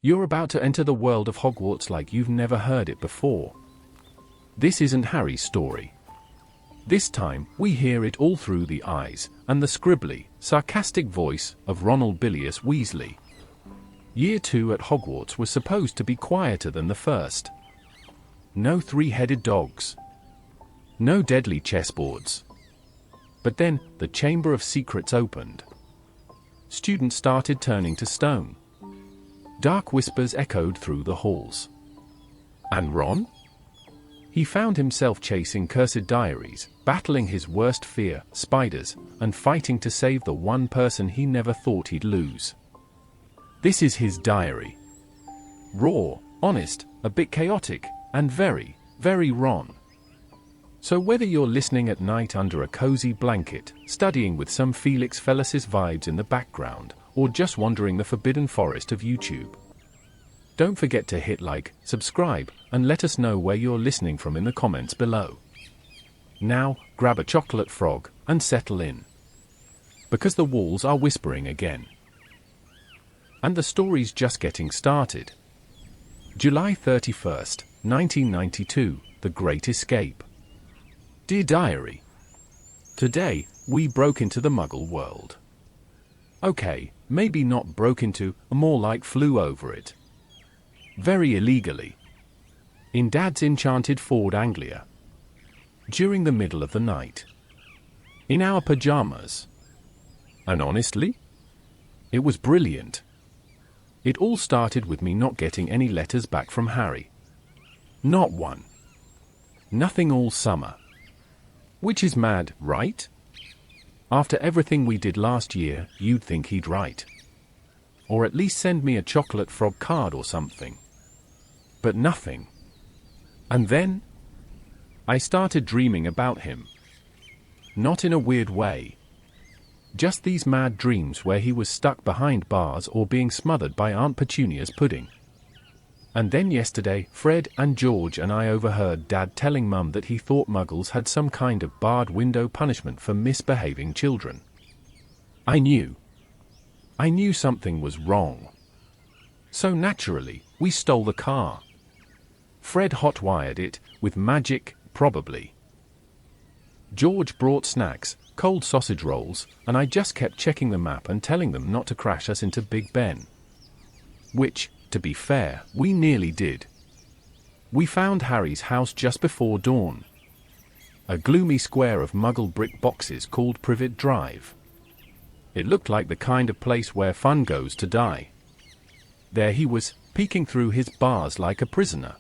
You're about to enter the world of Hogwarts like you've never heard it before. This isn't Harry's story. This time, we hear it all through the eyes and the scribbly, sarcastic voice of Ronald Bilious Weasley. Year 2 at Hogwarts was supposed to be quieter than the first. No three-headed dogs. No deadly chessboards. But then, the Chamber of Secrets opened. Students started turning to stone. Dark whispers echoed through the halls. And Ron? He found himself chasing cursed diaries, battling his worst fear, spiders, and fighting to save the one person he never thought he'd lose. This is his diary. Raw, honest, a bit chaotic, and very, very Ron. So whether you're listening at night under a cozy blanket, studying with some Felix Felicis vibes in the background, or just wandering the forbidden forest of YouTube, don't forget to hit like, subscribe, and let us know where you're listening from in the comments below. Now, grab a chocolate frog, and settle in. Because the walls are whispering again. And the story's just getting started. July 31st, 1992, The Great Escape. Dear Diary. Today, we broke into the Muggle world. Okay, maybe not broke into, more like flew over it. Very illegally. In Dad's enchanted Ford Anglia. During the middle of the night. In our pajamas. And honestly, it was brilliant. It all started with me not getting any letters back from Harry. Not one. Nothing all summer. Which is mad, right? After everything we did last year, you'd think he'd write. Or at least send me a chocolate frog card or something. But nothing. And then, I started dreaming about him. Not in a weird way. Just these mad dreams where he was stuck behind bars or being smothered by Aunt Petunia's pudding. And then yesterday, Fred and George and I overheard Dad telling Mum that he thought Muggles had some kind of barred window punishment for misbehaving children. I knew something was wrong. So naturally, we stole the car. Fred hot-wired it, with magic, probably. George brought snacks, cold sausage rolls, and I just kept checking the map and telling them not to crash us into Big Ben. Which, to be fair, we nearly did. We found Harry's house just before dawn. A gloomy square of Muggle brick boxes called Privet Drive. It looked like the kind of place where fun goes to die. There he was, peeking through his bars like a prisoner.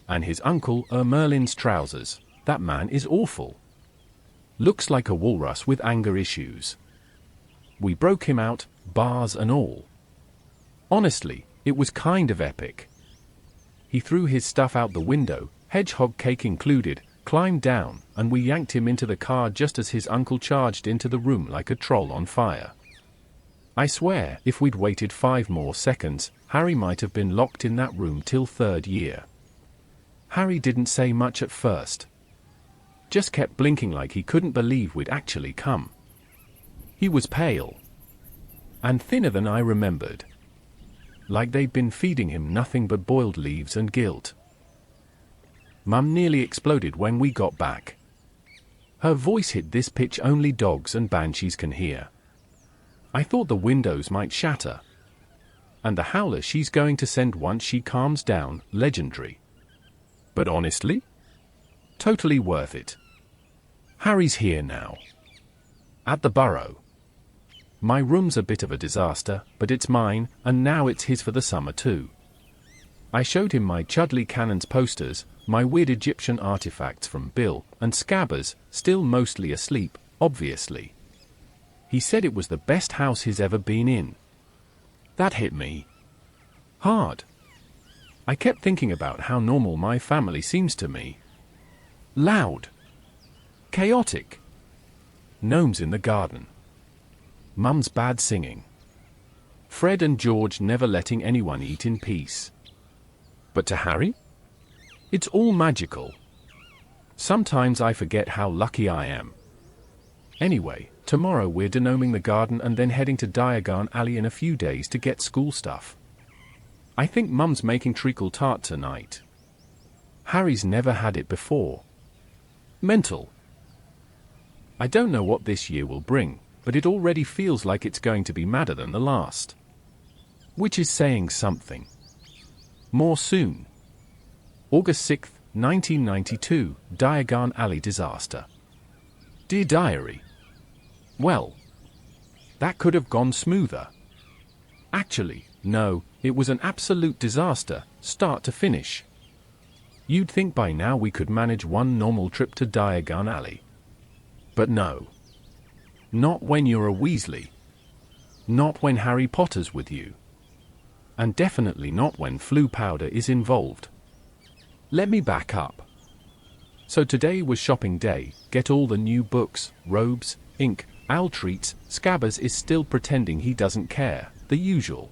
And his uncle, Merlin's trousers, that man is awful. Looks like a walrus with anger issues. We broke him out, bars and all. Honestly, it was kind of epic. He threw his stuff out the window, hedgehog cake included, climbed down, and we yanked him into the car just as his uncle charged into the room like a troll on fire. I swear, if we'd waited 5 more seconds, Harry might have been locked in that room till 3rd year. Harry didn't say much at first. Just kept blinking like he couldn't believe we'd actually come. He was pale. And thinner than I remembered. Like they'd been feeding him nothing but boiled leaves and guilt. Mum nearly exploded when we got back. Her voice hit this pitch only dogs and banshees can hear. I thought the windows might shatter. And the howler she's going to send once she calms down, legendary. But honestly? Totally worth it. Harry's here now. At the Burrow. My room's a bit of a disaster, but it's mine, and now it's his for the summer too. I showed him my Chudley Cannons posters, my weird Egyptian artifacts from Bill, and Scabbers, still mostly asleep, obviously. He said it was the best house he's ever been in. That hit me hard. I kept thinking about how normal my family seems to me. Loud. Chaotic. Gnomes in the garden. Mum's bad singing. Fred and George never letting anyone eat in peace. But to Harry? It's all magical. Sometimes I forget how lucky I am. Anyway, tomorrow we're denoming the garden and then heading to Diagon Alley in a few days to get school stuff. I think Mum's making treacle tart tonight. Harry's never had it before. Mental. I don't know what this year will bring, but it already feels like it's going to be madder than the last. Which is saying something. More soon. August 6th, 1992, Diagon Alley disaster. Dear Diary. Well, that could have gone smoother. Actually, no, it was an absolute disaster, start to finish. You'd think by now we could manage one normal trip to Diagon Alley. But no. Not when you're a Weasley. Not when Harry Potter's with you. And definitely not when flu powder is involved. Let me back up. So today was shopping day, get all the new books, robes, ink, owl treats. Scabbers is still pretending he doesn't care, the usual.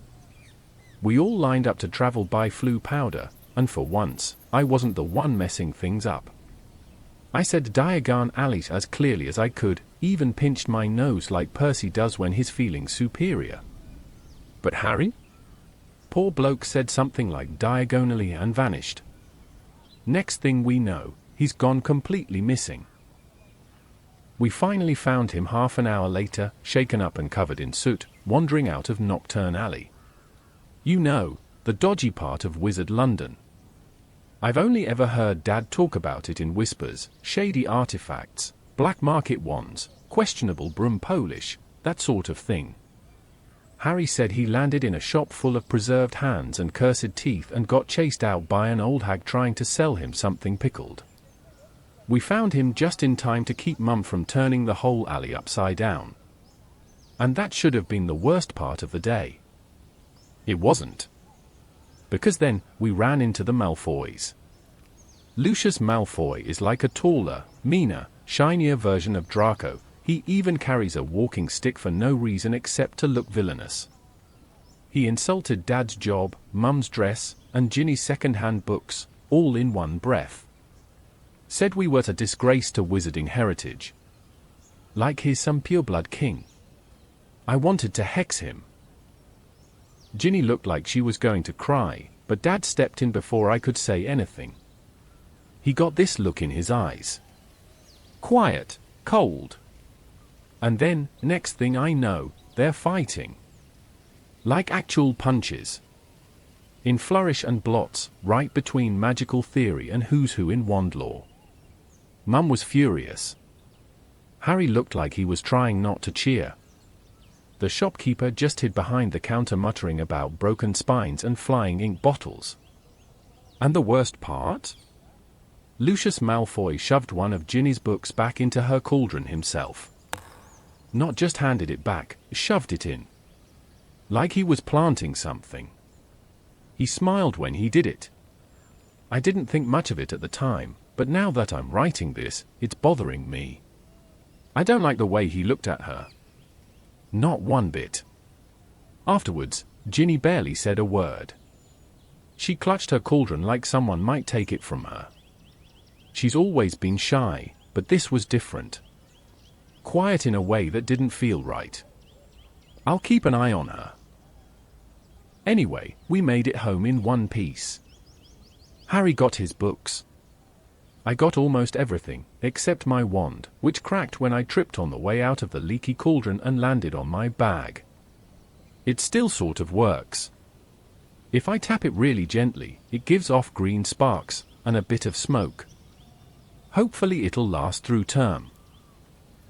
We all lined up to travel buy flu powder, and for once, I wasn't the one messing things up. I said Diagon Alley as clearly as I could, even pinched my nose like Percy does when he's feeling superior. But Harry? Poor bloke said something like diagonally and vanished. Next thing we know, he's gone completely missing. We finally found him half an hour later, shaken up and covered in soot, wandering out of Nocturne Alley. You know, the dodgy part of Wizard London. I've only ever heard Dad talk about it in whispers, shady artifacts, black market wands, questionable broom Polish, that sort of thing. Harry said he landed in a shop full of preserved hands and cursed teeth and got chased out by an old hag trying to sell him something pickled. We found him just in time to keep Mum from turning the whole alley upside down. And that should have been the worst part of the day. It wasn't. Because then, we ran into the Malfoys. Lucius Malfoy is like a taller, meaner, shinier version of Draco. He even carries a walking stick for no reason except to look villainous. He insulted Dad's job, Mum's dress, and Ginny's second-hand books, all in one breath. Said we were a disgrace to wizarding heritage. Like he's some pureblood king. I wanted to hex him. Ginny looked like she was going to cry, but Dad stepped in before I could say anything. He got this look in his eyes. Quiet, cold. And then, next thing I know, they're fighting. Like actual punches. In flourish and blots, right between magical theory and who's who in wand lore. Mum was furious. Harry looked like he was trying not to cheer. The shopkeeper just hid behind the counter muttering about broken spines and flying ink bottles. And the worst part? Lucius Malfoy shoved one of Ginny's books back into her cauldron himself. Not just handed it back, shoved it in. Like he was planting something. He smiled when he did it. I didn't think much of it at the time, but now that I'm writing this, it's bothering me. I don't like the way he looked at her. Not one bit. Afterwards, Ginny barely said a word. She clutched her cauldron like someone might take it from her. She's always been shy, but this was different. Quiet in a way that didn't feel right. I'll keep an eye on her. Anyway, we made it home in one piece. Harry got his books. I got almost everything, except my wand, which cracked when I tripped on the way out of the leaky cauldron and landed on my bag. It still sort of works. If I tap it really gently, it gives off green sparks, and a bit of smoke. Hopefully it'll last through term.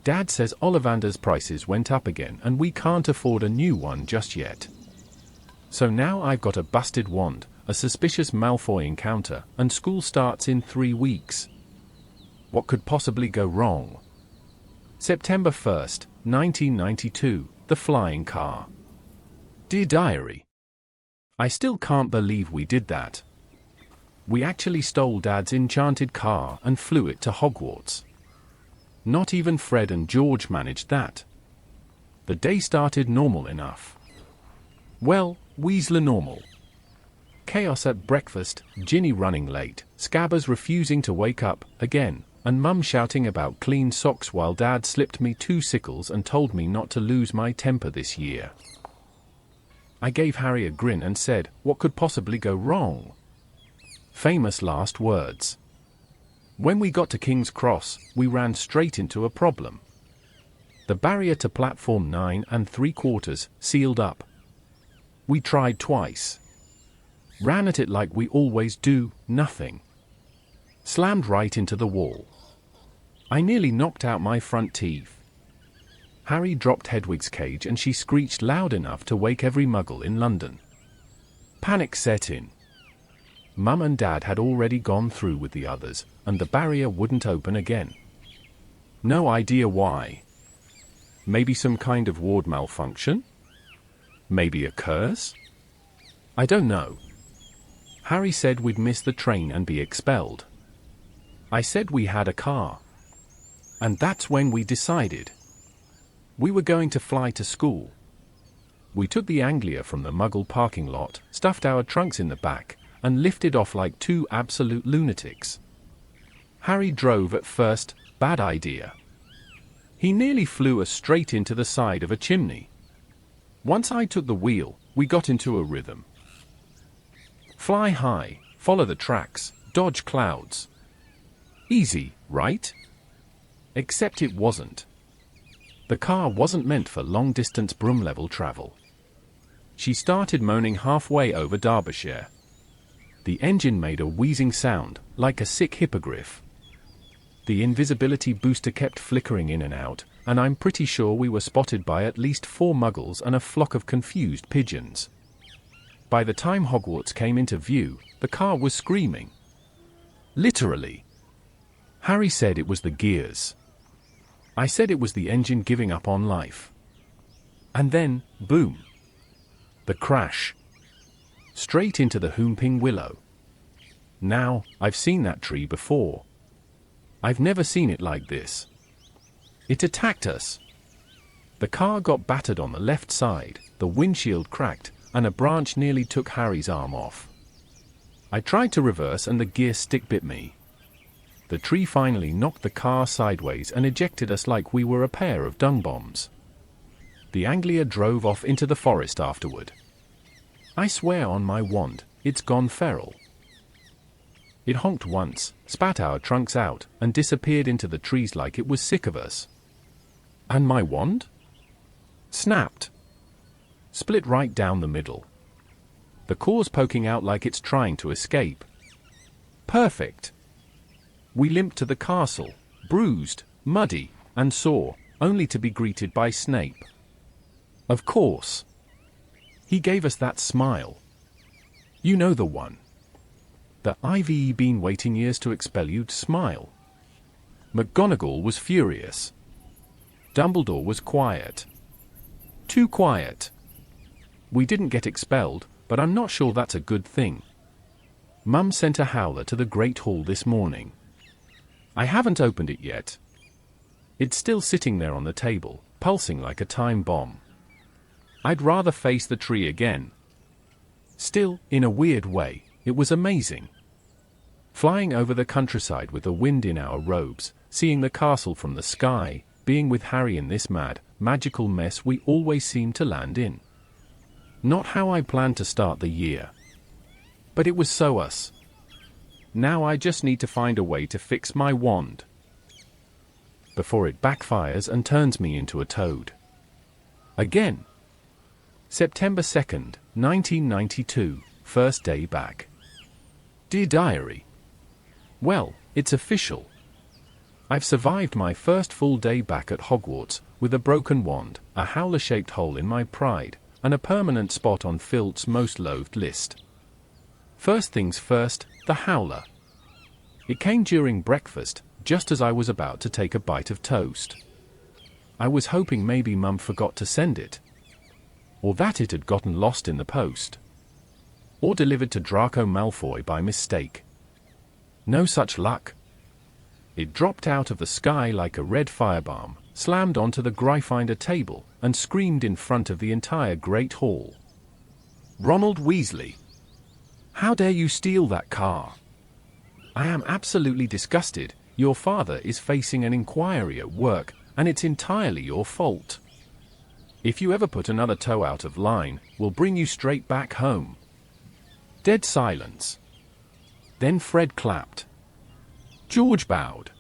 Dad says Ollivander's prices went up again and we can't afford a new one just yet. So now I've got a busted wand, a suspicious Malfoy encounter, and school starts in 3 weeks. What could possibly go wrong? September 1st, 1992, The Flying Car. Dear Diary. I still can't believe we did that. We actually stole Dad's enchanted car and flew it to Hogwarts. Not even Fred and George managed that. The day started normal enough. Well, Weasley normal. Chaos at breakfast, Ginny running late, Scabbers refusing to wake up, again, and Mum shouting about clean socks while Dad slipped me 2 sickles and told me not to lose my temper this year. I gave Harry a grin and said, "What could possibly go wrong?" Famous last words. When we got to King's Cross, we ran straight into a problem. The barrier to platform 9 3/4 sealed up. We tried twice. Ran at it like we always do, nothing. Slammed right into the wall. I nearly knocked out my front teeth. Harry dropped Hedwig's cage and she screeched loud enough to wake every muggle in London. Panic set in. Mum and Dad had already gone through with the others, and the barrier wouldn't open again. No idea why. Maybe some kind of ward malfunction? Maybe a curse? I don't know. Harry said we'd miss the train and be expelled. I said we had a car. And that's when we decided. We were going to fly to school. We took the Anglia from the Muggle parking lot, stuffed our trunks in the back, and lifted off like two absolute lunatics. Harry drove at first, bad idea. He nearly flew us straight into the side of a chimney. Once I took the wheel, we got into a rhythm. Fly high, follow the tracks, dodge clouds. Easy, right? Except it wasn't. The car wasn't meant for long-distance broom-level travel. She started moaning halfway over Derbyshire. The engine made a wheezing sound, like a sick hippogriff. The invisibility booster kept flickering in and out, and I'm pretty sure we were spotted by at least 4 muggles and a flock of confused pigeons. By the time Hogwarts came into view, the car was screaming. Literally. Harry said it was the gears. I said it was the engine giving up on life. And then, boom. The crash. Straight into the Whomping Willow. Now, I've seen that tree before. I've never seen it like this. It attacked us. The car got battered on the left side, the windshield cracked, and a branch nearly took Harry's arm off. I tried to reverse and the gear stick bit me. The tree finally knocked the car sideways and ejected us like we were a pair of dung bombs. The Anglia drove off into the forest afterward. I swear on my wand, it's gone feral. It honked once, spat our trunks out, and disappeared into the trees like it was sick of us. And my wand? Snapped. Split right down the middle. The core's poking out like it's trying to escape. Perfect. We limped to the castle, bruised, muddy, and sore, only to be greeted by Snape. Of course. He gave us that smile. You know the one. The "I've been waiting years to expel you" smile. McGonagall was furious. Dumbledore was quiet. Too quiet. We didn't get expelled, but I'm not sure that's a good thing. Mum sent a Howler to the Great Hall this morning. I haven't opened it yet. It's still sitting there on the table, pulsing like a time bomb. I'd rather face the tree again. Still, in a weird way, it was amazing. Flying over the countryside with the wind in our robes, seeing the castle from the sky, being with Harry in this mad, magical mess we always seem to land in. Not how I planned to start the year. But it was so us. Now I just need to find a way to fix my wand. Before it backfires and turns me into a toad. Again. September 2nd, 1992, first day back. Dear Diary. Well, it's official. I've survived my first full day back at Hogwarts, with a broken wand, a Howler-shaped hole in my pride, and a permanent spot on Filch's most loathed list. First things first, the Howler. It came during breakfast, just as I was about to take a bite of toast. I was hoping maybe Mum forgot to send it. Or that it had gotten lost in the post. Or delivered to Draco Malfoy by mistake. No such luck. It dropped out of the sky like a red firebomb, slammed onto the Gryffindor table, and screamed in front of the entire Great Hall. Ronald Weasley. How dare you steal that car? I am absolutely disgusted. Your father is facing an inquiry at work, and it's entirely your fault. If you ever put another toe out of line, we'll bring you straight back home." Dead silence. Then Fred clapped. George bowed.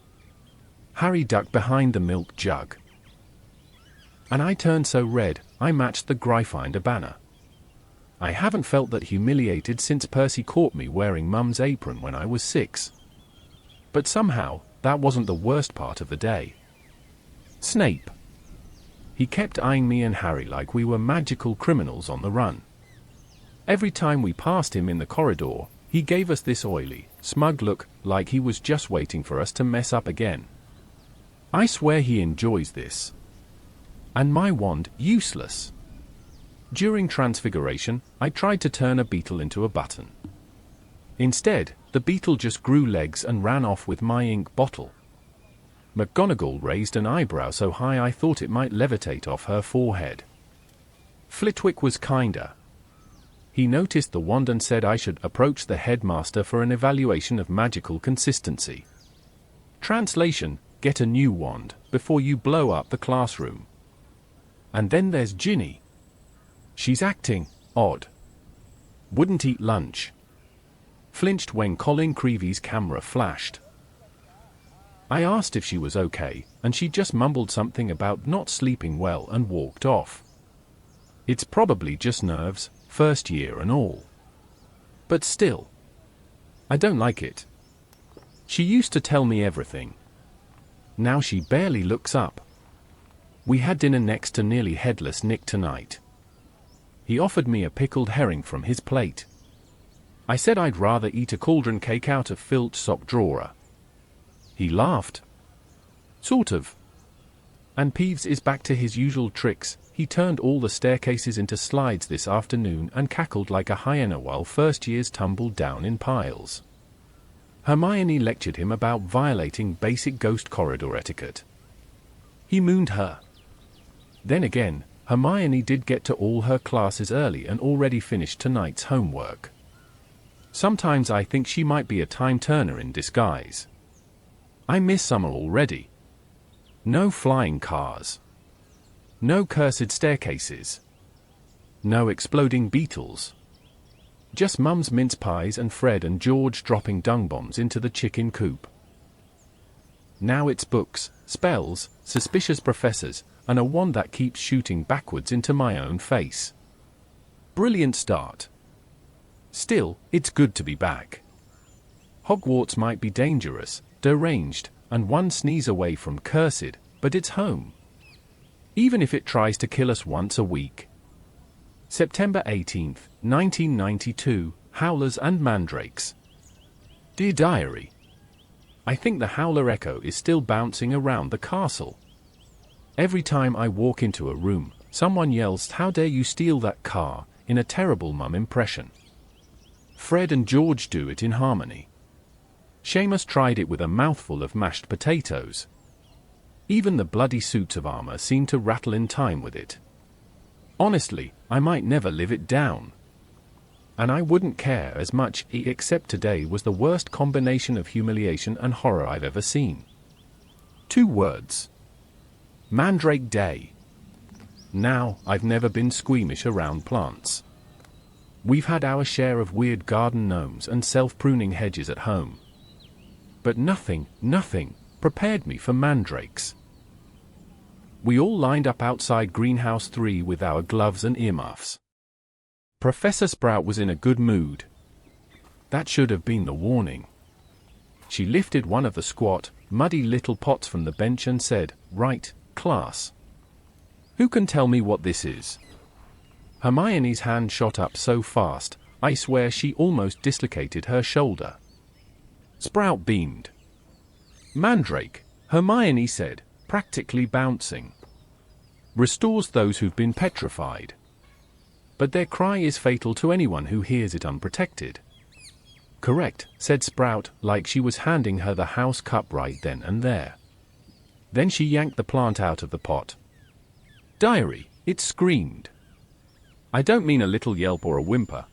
Harry ducked behind the milk jug. And I turned so red, I matched the Gryffindor banner. I haven't felt that humiliated since Percy caught me wearing Mum's apron when I was 6. But somehow, that wasn't the worst part of the day. Snape. He kept eyeing me and Harry like we were magical criminals on the run. Every time we passed him in the corridor, he gave us this oily, smug look, like he was just waiting for us to mess up again. I swear he enjoys this. And my wand, useless. During Transfiguration, I tried to turn a beetle into a button. Instead, the beetle just grew legs and ran off with my ink bottle. McGonagall raised an eyebrow so high I thought it might levitate off her forehead. Flitwick was kinder. He noticed the wand and said I should approach the headmaster for an evaluation of magical consistency. Translation: get a new wand before you blow up the classroom. And then there's Ginny. She's acting odd. Wouldn't eat lunch. Flinched when Colin Creevy's camera flashed. I asked if she was okay, and she just mumbled something about not sleeping well and walked off. It's probably just nerves, first year and all. But still, I don't like it. She used to tell me everything. Now she barely looks up. We had dinner next to nearly headless Nick tonight. He offered me a pickled herring from his plate. I said I'd rather eat a cauldron cake out of Filch's sock drawer. He laughed. Sort of. And Peeves is back to his usual tricks. He turned all the staircases into slides this afternoon and cackled like a hyena while first years tumbled down in piles. Hermione lectured him about violating basic ghost corridor etiquette. He mooned her. Then again, Hermione did get to all her classes early and already finished tonight's homework. Sometimes I think she might be a time-turner in disguise. I miss summer already. No flying cars. No cursed staircases. No exploding beetles. Just Mum's mince pies and Fred and George dropping dung bombs into the chicken coop. Now it's books, spells, suspicious professors, and a wand that keeps shooting backwards into my own face. Brilliant start. Still, it's good to be back. Hogwarts might be dangerous, deranged, and one sneeze away from cursed, but it's home. Even if it tries to kill us once a week. September 18th, 1992, Howlers and Mandrakes. Dear Diary, I think the Howler echo is still bouncing around the castle. Every time I walk into a room, someone yells, "How dare you steal that car," in a terrible Mum impression. Fred and George do it in harmony. Seamus tried it with a mouthful of mashed potatoes. Even the bloody suits of armor seem to rattle in time with it. Honestly, I might never live it down. And I wouldn't care as much, except today was the worst combination of humiliation and horror I've ever seen. 2 words. Mandrake Day. Now, I've never been squeamish around plants. We've had our share of weird garden gnomes and self-pruning hedges at home. But nothing prepared me for mandrakes. We all lined up outside Greenhouse 3 with our gloves and earmuffs. Professor Sprout was in a good mood. That should have been the warning. She lifted one of the squat, muddy little pots from the bench and said, "Right, class. Who can tell me what this is?" Hermione's hand shot up so fast, I swear she almost dislocated her shoulder. Sprout beamed. "Mandrake," Hermione said, practically bouncing. "Restores those who've been petrified. But their cry is fatal to anyone who hears it unprotected." "Correct," said Sprout, like she was handing her the house cup right then and there. Then she yanked the plant out of the pot. "Diary," it screamed. I don't mean a little yelp or a whimper.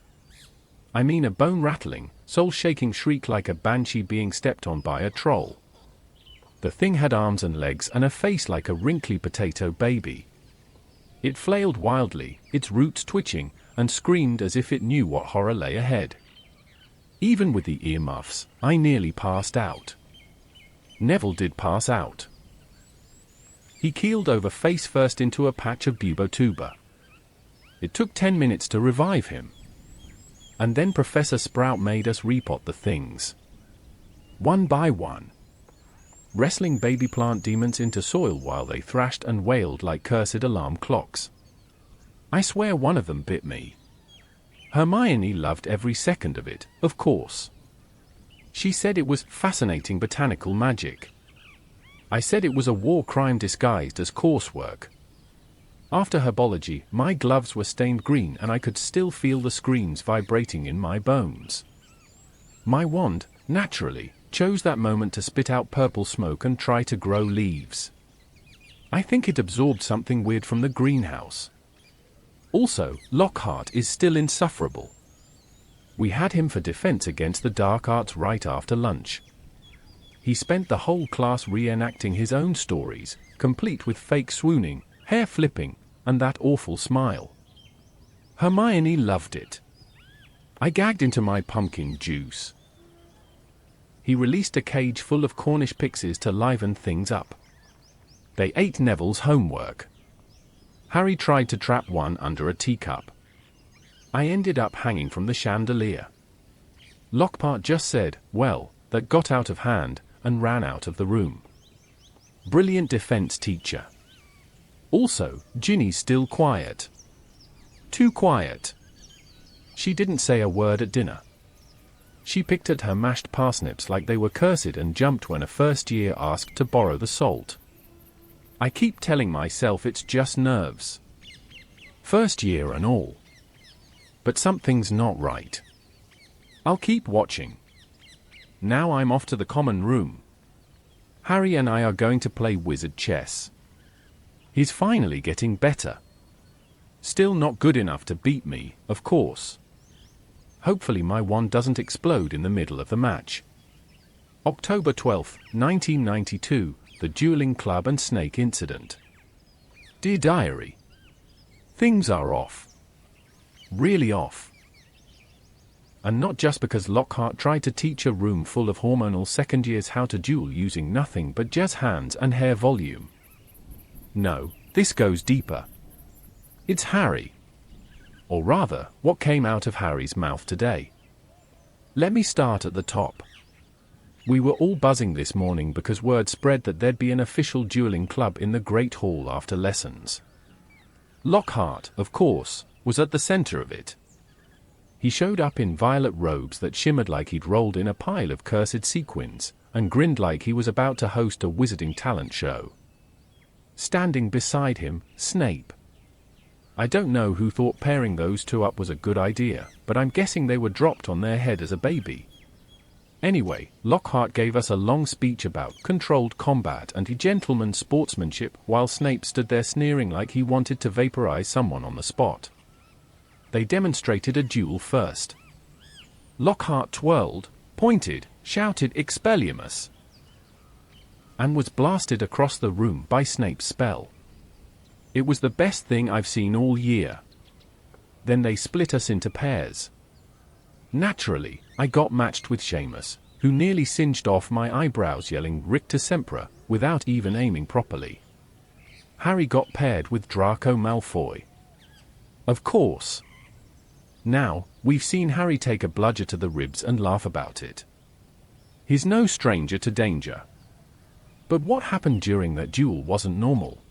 I mean a bone-rattling, soul-shaking shriek like a banshee being stepped on by a troll. The thing had arms and legs and a face like a wrinkly potato baby. It flailed wildly, its roots twitching, and screamed as if it knew what horror lay ahead. Even with the earmuffs, I nearly passed out. Neville did pass out. He keeled over face first into a patch of bubotuber. It took 10 minutes to revive him. And then Professor Sprout made us repot the things. One by one. Wrestling baby plant demons into soil while they thrashed and wailed like cursed alarm clocks. I swear one of them bit me. Hermione loved every second of it, of course. She said it was fascinating botanical magic. I said it was a war crime disguised as coursework. After herbology, my gloves were stained green and I could still feel the screams vibrating in my bones. My wand, naturally, chose that moment to spit out purple smoke and try to grow leaves. I think it absorbed something weird from the greenhouse. Also, Lockhart is still insufferable. We had him for defense against the dark arts right after lunch. He spent the whole class reenacting his own stories, complete with fake swooning, hair flipping, and that awful smile. Hermione loved it. I gagged into my pumpkin juice. He released a cage full of Cornish pixies to liven things up. They ate Neville's homework. Harry tried to trap one under a teacup. I ended up hanging from the chandelier. Lockhart just said, "Well, that got out of hand," and ran out of the room. Brilliant defense, teacher. Also, Ginny's still quiet. Too quiet. She didn't say a word at dinner. She picked at her mashed parsnips like they were cursed and jumped when a first year asked to borrow the salt. I keep telling myself it's just nerves. First year and all. But something's not right. I'll keep watching. Now I'm off to the common room. Harry and I are going to play wizard chess. He's finally getting better. Still not good enough to beat me, of course. Hopefully my wand doesn't explode in the middle of the match. October 12, 1992, the Dueling Club and Snake Incident. Dear Diary. Things are off. Really off. And not just because Lockhart tried to teach a room full of hormonal second years how to duel using nothing but jazz hands and hair volume. No, this goes deeper. It's Harry. Or rather, what came out of Harry's mouth today. Let me start at the top. We were all buzzing this morning because word spread that there'd be an official dueling club in the Great Hall after lessons. Lockhart, of course, was at the center of it. He showed up in violet robes that shimmered like he'd rolled in a pile of cursed sequins, and grinned like he was about to host a wizarding talent show. Standing beside him, Snape. I don't know who thought pairing those two up was a good idea, but I'm guessing they were dropped on their head as a baby. Anyway, Lockhart gave us a long speech about controlled combat and gentleman's sportsmanship while Snape stood there sneering like he wanted to vaporize someone on the spot. They demonstrated a duel first. Lockhart twirled, pointed, shouted Expelliarmus, and was blasted across the room by Snape's spell. It was the best thing I've seen all year. Then they split us into pairs. Naturally, I got matched with Seamus, who nearly singed off my eyebrows yelling Rictus Sempra, without even aiming properly. Harry got paired with Draco Malfoy. Of course. Now, we've seen Harry take a bludger to the ribs and laugh about it. He's no stranger to danger. But what happened during that duel wasn't normal.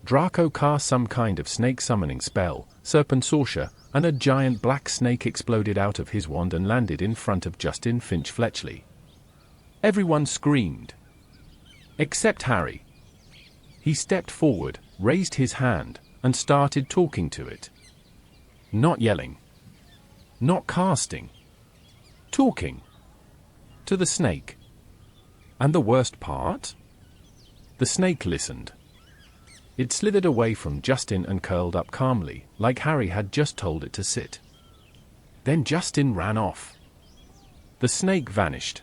Draco cast some kind of snake summoning spell, Serpensortia, and a giant black snake exploded out of his wand and landed in front of Justin Finch-Fletchley. Everyone screamed. Except Harry. He stepped forward, raised his hand, and started talking to it. Not yelling. Not casting. Talking. To the snake. And the worst part? The snake listened. It slithered away from Justin and curled up calmly, like Harry had just told it to sit. Then Justin ran off. The snake vanished.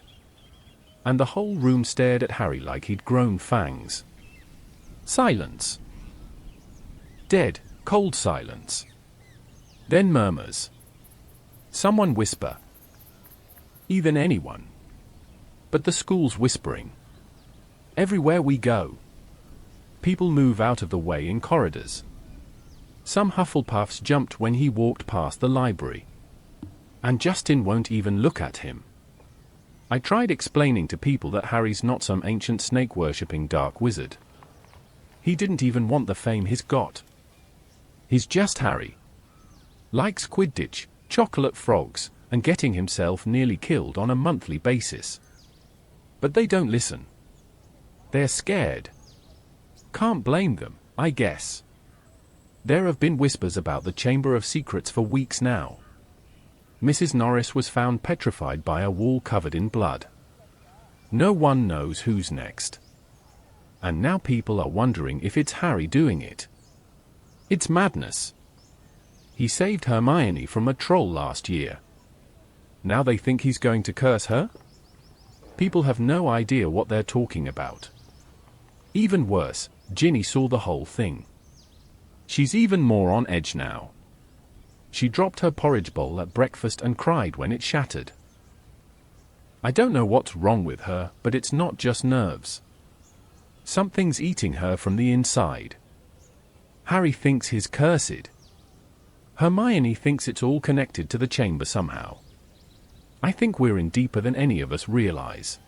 And the whole room stared at Harry like he'd grown fangs. Silence. Dead, cold silence. Then murmurs. Someone whisper. Even anyone. But the school's whispering. Everywhere we go. People move out of the way in corridors. Some Hufflepuffs jumped when he walked past the library. And Justin won't even look at him. I tried explaining to people that Harry's not some ancient snake-worshipping dark wizard. He didn't even want the fame he's got. He's just Harry. Likes Quidditch, chocolate frogs, and getting himself nearly killed on a monthly basis. But they don't listen. They're scared. Can't blame them, I guess. There have been whispers about the Chamber of Secrets for weeks now. Mrs. Norris was found petrified by a wall covered in blood. No one knows who's next. And now people are wondering if it's Harry doing it. It's madness. He saved Hermione from a troll last year. Now they think he's going to curse her? People have no idea what they're talking about. Even worse, Ginny saw the whole thing. She's even more on edge now. She dropped her porridge bowl at breakfast and cried when it shattered. I don't know what's wrong with her, but it's not just nerves. Something's eating her from the inside. Harry thinks he's cursed. Hermione thinks it's all connected to the chamber somehow. I think we're in deeper than any of us realize.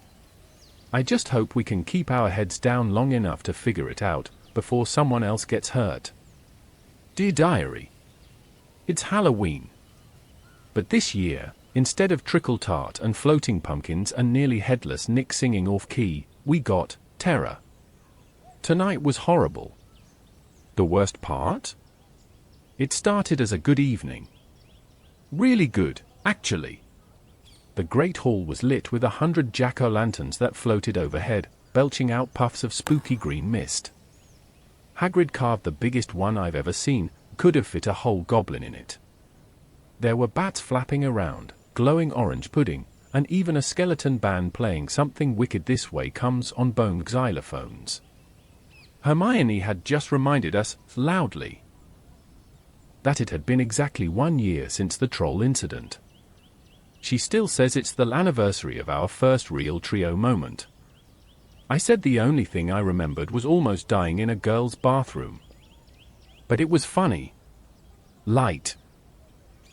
I just hope we can keep our heads down long enough to figure it out before someone else gets hurt. Dear Diary, it's Halloween. But this year, instead of trickle tart and floating pumpkins and nearly headless Nick singing off key, we got terror. Tonight was horrible. The worst part? It started as a good evening. Really good, actually. The Great Hall was lit with 100 jack-o'-lanterns that floated overhead, belching out puffs of spooky green mist. Hagrid carved the biggest one I've ever seen, could have fit a whole goblin in it. There were bats flapping around, glowing orange pudding, and even a skeleton band playing Something Wicked This Way Comes on bone xylophones. Hermione had just reminded us, loudly, that it had been exactly 1 year since the troll incident. She still says it's the anniversary of our first real trio moment. I said the only thing I remembered was almost dying in a girl's bathroom. But it was funny. Light.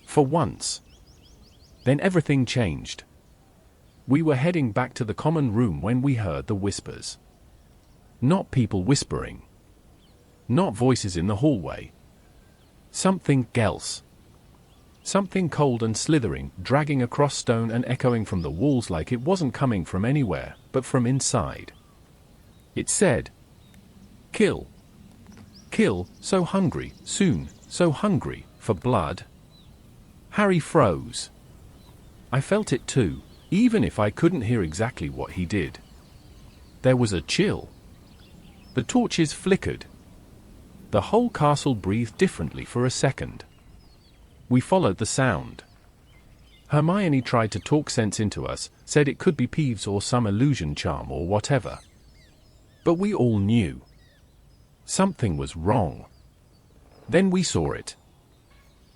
For once. Then everything changed. We were heading back to the common room when we heard the whispers. Not people whispering. Not voices in the hallway. Something else. Something cold and slithering, dragging across stone and echoing from the walls like it wasn't coming from anywhere, but from inside. It said, "Kill. Kill, so hungry, soon, so hungry, for blood." Harry froze. I felt it too, even if I couldn't hear exactly what he did. There was a chill. The torches flickered. The whole castle breathed differently for a second. We followed the sound. Hermione tried to talk sense into us, said it could be Peeves or some illusion charm or whatever. But we all knew. Something was wrong. Then we saw it.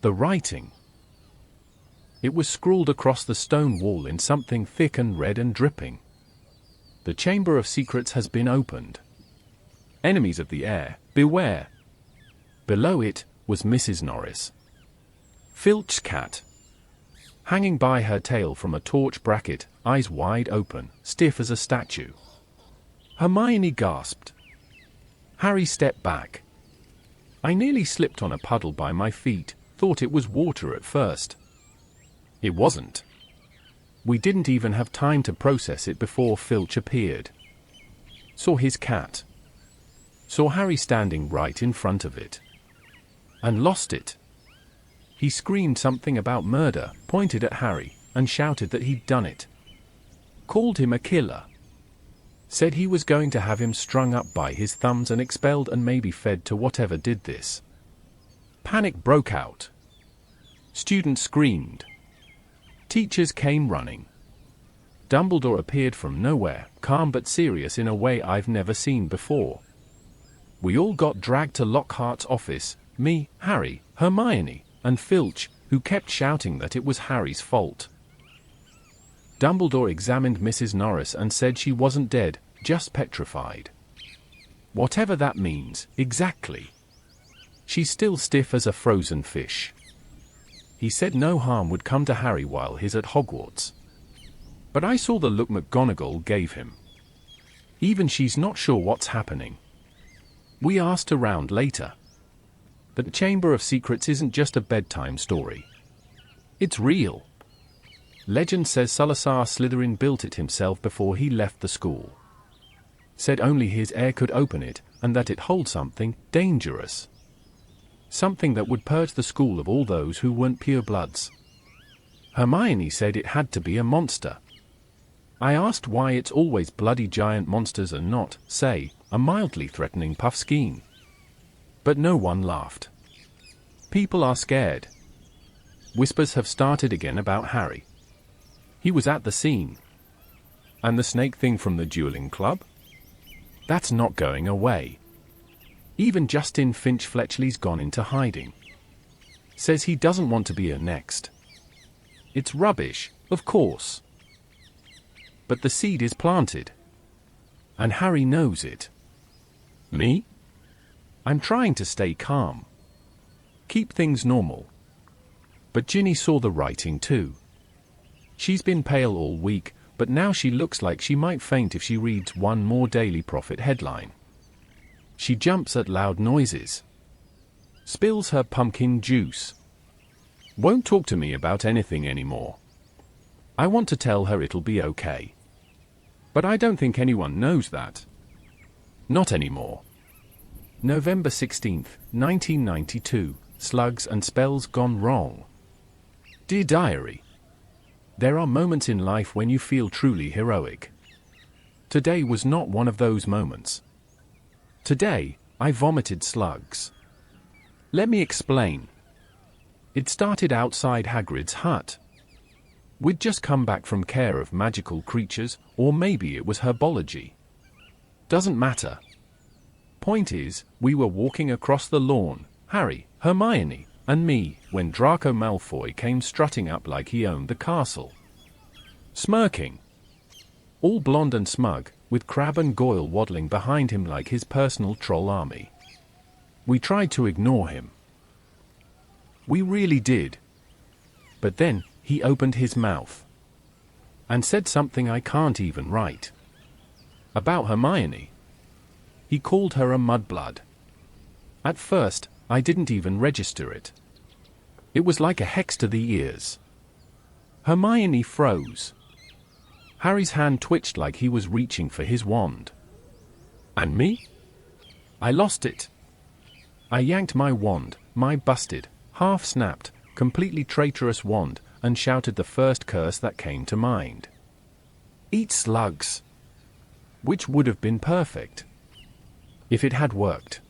The writing. It was scrawled across the stone wall in something thick and red and dripping. The Chamber of Secrets has been opened. Enemies of the air, beware. Below it was Mrs. Norris. Filch's cat. Hanging by her tail from a torch bracket, eyes wide open, stiff as a statue. Hermione gasped. Harry stepped back. I nearly slipped on a puddle by my feet, thought it was water at first. It wasn't. We didn't even have time to process it before Filch appeared. Saw his cat. Saw Harry standing right in front of it. And lost it. He screamed something about murder, pointed at Harry, and shouted that he'd done it. Called him a killer. Said he was going to have him strung up by his thumbs and expelled and maybe fed to whatever did this. Panic broke out. Students screamed. Teachers came running. Dumbledore appeared from nowhere, calm but serious in a way I've never seen before. We all got dragged to Lockhart's office, me, Harry, Hermione, and Filch, who kept shouting that it was Harry's fault. Dumbledore examined Mrs. Norris and said she wasn't dead, just petrified. Whatever that means, exactly. She's still stiff as a frozen fish. He said no harm would come to Harry while he's at Hogwarts. But I saw the look McGonagall gave him. Even she's not sure what's happening. We asked around later. The Chamber of Secrets isn't just a bedtime story. It's real. Legend says Salazar Slytherin built it himself before he left the school. Said only his heir could open it, and that it holds something dangerous. Something that would purge the school of all those who weren't purebloods. Hermione said it had to be a monster. I asked why it's always bloody giant monsters and not, say, a mildly threatening puffskein. But no one laughed. People are scared. Whispers have started again about Harry. He was at the scene. And the snake thing from the Dueling Club? That's not going away. Even Justin Finch-Fletchley's gone into hiding. Says he doesn't want to be a next. It's rubbish, of course. But the seed is planted. And Harry knows it. Me? I'm trying to stay calm. Keep things normal. But Ginny saw the writing too. She's been pale all week, but now she looks like she might faint if she reads one more Daily Prophet headline. She jumps at loud noises. Spills her pumpkin juice. Won't talk to me about anything anymore. I want to tell her it'll be okay. But I don't think anyone knows that. Not anymore. November 16th, 1992. Slugs and spells gone wrong. Dear Diary. There are moments in life when you feel truly heroic. Today was not one of those moments. Today, I vomited slugs. Let me explain. It started outside Hagrid's hut. We'd just come back from care of magical creatures, or maybe it was herbology. Doesn't matter. Point is, we were walking across the lawn, Harry, Hermione, and me, when Draco Malfoy came strutting up like he owned the castle. Smirking. All blonde and smug, with Crabbe and Goyle waddling behind him like his personal troll army. We tried to ignore him. We really did. But then, he opened his mouth. And said something I can't even write. About Hermione. He called her a mudblood. At first, I didn't even register it. It was like a hex to the ears. Hermione froze. Harry's hand twitched like he was reaching for his wand. And me? I lost it. I yanked my wand, my busted, half-snapped, completely traitorous wand, and shouted the first curse that came to mind. Eat slugs. Which would have been perfect. If it had worked.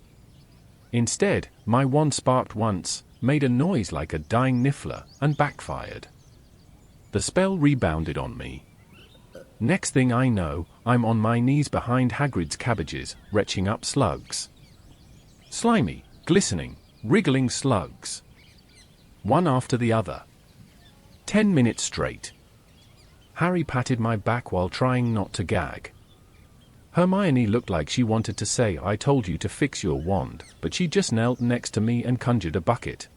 Instead, my wand sparked once, made a noise like a dying niffler, and backfired. The spell rebounded on me. Next thing I know, I'm on my knees behind Hagrid's cabbages, retching up slugs. Slimy, glistening, wriggling slugs. One after the other. 10 minutes straight. Harry patted my back while trying not to gag. Hermione looked like she wanted to say I told you to fix your wand, but she just knelt next to me and conjured a bucket.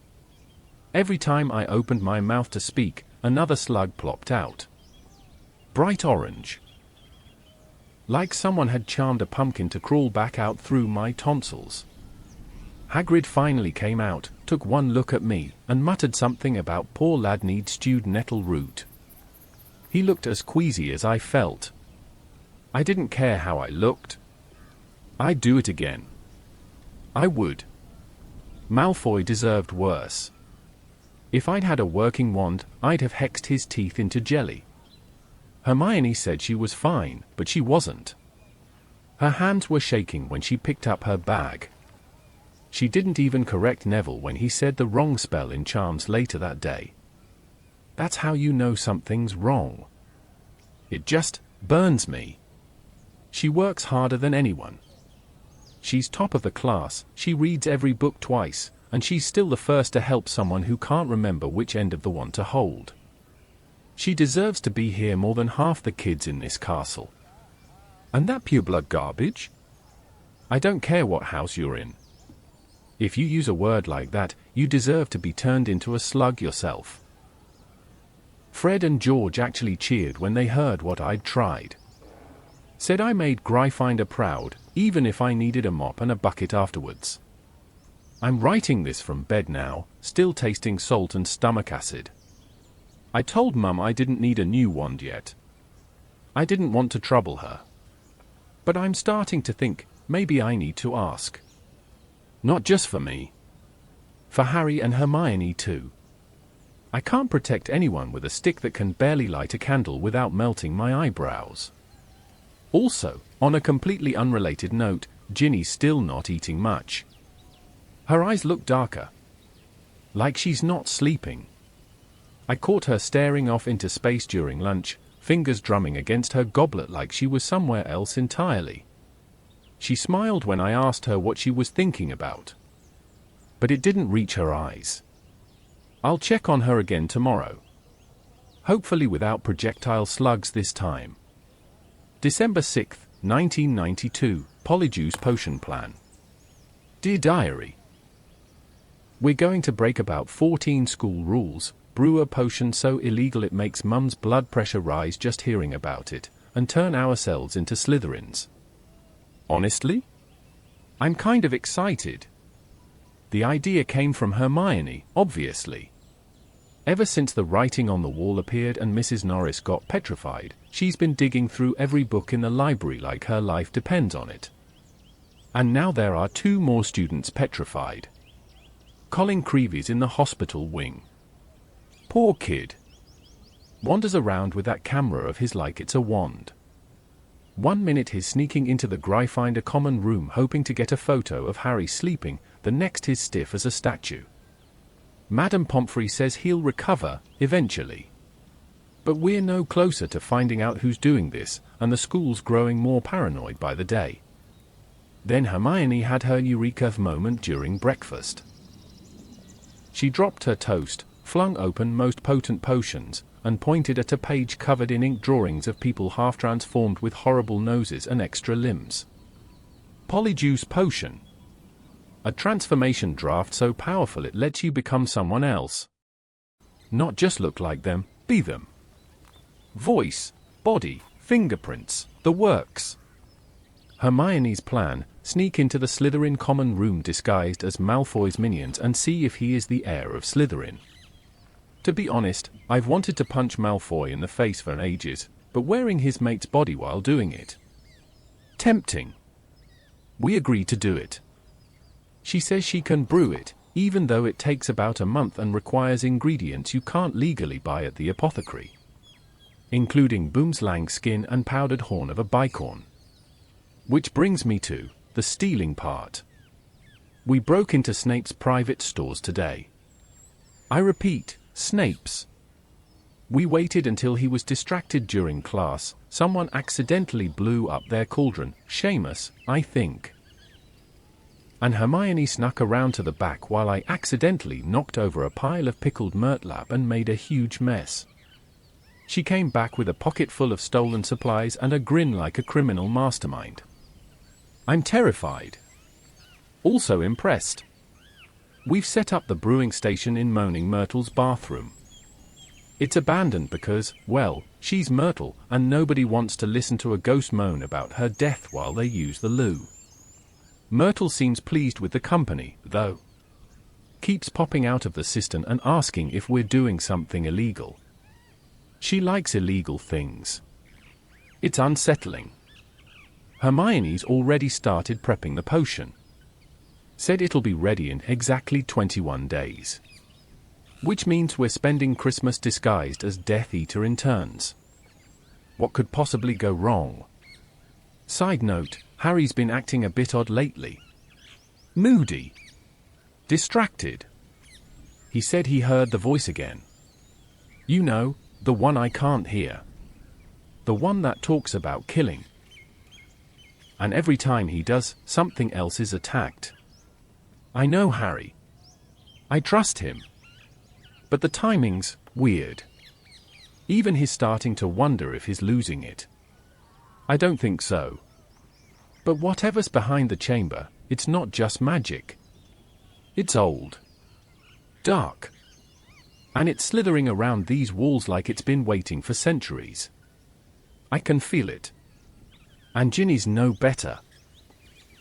Every time I opened my mouth to speak, another slug plopped out. Bright orange. Like someone had charmed a pumpkin to crawl back out through my tonsils. Hagrid finally came out, took one look at me, and muttered something about poor lad needs stewed nettle root. He looked as queasy as I felt. I didn't care how I looked. I'd do it again. I would. Malfoy deserved worse. If I'd had a working wand, I'd have hexed his teeth into jelly. Hermione said she was fine, but she wasn't. Her hands were shaking when she picked up her bag. She didn't even correct Neville when he said the wrong spell in charms later that day. That's how you know something's wrong. It just burns me. She works harder than anyone. She's top of the class, she reads every book twice, and she's still the first to help someone who can't remember which end of the wand to hold. She deserves to be here more than half the kids in this castle. And that pureblood garbage? I don't care what house you're in. If you use a word like that, you deserve to be turned into a slug yourself. Fred and George actually cheered when they heard what I'd tried. Said I made Gryffindor proud, even if I needed a mop and a bucket afterwards. I'm writing this from bed now, still tasting salt and stomach acid. I told Mum I didn't need a new wand yet. I didn't want to trouble her. But I'm starting to think, maybe I need to ask. Not just for me. For Harry and Hermione too. I can't protect anyone with a stick that can barely light a candle without melting my eyebrows. Also, on a completely unrelated note, Ginny's still not eating much. Her eyes look darker. Like she's not sleeping. I caught her staring off into space during lunch, fingers drumming against her goblet like she was somewhere else entirely. She smiled when I asked her what she was thinking about. But it didn't reach her eyes. I'll check on her again tomorrow. Hopefully without projectile slugs this time. December 6th, 1992, Polyjuice Potion Plan. Dear Diary, we're going to break about 14 school rules, brew a potion so illegal it makes Mum's blood pressure rise just hearing about it, and turn ourselves into Slytherins. Honestly? I'm kind of excited. The idea came from Hermione, obviously. Ever since the writing on the wall appeared and Mrs. Norris got petrified, she's been digging through every book in the library like her life depends on it. And now there are 2 more students petrified. Colin Creevy's in the hospital wing. Poor kid. Wanders around with that camera of his like it's a wand. 1 minute he's sneaking into the Gryffindor common room hoping to get a photo of Harry sleeping, the next he's stiff as a statue. Madame Pomfrey says he'll recover, eventually. But we're no closer to finding out who's doing this, and the school's growing more paranoid by the day. Then Hermione had her eureka moment during breakfast. She dropped her toast, flung open most potent potions, and pointed at a page covered in ink drawings of people half-transformed with horrible noses and extra limbs. Polyjuice Potion. A transformation draft so powerful it lets you become someone else. Not just look like them, be them. Voice, body, fingerprints, the works. Hermione's plan, sneak into the Slytherin common room disguised as Malfoy's minions and see if he is the heir of Slytherin. To be honest, I've wanted to punch Malfoy in the face for ages, but wearing his mate's body while doing it. Tempting. We agree to do it. She says she can brew it, even though it takes about a month and requires ingredients you can't legally buy at the apothecary. Including boomslang skin and powdered horn of a bicorn. Which brings me to the stealing part. We broke into Snape's private stores today. I repeat, Snape's. We waited until he was distracted during class. Someone accidentally blew up their cauldron, Seamus, I think. And Hermione snuck around to the back while I accidentally knocked over a pile of pickled murtlap and made a huge mess. She came back with a pocket full of stolen supplies and a grin like a criminal mastermind. I'm terrified. Also impressed. We've set up the brewing station in Moaning Myrtle's bathroom. It's abandoned because, well, she's Myrtle and nobody wants to listen to a ghost moan about her death while they use the loo. Myrtle seems pleased with the company, though. Keeps popping out of the cistern and asking if we're doing something illegal. She likes illegal things. It's unsettling. Hermione's already started prepping the potion. Said it'll be ready in exactly 21 days. Which means we're spending Christmas disguised as Death Eater interns. What could possibly go wrong? Side note, Harry's been acting a bit odd lately. Moody. Distracted. He said he heard the voice again. You know, the one I can't hear. The one that talks about killing. And every time he does, something else is attacked. I know, Harry. I trust him. But the timing's weird. Even he's starting to wonder if he's losing it. I don't think so. But whatever's behind the chamber, it's not just magic. It's old. Dark. And it's slithering around these walls like it's been waiting for centuries. I can feel it. And Ginny's no better.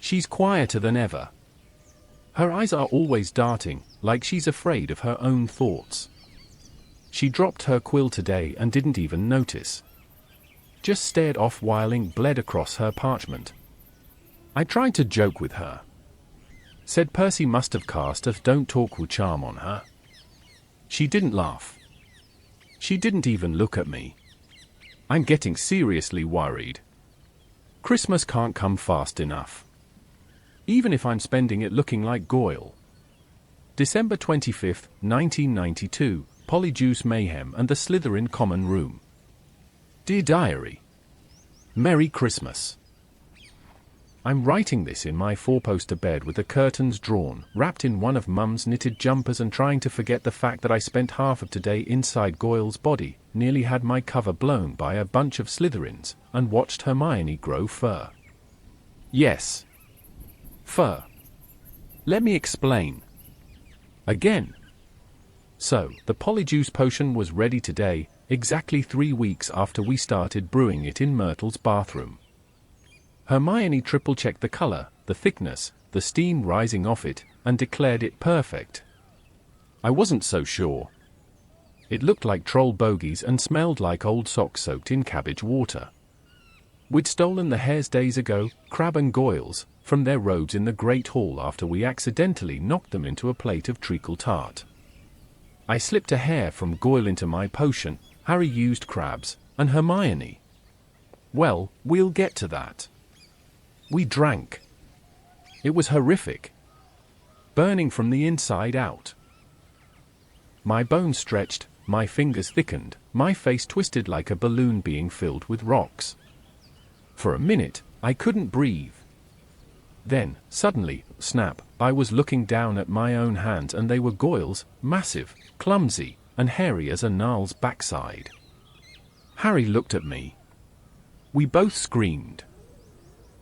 She's quieter than ever. Her eyes are always darting, like she's afraid of her own thoughts. She dropped her quill today and didn't even notice. Just stared off while ink bled across her parchment. I tried to joke with her. Said Percy must have cast a don't talk charm on her. She didn't laugh. She didn't even look at me. I'm getting seriously worried. Christmas can't come fast enough. Even if I'm spending it looking like Goyle. December 25th, 1992, Polyjuice Mayhem and the Slytherin Common Room. Dear Diary. Merry Christmas. I'm writing this in my four-poster bed with the curtains drawn, wrapped in one of Mum's knitted jumpers and trying to forget the fact that I spent half of today inside Goyle's body, nearly had my cover blown by a bunch of Slytherins, and watched Hermione grow fur. Yes. Fur. Let me explain. Again. So, the Polyjuice potion was ready today, exactly 3 weeks after we started brewing it in Myrtle's bathroom. Hermione triple-checked the color, the thickness, the steam rising off it, and declared it perfect. I wasn't so sure. It looked like troll bogies and smelled like old socks soaked in cabbage water. We'd stolen the hares days ago, Crabbe and Goyles, from their robes in the Great Hall after we accidentally knocked them into a plate of treacle tart. I slipped a hair from Goyle into my potion, Harry used Crabbe's, and Hermione. Well, we'll get to that. We drank. It was horrific. Burning from the inside out. My bones stretched, my fingers thickened, my face twisted like a balloon being filled with rocks. For a minute, I couldn't breathe. Then, suddenly, snap, I was looking down at my own hands and they were Goyle's, massive, clumsy, and hairy as a gnarl's backside. Harry looked at me. We both screamed.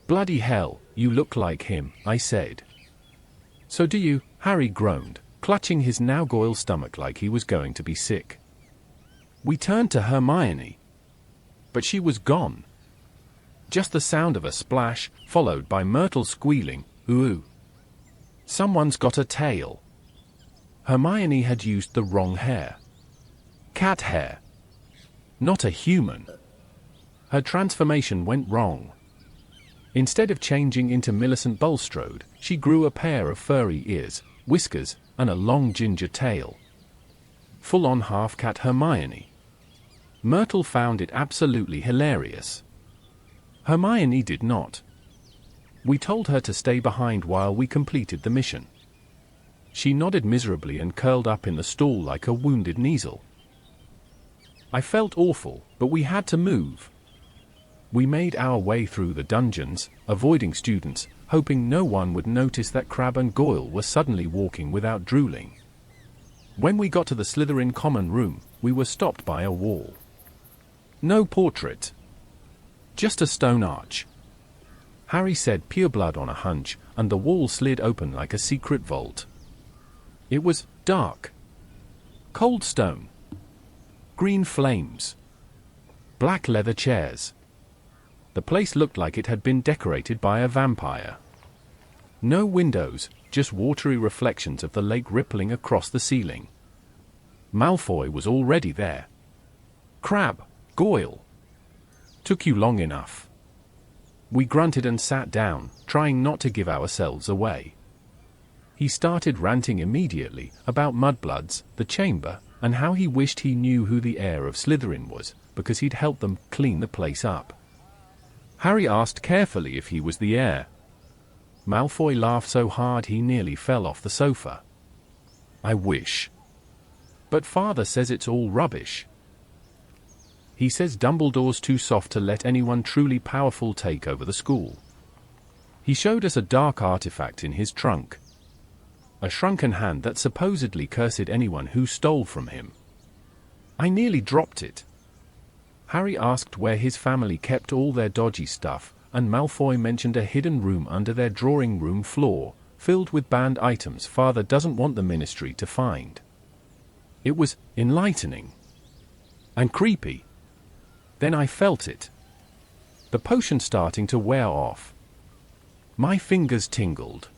Bloody hell, you look like him, I said. So do you, Harry groaned, clutching his now Goyle stomach like he was going to be sick. We turned to Hermione. But she was gone. Just the sound of a splash, followed by Myrtle squealing, ooh. Someone's got a tail. Hermione had used the wrong hair. Cat hair. Not a human. Her transformation went wrong. Instead of changing into Millicent Bulstrode, she grew a pair of furry ears, whiskers, and a long ginger tail. Full-on half-cat Hermione. Myrtle found it absolutely hilarious. Hermione did not. We told her to stay behind while we completed the mission. She nodded miserably and curled up in the stall like a wounded Kneazle. I felt awful, but we had to move. We made our way through the dungeons, avoiding students, hoping no one would notice that Crabbe and Goyle were suddenly walking without drooling. When we got to the Slytherin Common Room, we were stopped by a wall. No portrait. Just a stone arch. Harry said pureblood on a hunch, and the wall slid open like a secret vault. It was dark. Cold stone. Green flames. Black leather chairs. The place looked like it had been decorated by a vampire. No windows, just watery reflections of the lake rippling across the ceiling. Malfoy was already there. Crabbe, Goyle. Took you long enough. We grunted and sat down, trying not to give ourselves away. He started ranting immediately about mudbloods, the chamber, and how he wished he knew who the heir of Slytherin was, because he'd helped them clean the place up. Harry asked carefully if he was the heir. Malfoy laughed so hard he nearly fell off the sofa. I wish. But Father says it's all rubbish. He says Dumbledore's too soft to let anyone truly powerful take over the school. He showed us a dark artifact in his trunk. a shrunken hand that supposedly cursed anyone who stole from him. I nearly dropped it. Harry asked where his family kept all their dodgy stuff, and Malfoy mentioned a hidden room under their drawing room floor, filled with banned items Father doesn't want the Ministry to find. It was enlightening. And creepy. Then I felt it. The potion starting to wear off. My fingers tingled.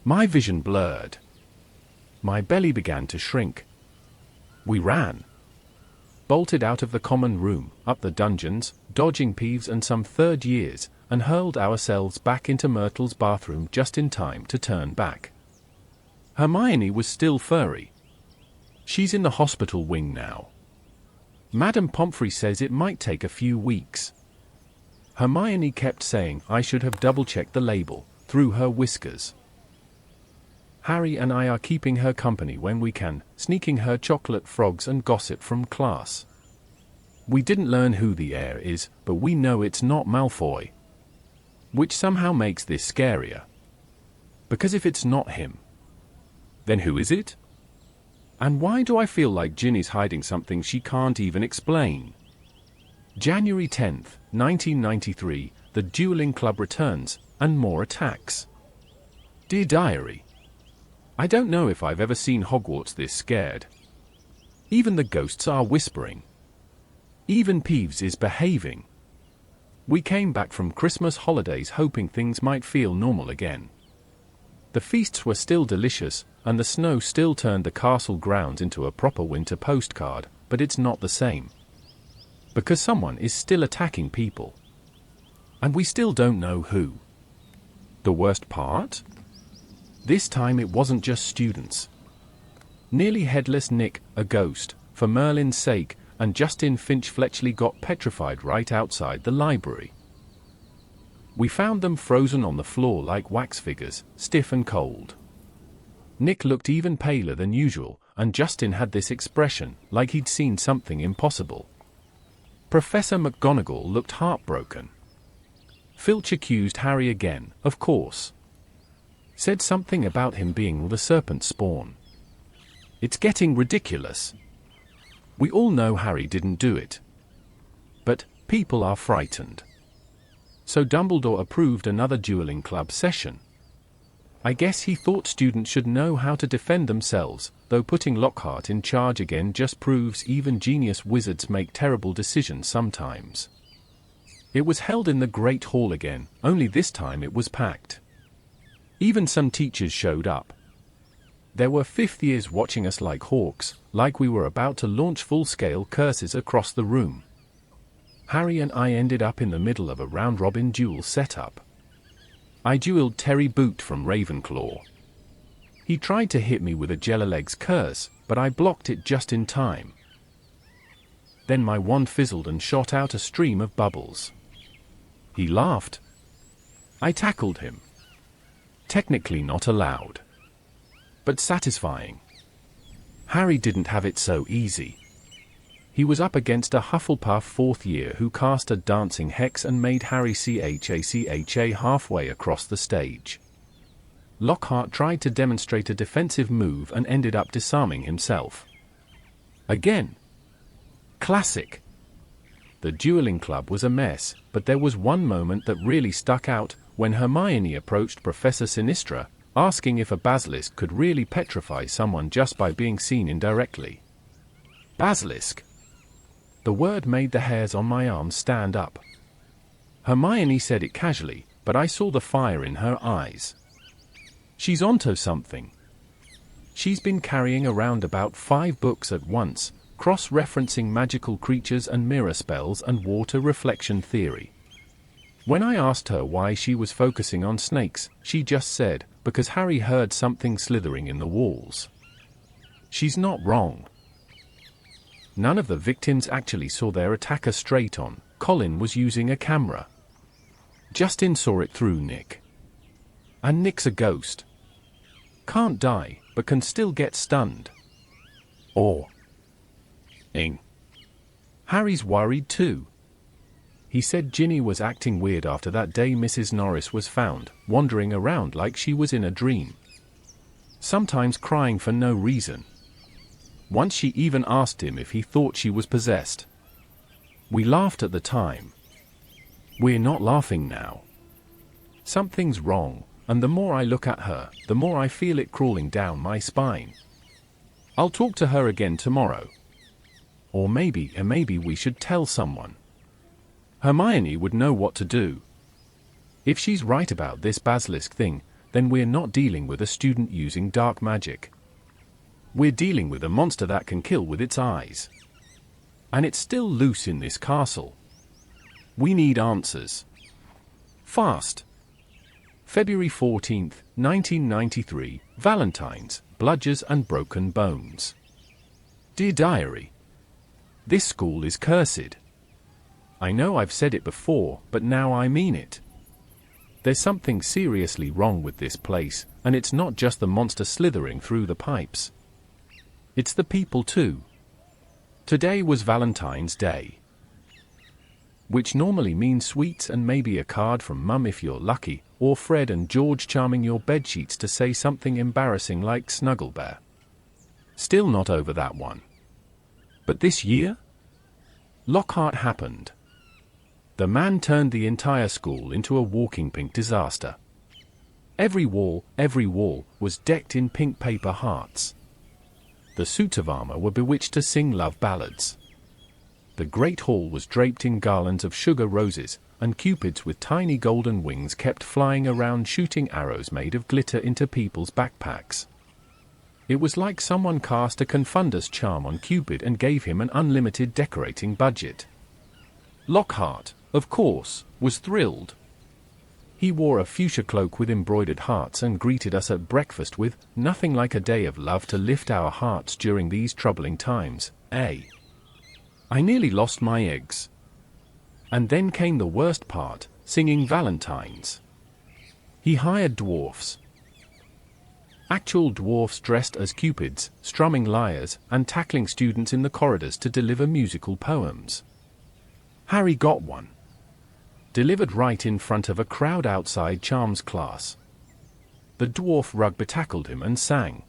My vision blurred. My belly began to shrink. We ran. Bolted out of the common room, up the dungeons, dodging Peeves and some third years, and hurled ourselves back into Myrtle's bathroom just in time to turn back. Hermione was still furry. She's in the hospital wing now. Madame Pomfrey says it might take a few weeks. Hermione kept saying I should have double-checked the label, through her whiskers. Harry and I are keeping her company when we can, sneaking her chocolate frogs and gossip from class. We didn't learn who the heir is, but we know it's not Malfoy. Which somehow makes this scarier. Because if it's not him, then who is it? And why do I feel like Ginny's hiding something she can't even explain? January 10th, 1993, the Dueling Club returns, and more attacks. Dear Diary, I don't know if I've ever seen Hogwarts this scared. Even the ghosts are whispering. Even Peeves is behaving. We came back from Christmas holidays hoping things might feel normal again. The feasts were still delicious, and the snow still turned the castle grounds into a proper winter postcard, but it's not the same. Because someone is still attacking people. And we still don't know who. The worst part? This time it wasn't just students. Nearly headless Nick, a ghost, for Merlin's sake, and Justin Finch-Fletchley got petrified right outside the library. We found them frozen on the floor like wax figures, stiff and cold. Nick looked even paler than usual, and Justin had this expression, like he'd seen something impossible. Professor McGonagall looked heartbroken. Filch accused Harry again, of course. Said something about him being the serpent's spawn. It's getting ridiculous. We all know Harry didn't do it. But people are frightened. So Dumbledore approved another Dueling Club session. I guess he thought students should know how to defend themselves, though putting Lockhart in charge again just proves even genius wizards make terrible decisions sometimes. It was held in the Great Hall again, only this time it was packed. Even some teachers showed up. There were fifth years watching us like hawks, like we were about to launch full-scale curses across the room. Harry and I ended up in the middle of a round-robin duel setup. I dueled Terry Boot from Ravenclaw. He tried to hit me with a Jellileg's curse, but I blocked it just in time. Then my wand fizzled and shot out a stream of bubbles. He laughed. I tackled him. Technically not allowed. But satisfying. Harry didn't have it so easy. He was up against a Hufflepuff fourth year who cast a dancing hex and made Harry CHA halfway across the stage. Lockhart tried to demonstrate a defensive move and ended up disarming himself. Again. Classic. The Dueling Club was a mess, but there was one moment that really stuck out, when Hermione approached Professor Sinistra, asking if a basilisk could really petrify someone just by being seen indirectly. Basilisk. The word made the hairs on my arms stand up. Hermione said it casually, but I saw the fire in her eyes. She's onto something. She's been carrying around about 5 books at once, cross-referencing magical creatures and mirror spells and water reflection theory. When I asked her why she was focusing on snakes, she just said, because Harry heard something slithering in the walls. She's not wrong. None of the victims actually saw their attacker straight on. Colin was using a camera. Justin saw it through Nick. And Nick's a ghost. Can't die, but can still get stunned. Or... Harry's worried too. He said Ginny was acting weird after that day Mrs. Norris was found, wandering around like she was in a dream. sometimes crying for no reason. Once she even asked him if he thought she was possessed. We laughed at the time. We're not laughing now. Something's wrong, and the more I look at her, the more I feel it crawling down my spine. I'll talk to her again tomorrow. Or maybe we should tell someone. Hermione would know what to do. If she's right about this basilisk thing, then we're not dealing with a student using dark magic. We're dealing with a monster that can kill with its eyes. And it's still loose in this castle. We need answers. Fast. February 14th, 1993, Valentine's, Bludgers and Broken Bones. Dear Diary, this school is cursed. I know I've said it before, but now I mean it. There's something seriously wrong with this place, and it's not just the monster slithering through the pipes. It's the people too. Today was Valentine's Day, which normally means sweets and maybe a card from Mum if you're lucky, or Fred and George charming your bedsheets to say something embarrassing like Snuggle Bear. Still not over that one. But this year? Lockhart happened. The man turned the entire school into a walking pink disaster. Every wall, was decked in pink paper hearts. The suits of armor were bewitched to sing love ballads. The great hall was draped in garlands of sugar roses, and cupids with tiny golden wings kept flying around shooting arrows made of glitter into people's backpacks. It was like someone cast a confundus charm on Cupid and gave him an unlimited decorating budget. Lockhart, of course, was thrilled. He wore a fuchsia cloak with embroidered hearts and greeted us at breakfast with, "Nothing like a day of love to lift our hearts during these troubling times, eh?" I nearly lost my eggs. And then came the worst part, singing Valentines. He hired dwarfs. Actual dwarfs dressed as cupids, strumming lyres, and tackling students in the corridors to deliver musical poems. Harry got one. Delivered right in front of a crowd outside Charms class. The dwarf rugby tackled him and sang.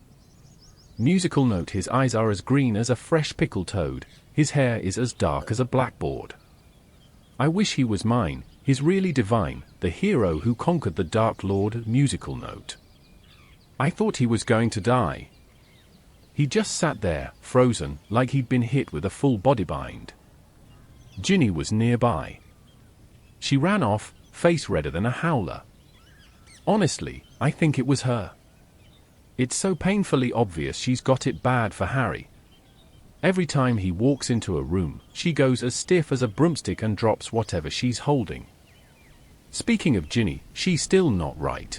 Musical note: his eyes are as green as a fresh pickled toad, his hair is as dark as a blackboard. I wish he was mine, he's really divine, the hero who conquered the Dark Lord. Musical note. I thought he was going to die. He just sat there, frozen, like he'd been hit with a full body bind. Ginny was nearby. She ran off, face redder than a howler. Honestly, I think it was her. It's so painfully obvious she's got it bad for Harry. Every time he walks into a room, she goes as stiff as a broomstick and drops whatever she's holding. Speaking of Ginny, she's still not right.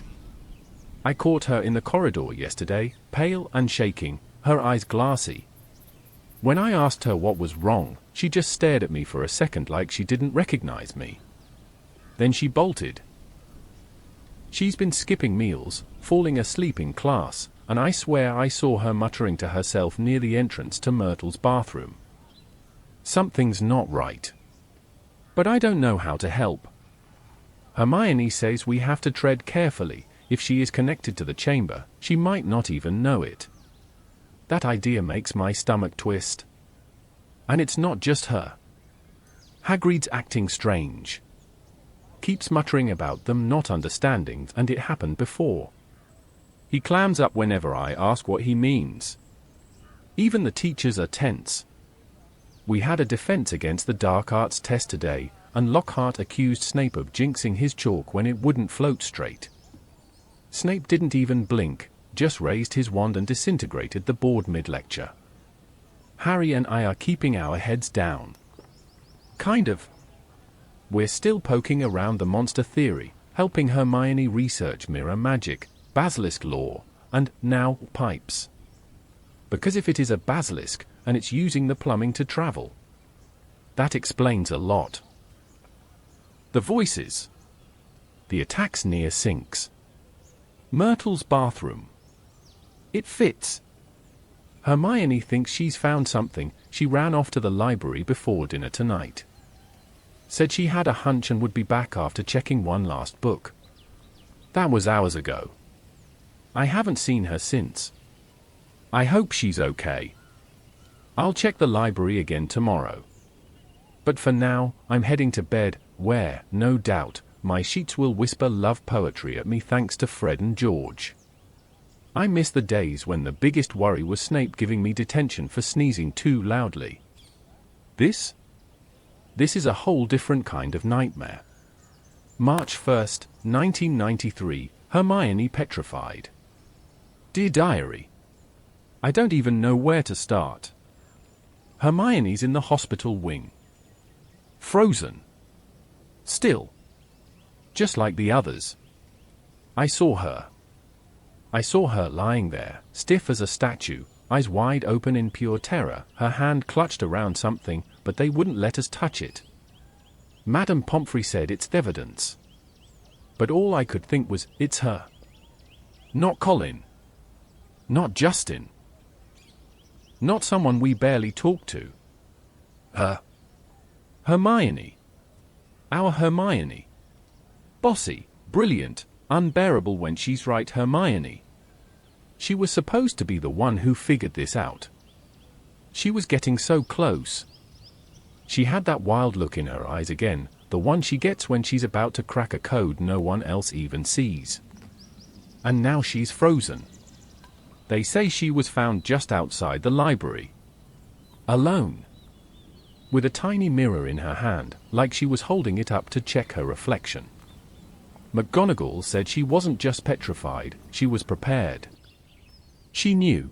I caught her in the corridor yesterday, pale and shaking, her eyes glassy. When I asked her what was wrong, she just stared at me for a second like she didn't recognize me. Then she bolted. She's been skipping meals, falling asleep in class, and I swear I saw her muttering to herself near the entrance to Myrtle's bathroom. Something's not right. But I don't know how to help. Hermione says we have to tread carefully. If she is connected to the chamber, she might not even know it. That idea makes my stomach twist. And it's not just her. Hagrid's acting strange. Keeps muttering about them not understanding, and it happened before. He clams up whenever I ask what he means. Even the teachers are tense. We had a defense against the dark arts test today, and Lockhart accused Snape of jinxing his chalk when it wouldn't float straight. Snape didn't even blink, just raised his wand and disintegrated the board mid-lecture. Harry and I are keeping our heads down. Kind of. We're still poking around the monster theory, helping Hermione research mirror magic, basilisk lore, and, now, pipes. Because if it is a basilisk, and it's using the plumbing to travel, that explains a lot. The voices. The attacks near sinks. Myrtle's bathroom. It fits. Hermione thinks she's found something. She ran off to the library before dinner tonight. Said she had a hunch and would be back after checking one last book. That was hours ago. I haven't seen her since. I hope she's okay. I'll check the library again tomorrow. But for now, I'm heading to bed, where, no doubt, my sheets will whisper love poetry at me thanks to Fred and George. I miss the days when the biggest worry was Snape giving me detention for sneezing too loudly. This is a whole different kind of nightmare. March 1st, 1993, Hermione petrified. Dear Diary, I don't even know where to start. Hermione's in the hospital wing. Frozen. Still. Just like the others. I saw her lying there, stiff as a statue, eyes wide open in pure terror, her hand clutched around something, but they wouldn't let us touch it. Madame Pomfrey said it's evidence. But all I could think was, it's her. Not Colin. Not Justin. Not someone we barely talk to. Her. Hermione. Our Hermione. Bossy, brilliant, unbearable when she's right Hermione. She was supposed to be the one who figured this out. She was getting so close. She had that wild look in her eyes again, the one she gets when she's about to crack a code no one else even sees. And now she's frozen. They say she was found just outside the library. Alone. With a tiny mirror in her hand, like she was holding it up to check her reflection. McGonagall said she wasn't just petrified, she was prepared. She knew.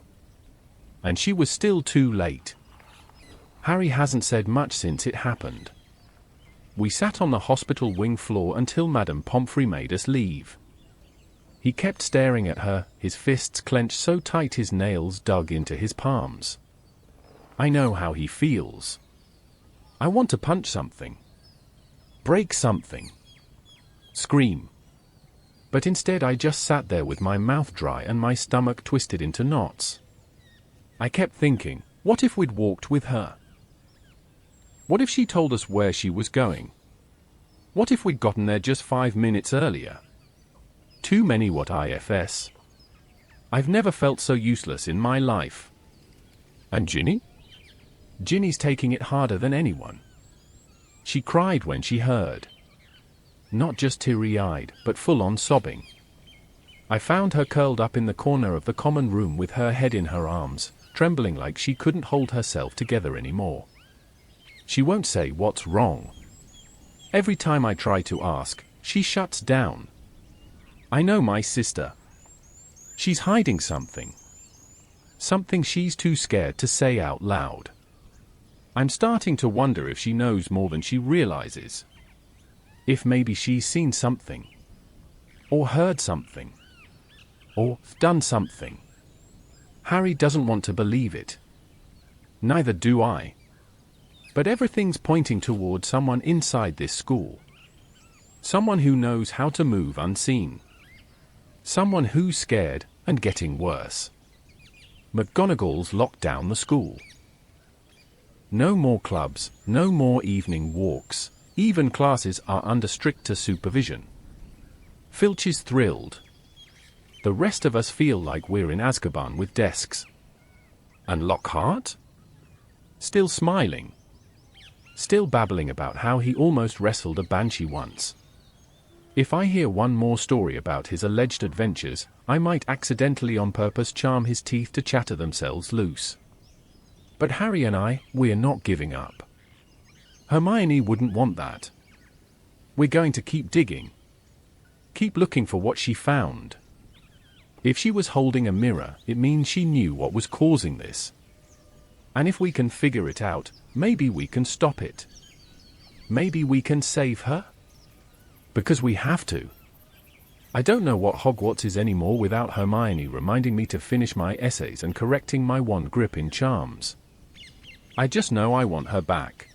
And she was still too late. Harry hasn't said much since it happened. We sat on the hospital wing floor until Madame Pomfrey made us leave. He kept staring at her, his fists clenched so tight his nails dug into his palms. I know how he feels. I want to punch something. Break something. Scream. But instead I just sat there with my mouth dry and my stomach twisted into knots. I kept thinking, what if we'd walked with her? What if she told us where she was going? What if we'd gotten there just 5 minutes earlier? Too many what ifs. I've never felt so useless in my life. And Ginny? Ginny's taking it harder than anyone. She cried when she heard. Not just teary-eyed, but full-on sobbing. I found her curled up in the corner of the common room with her head in her arms, trembling like she couldn't hold herself together anymore. She won't say what's wrong. Every time I try to ask, she shuts down. I know my sister. She's hiding something. Something she's too scared to say out loud. I'm starting to wonder if she knows more than she realizes. If maybe she's seen something. Or heard something. Or done something. Harry doesn't want to believe it. Neither do I. But everything's pointing toward someone inside this school. Someone who knows how to move unseen. Someone who's scared and getting worse. McGonagall's locked down the school. No more clubs, no more evening walks. Even classes are under stricter supervision. Filch is thrilled. The rest of us feel like we're in Azkaban with desks. And Lockhart? Still smiling. Still babbling about how he almost wrestled a banshee once. If I hear one more story about his alleged adventures, I might accidentally on purpose charm his teeth to chatter themselves loose. But Harry and we're not giving up. Hermione wouldn't want that. We're going to keep digging. Keep looking for what she found. If she was holding a mirror, it means she knew what was causing this. And if we can figure it out, maybe we can stop it. Maybe we can save her? Because we have to. I don't know what Hogwarts is anymore without Hermione reminding me to finish my essays and correcting my wand grip in charms. I just know I want her back.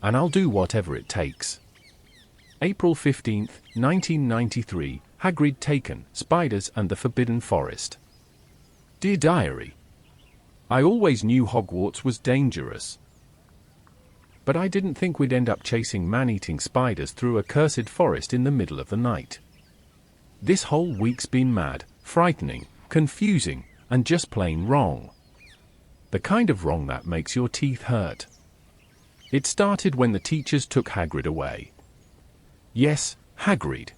And I'll do whatever it takes. April 15th, 1993, Hagrid taken, Spiders and the Forbidden Forest. Dear Diary, I always knew Hogwarts was dangerous. But I didn't think we'd end up chasing man-eating spiders through a cursed forest in the middle of the night. This whole week's been mad, frightening, confusing, and just plain wrong. The kind of wrong that makes your teeth hurt. It started when the teachers took Hagrid away. Yes, Hagrid.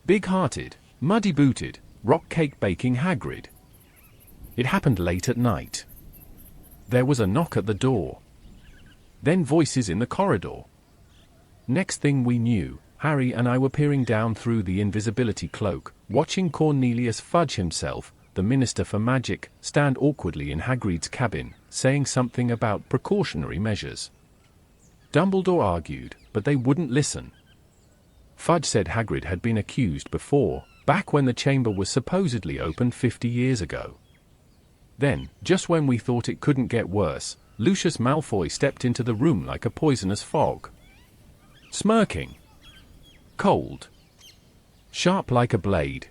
Big-hearted, muddy-booted, rock-cake-baking Hagrid. It happened late at night. There was a knock at the door. Then voices in the corridor. Next thing we knew, Harry and I were peering down through the invisibility cloak, watching Cornelius Fudge himself, the Minister for Magic, stand awkwardly in Hagrid's cabin, saying something about precautionary measures. Dumbledore argued, but they wouldn't listen. Fudge said Hagrid had been accused before, back when the chamber was supposedly opened 50 years ago. Then, just when we thought it couldn't get worse, Lucius Malfoy stepped into the room like a poisonous fog. Smirking. Cold. Sharp like a blade.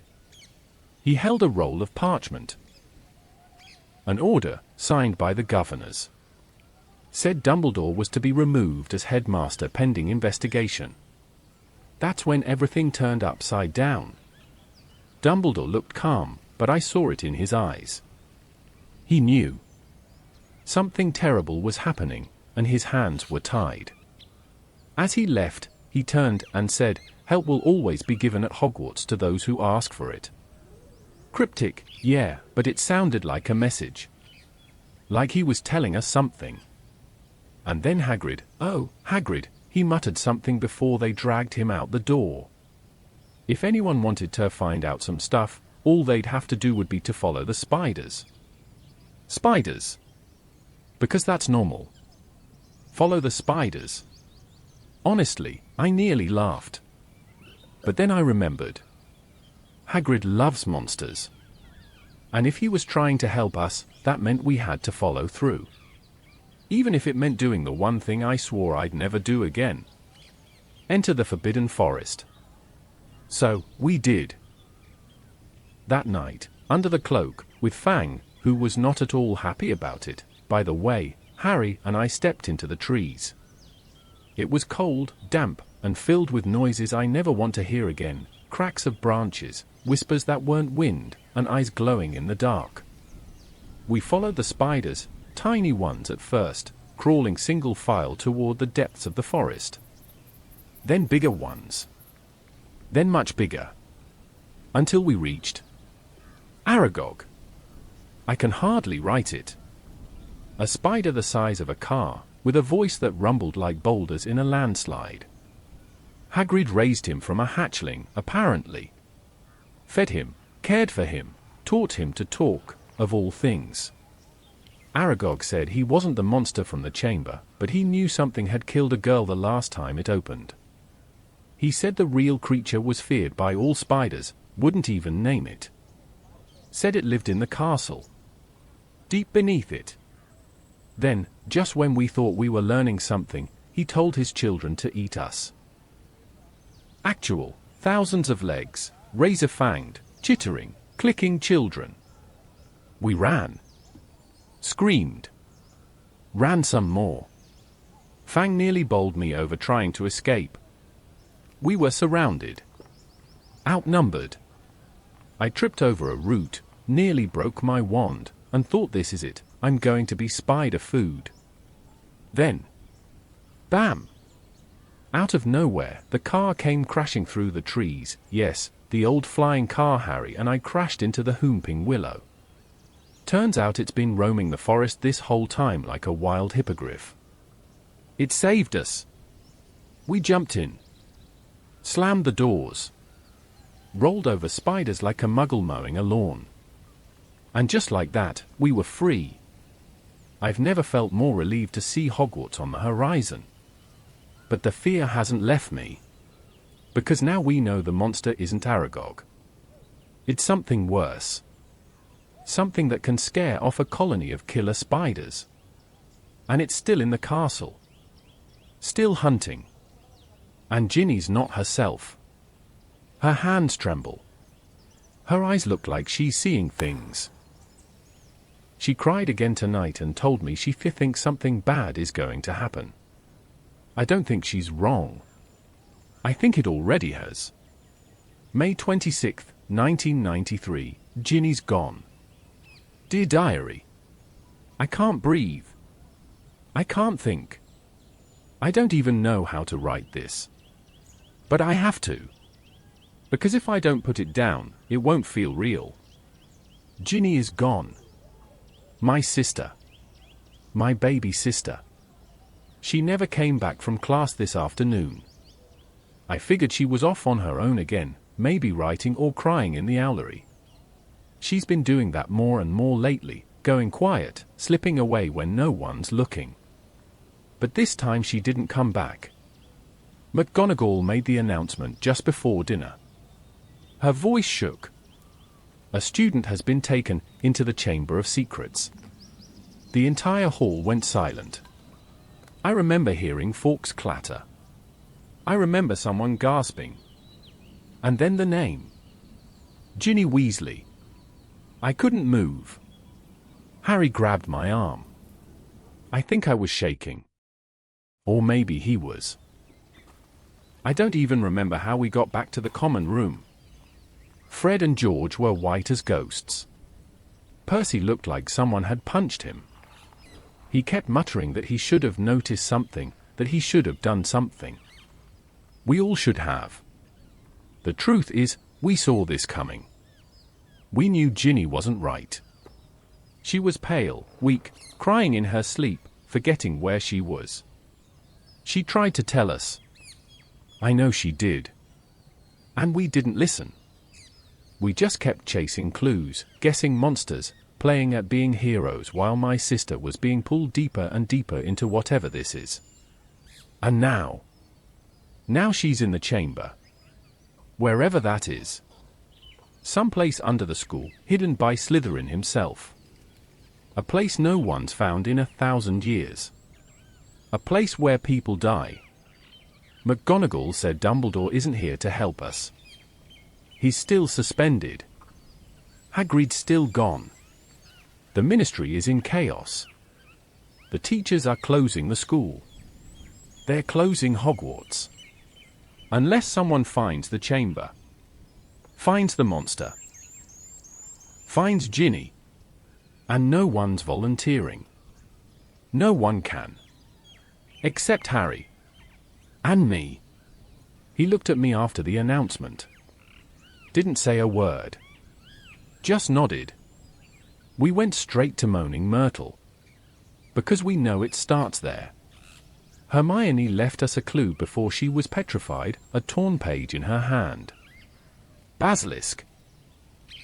He held a roll of parchment. An order, signed by the governors. Said Dumbledore was to be removed as headmaster pending investigation. That's when everything turned upside down. Dumbledore looked calm, but I saw it in his eyes. He knew. Something terrible was happening, and his hands were tied. As he left, he turned and said, "Help will always be given at Hogwarts to those who ask for it." Cryptic, yeah, but it sounded like a message. Like he was telling us something. And then Hagrid, oh, Hagrid, he muttered something before they dragged him out the door. If anyone wanted to find out some stuff, all they'd have to do would be to follow the spiders. Spiders. Because that's normal. Follow the spiders. Honestly, I nearly laughed. But then I remembered. Hagrid loves monsters. And if he was trying to help us, that meant we had to follow through. Even if it meant doing the one thing I swore I'd never do again. Enter the Forbidden Forest. So, we did. That night, under the cloak, with Fang, who was not at all happy about it. By the way, Harry and I stepped into the trees. It was cold, damp, and filled with noises I never want to hear again, cracks of branches, whispers that weren't wind, and eyes glowing in the dark. We followed the spiders, tiny ones at first, crawling single file toward the depths of the forest. Then bigger ones. Then much bigger. Until we reached Aragog. I can hardly write it. A spider the size of a car, with a voice that rumbled like boulders in a landslide. Hagrid raised him from a hatchling, apparently. Fed him, cared for him, taught him to talk, of all things. Aragog said he wasn't the monster from the chamber, but he knew something had killed a girl the last time it opened. He said the real creature was feared by all spiders, wouldn't even name it. Said it lived in the castle. Deep beneath it. Then, just when we thought we were learning something, he told his children to eat us. Actual, thousands of legs, razor-fanged, chittering, clicking children. We ran. Screamed. Ran some more. Fang nearly bowled me over trying to escape. We were surrounded. Outnumbered. I tripped over a root, nearly broke my wand, and thought this is it, I'm going to be spider food. Then, bam! Out of nowhere, the car came crashing through the trees, yes, the old flying car Harry and I crashed into the Whomping Willow. Turns out it's been roaming the forest this whole time like a wild hippogriff. It saved us. We jumped in. Slammed the doors. Rolled over spiders like a muggle mowing a lawn. And just like that, we were free. I've never felt more relieved to see Hogwarts on the horizon. But the fear hasn't left me. Because now we know the monster isn't Aragog. It's something worse. Something that can scare off a colony of killer spiders. And it's still in the castle. Still hunting. And Ginny's not herself. Her hands tremble. Her eyes look like she's seeing things. She cried again tonight and told me she thinks something bad is going to happen. I don't think she's wrong. I think it already has. May 26th, 1993, Ginny's gone. Dear Diary, I can't breathe. I can't think. I don't even know how to write this. But I have to. Because if I don't put it down, it won't feel real. Ginny is gone. My sister. My baby sister. She never came back from class this afternoon. I figured she was off on her own again, maybe writing or crying in the owlery. She's been doing that more and more lately, going quiet, slipping away when no one's looking. But this time she didn't come back. McGonagall made the announcement just before dinner. Her voice shook. A student has been taken into the Chamber of Secrets. The entire hall went silent. I remember hearing forks clatter. I remember someone gasping. And then the name. Ginny Weasley. I couldn't move. Harry grabbed my arm. I think I was shaking. Or maybe he was. I don't even remember how we got back to the common room. Fred and George were white as ghosts. Percy looked like someone had punched him. He kept muttering that he should have noticed something, that he should have done something. We all should have. The truth is, we saw this coming. We knew Ginny wasn't right. She was pale, weak, crying in her sleep, forgetting where she was. She tried to tell us. I know she did. And we didn't listen. We just kept chasing clues, guessing monsters, playing at being heroes while my sister was being pulled deeper and deeper into whatever this is. And now she's in the chamber. Wherever that is. Someplace under the school, hidden by Slytherin himself. A place no one's found in 1,000 years. A place where people die. McGonagall said Dumbledore isn't here to help us. He's still suspended. Hagrid's still gone. The Ministry is in chaos. The teachers are closing the school. They're closing Hogwarts. Unless someone finds the chamber. Finds the monster. Finds Ginny. And no one's volunteering. No one can. Except Harry. And me. He looked at me after the announcement. Didn't say a word. Just nodded. We went straight to Moaning Myrtle. Because we know it starts there. Hermione left us a clue before she was petrified, a torn page in her hand. Basilisk.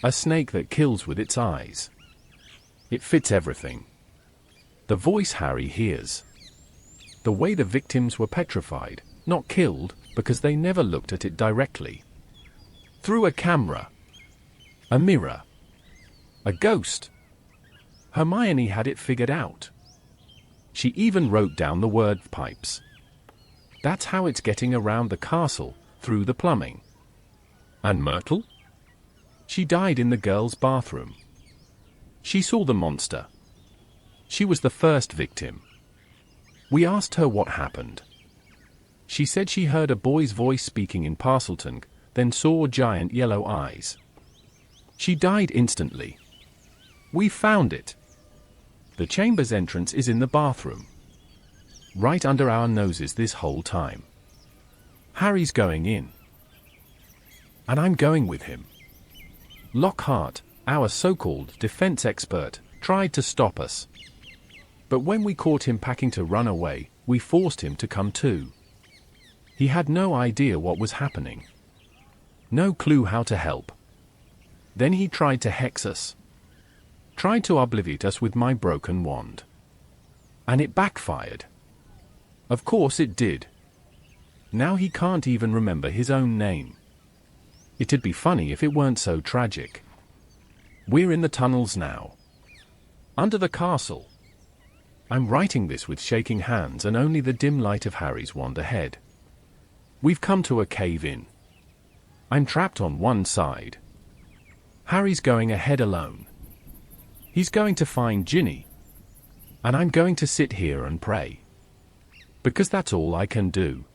A snake that kills with its eyes. It fits everything. The voice Harry hears. The way the victims were petrified, not killed, because they never looked at it directly. Through a camera. A mirror. A ghost. Hermione had it figured out. She even wrote down the word pipes. That's how it's getting around the castle, through the plumbing. And Myrtle? She died in the girls' bathroom. She saw the monster. She was the first victim. We asked her what happened. She said she heard a boy's voice speaking in Parseltongue, then saw giant yellow eyes. She died instantly. We found it. The chamber's entrance is in the bathroom. Right under our noses this whole time. Harry's going in. And I'm going with him. Lockhart, our so-called defense expert, tried to stop us. But when we caught him packing to run away, we forced him to come too. He had no idea what was happening. No clue how to help. Then he tried to hex us. Tried to obliviate us with my broken wand. And it backfired. Of course it did. Now he can't even remember his own name. It'd be funny if it weren't so tragic. We're in the tunnels now. Under the castle. I'm writing this with shaking hands and only the dim light of Harry's wand ahead. We've come to a cave-in. I'm trapped on one side. Harry's going ahead alone. He's going to find Ginny. And I'm going to sit here and pray. Because that's all I can do.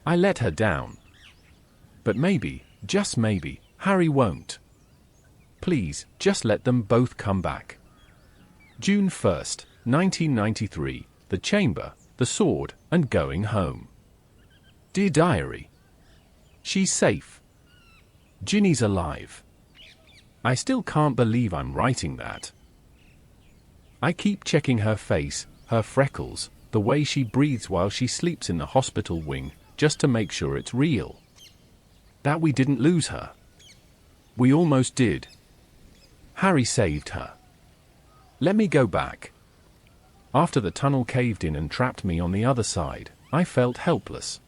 I let her down. But maybe, just maybe, Harry won't. Please, just let them both come back. June 1st, 1993, The Chamber, the Sword, and Going Home. Dear Diary. She's safe. Ginny's alive. I still can't believe I'm writing that. I keep checking her face, her freckles, the way she breathes while she sleeps in the hospital wing, just to make sure it's real. That we didn't lose her. We almost did. Harry saved her. Let me go back. After the tunnel caved in and trapped me on the other side, I felt helpless.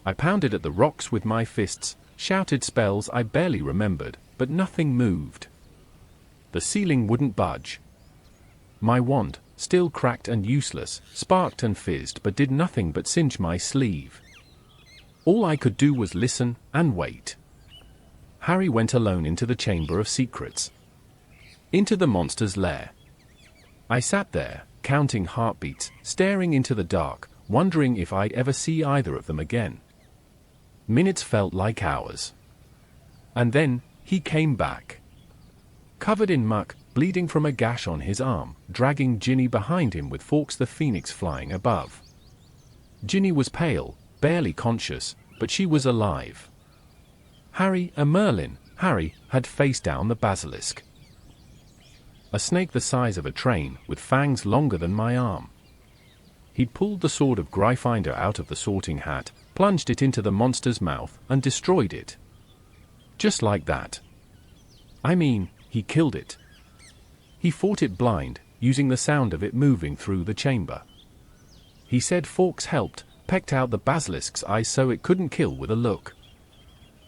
I pounded at the rocks with my fists, shouted spells I barely remembered, but nothing moved. The ceiling wouldn't budge. My wand, still cracked and useless, sparked and fizzed but did nothing but singe my sleeve. All I could do was listen and wait. Harry went alone into the Chamber of Secrets. Into the monster's lair. I sat there, counting heartbeats, staring into the dark, wondering if I'd ever see either of them again. Minutes felt like hours. And then, he came back. Covered in muck, bleeding from a gash on his arm, dragging Ginny behind him with Fawkes the Phoenix flying above. Ginny was pale, barely conscious, but she was alive. Harry, a Merlin, Harry, had faced down the basilisk. A snake the size of a train, with fangs longer than my arm. He'd pulled the sword of Gryffindor out of the sorting hat, plunged it into the monster's mouth, and destroyed it. Just like that. I mean, he killed it. He fought it blind, using the sound of it moving through the chamber. He said Fawkes helped, pecked out the basilisk's eyes so it couldn't kill with a look.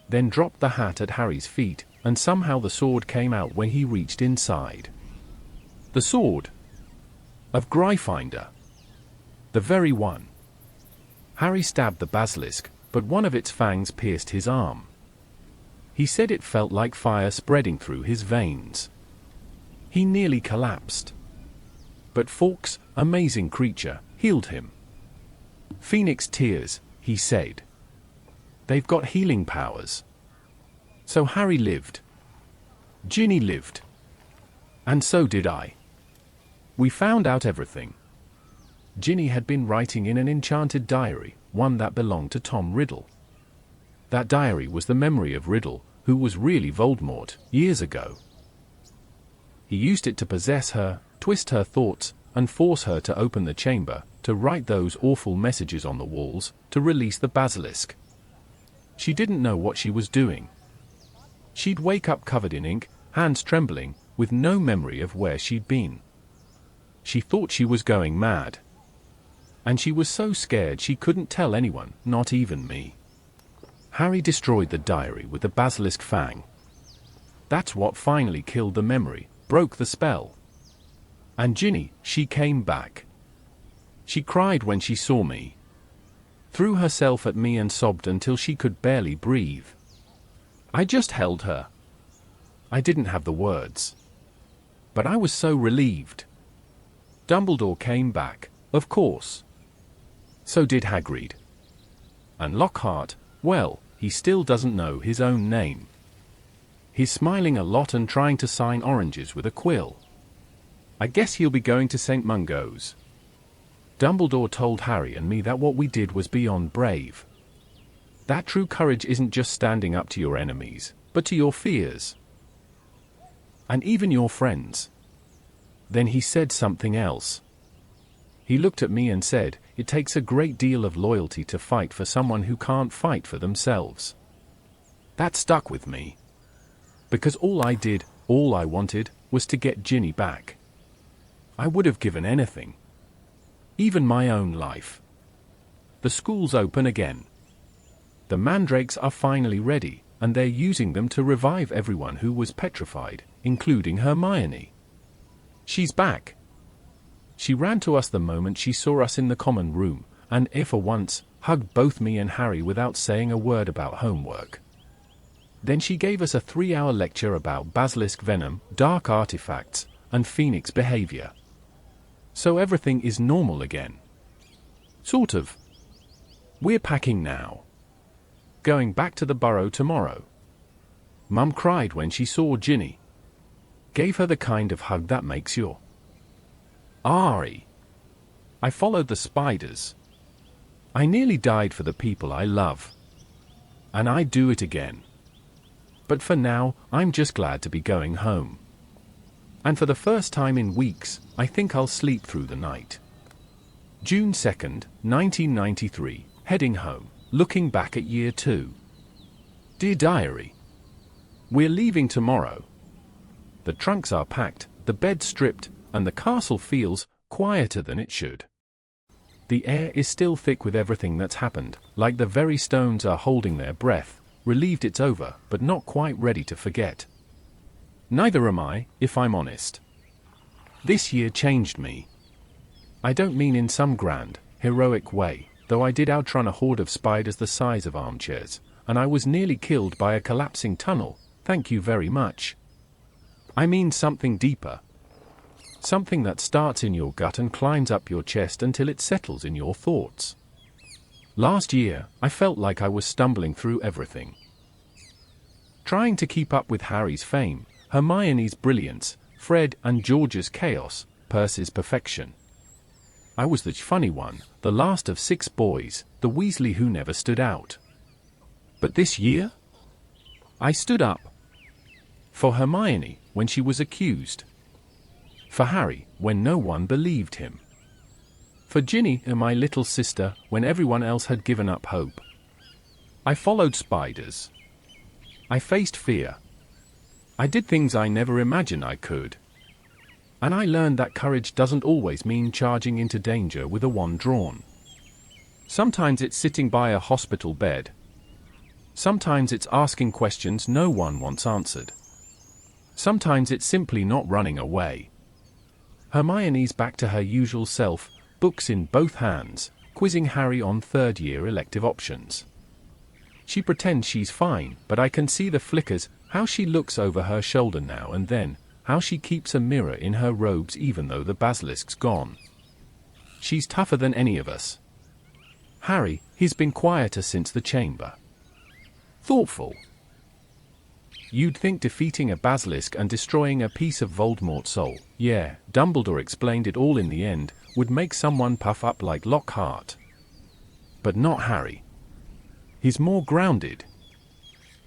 Then dropped the hat at Harry's feet, and somehow the sword came out when he reached inside. The sword of Gryffindor. The very one. Harry stabbed the basilisk, but one of its fangs pierced his arm. He said it felt like fire spreading through his veins. He nearly collapsed. But Fawkes, amazing creature, healed him. Phoenix tears, he said. They've got healing powers. So Harry lived. Ginny lived. And so did I. We found out everything. Ginny had been writing in an enchanted diary, one that belonged to Tom Riddle. That diary was the memory of Riddle, who was really Voldemort, years ago. He used it to possess her, twist her thoughts, and force her to open the chamber, to write those awful messages on the walls, to release the basilisk. She didn't know what she was doing. She'd wake up covered in ink, hands trembling, with no memory of where she'd been. She thought she was going mad. And she was so scared she couldn't tell anyone, not even me. Harry destroyed the diary with the basilisk fang. That's what finally killed the memory, broke the spell. And Ginny, she came back. She cried when she saw me. Threw herself at me and sobbed until she could barely breathe. I just held her. I didn't have the words. But I was so relieved. Dumbledore came back, of course. So did Hagrid. And Lockhart, well, he still doesn't know his own name. He's smiling a lot and trying to sign oranges with a quill. I guess he'll be going to St. Mungo's. Dumbledore told Harry and me that what we did was beyond brave. That true courage isn't just standing up to your enemies, but to your fears. And even your friends. Then he said something else. He looked at me and said, "It takes a great deal of loyalty to fight for someone who can't fight for themselves." That stuck with me. Because all I wanted, was to get Ginny back. I would have given anything. Even my own life. The school's open again. The mandrakes are finally ready, and they're using them to revive everyone who was petrified, including Hermione. She's back. She ran to us the moment she saw us in the common room, and for once, hugged both me and Harry without saying a word about homework. Then she gave us a 3-hour lecture about basilisk venom, dark artifacts, and phoenix behavior. So everything is normal again. Sort of. We're packing now. Going back to the burrow tomorrow. Mum cried when she saw Ginny. Gave her the kind of hug that makes your Ari. I followed the spiders. I nearly died for the people I love. And I'd do it again. But for now, I'm just glad to be going home. And for the first time in weeks, I think I'll sleep through the night. June 2nd, 1993, heading home, looking back at year 2. Dear Diary, we're leaving tomorrow. The trunks are packed, the bed stripped, and the castle feels quieter than it should. The air is still thick with everything that's happened, like the very stones are holding their breath, relieved it's over, but not quite ready to forget. Neither am I, if I'm honest. This year changed me. I don't mean in some grand, heroic way, though I did outrun a horde of spiders the size of armchairs, and I was nearly killed by a collapsing tunnel, thank you very much. I mean something deeper. Something that starts in your gut and climbs up your chest until it settles in your thoughts. Last year, I felt like I was stumbling through everything. Trying to keep up with Harry's fame, Hermione's brilliance, Fred and George's chaos, Percy's perfection. I was the funny one, the last of 6 boys, the Weasley who never stood out. But this year? I stood up. For Hermione, when she was accused. For Harry, when no one believed him. For Ginny and my little sister, when everyone else had given up hope. I followed spiders. I faced fear. I did things I never imagined I could. And I learned that courage doesn't always mean charging into danger with a wand drawn. Sometimes it's sitting by a hospital bed. Sometimes it's asking questions no one wants answered. Sometimes it's simply not running away. Hermione's back to her usual self, books in both hands, quizzing Harry on third-year elective options. She pretends she's fine, but I can see the flickers, how she looks over her shoulder now and then, how she keeps a mirror in her robes even though the basilisk's gone. She's tougher than any of us. Harry, he's been quieter since the chamber. Thoughtful. You'd think defeating a basilisk and destroying a piece of Voldemort's soul, yeah, Dumbledore explained it all in the end, would make someone puff up like Lockhart. But not Harry. He's more grounded.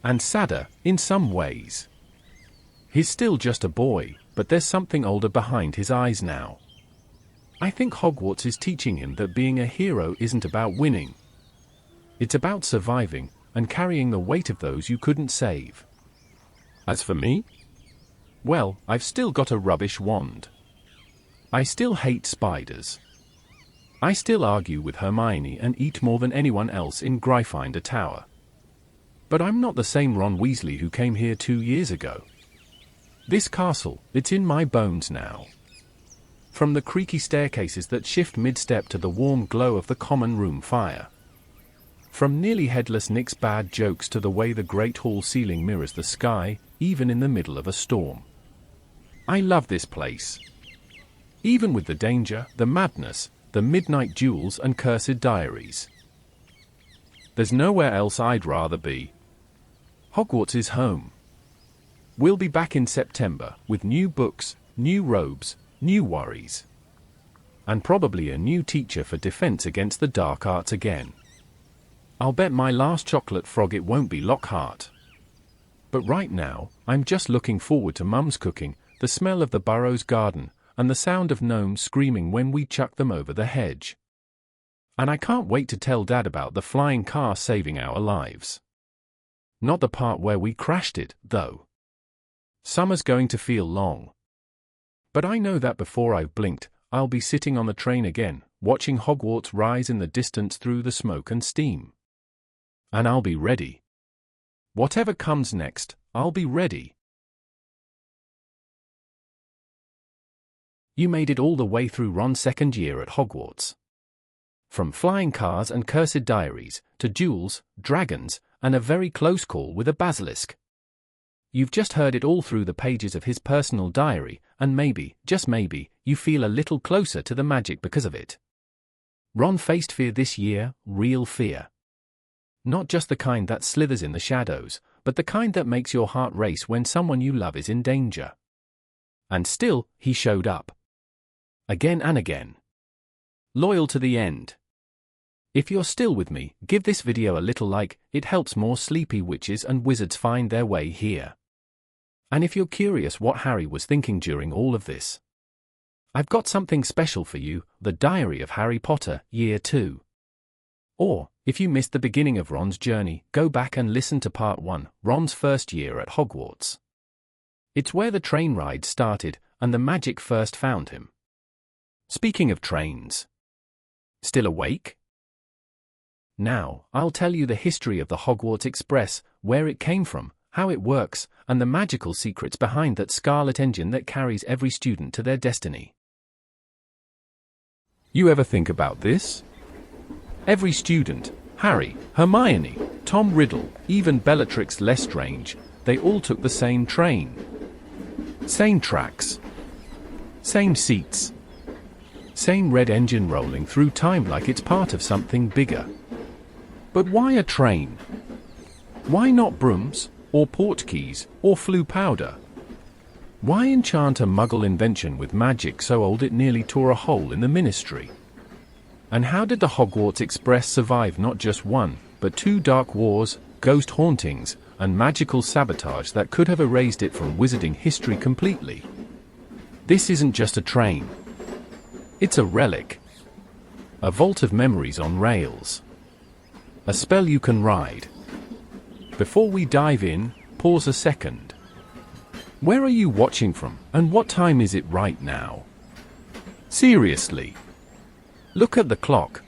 And sadder, in some ways. He's still just a boy, but there's something older behind his eyes now. I think Hogwarts is teaching him that being a hero isn't about winning. It's about surviving, and carrying the weight of those you couldn't save. As for me? Well, I've still got a rubbish wand. I still hate spiders. I still argue with Hermione and eat more than anyone else in Gryffindor Tower. But I'm not the same Ron Weasley who came here 2 years ago. This castle, it's in my bones now. From the creaky staircases that shift mid-step to the warm glow of the common room fire. From nearly headless Nick's bad jokes to the way the great hall ceiling mirrors the sky, even in the middle of a storm. I love this place. Even with the danger, the madness, the midnight duels and cursed diaries. There's nowhere else I'd rather be. Hogwarts is home. We'll be back in September, with new books, new robes, new worries. And probably a new teacher for defense against the dark arts again. I'll bet my last chocolate frog it won't be Lockhart. But right now, I'm just looking forward to Mum's cooking, the smell of the Burrows garden, and the sound of gnomes screaming when we chuck them over the hedge. And I can't wait to tell Dad about the flying car saving our lives. Not the part where we crashed it, though. Summer's going to feel long. But I know that before I've blinked, I'll be sitting on the train again, watching Hogwarts rise in the distance through the smoke and steam. And I'll be ready. Whatever comes next, I'll be ready. You made it all the way through Ron's second year at Hogwarts. From flying cars and cursed diaries, to duels, dragons, and a very close call with a basilisk. You've just heard it all through the pages of his personal diary, and maybe, just maybe, you feel a little closer to the magic because of it. Ron faced fear this year, real fear. Not just the kind that slithers in the shadows, but the kind that makes your heart race when someone you love is in danger. And still, he showed up. Again and again. Loyal to the end. If you're still with me, give this video a little like, it helps more sleepy witches and wizards find their way here. And if you're curious what Harry was thinking during all of this, I've got something special for you, the Diary of Harry Potter, Year 2. Or, if you missed the beginning of Ron's journey, go back and listen to Part 1, Ron's first year at Hogwarts. It's where the train ride started, and the magic first found him. Speaking of trains. Still awake? Now, I'll tell you the history of the Hogwarts Express, where it came from, how it works, and the magical secrets behind that scarlet engine that carries every student to their destiny. You ever think about this? Every student, Harry, Hermione, Tom Riddle, even Bellatrix Lestrange, they all took the same train. Same tracks. Same seats. Same red engine rolling through time like it's part of something bigger. But why a train? Why not brooms, or portkeys, or flue powder? Why enchant a muggle invention with magic so old it nearly tore a hole in the ministry? And how did the Hogwarts Express survive not just one, but 2 dark wars, ghost hauntings, and magical sabotage that could have erased it from wizarding history completely? This isn't just a train. It's a relic. A vault of memories on rails. A spell you can ride. Before we dive in, pause a second. Where are you watching from, and what time is it right now? Seriously. Look at the clock.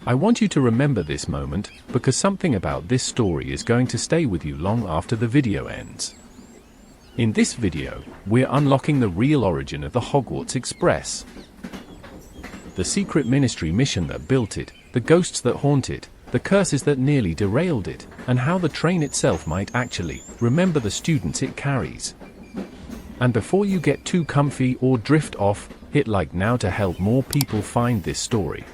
I want you to remember this moment, because something about this story is going to stay with you long after the video ends. In this video, we're unlocking the real origin of the Hogwarts Express. The secret ministry mission that built it, the ghosts that haunt it, the curses that nearly derailed it, and how the train itself might actually remember the students it carries. And before you get too comfy or drift off, hit like now to help more people find this story.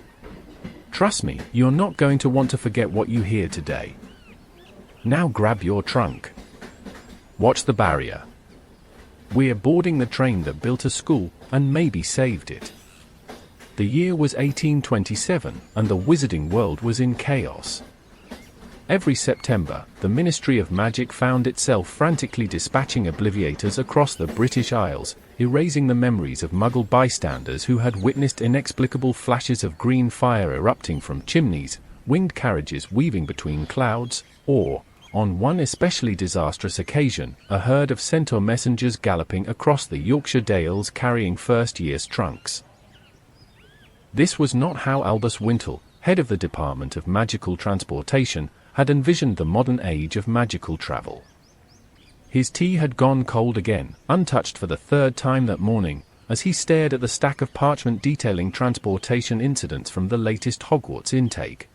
Trust me, you're not going to want to forget what you hear today. Now grab your trunk. Watch the barrier. We're boarding the train that built a school, and maybe saved it. The year was 1827, and the wizarding world was in chaos. Every September, the Ministry of Magic found itself frantically dispatching obliviators across the British Isles, erasing the memories of Muggle bystanders who had witnessed inexplicable flashes of green fire erupting from chimneys, winged carriages weaving between clouds, or, on one especially disastrous occasion, a herd of centaur messengers galloping across the Yorkshire Dales carrying first year's trunks. This was not how Albus Wintle, head of the Department of Magical Transportation, had envisioned the modern age of magical travel. His tea had gone cold again, untouched for the 3rd time that morning, as he stared at the stack of parchment detailing transportation incidents from the latest Hogwarts intake.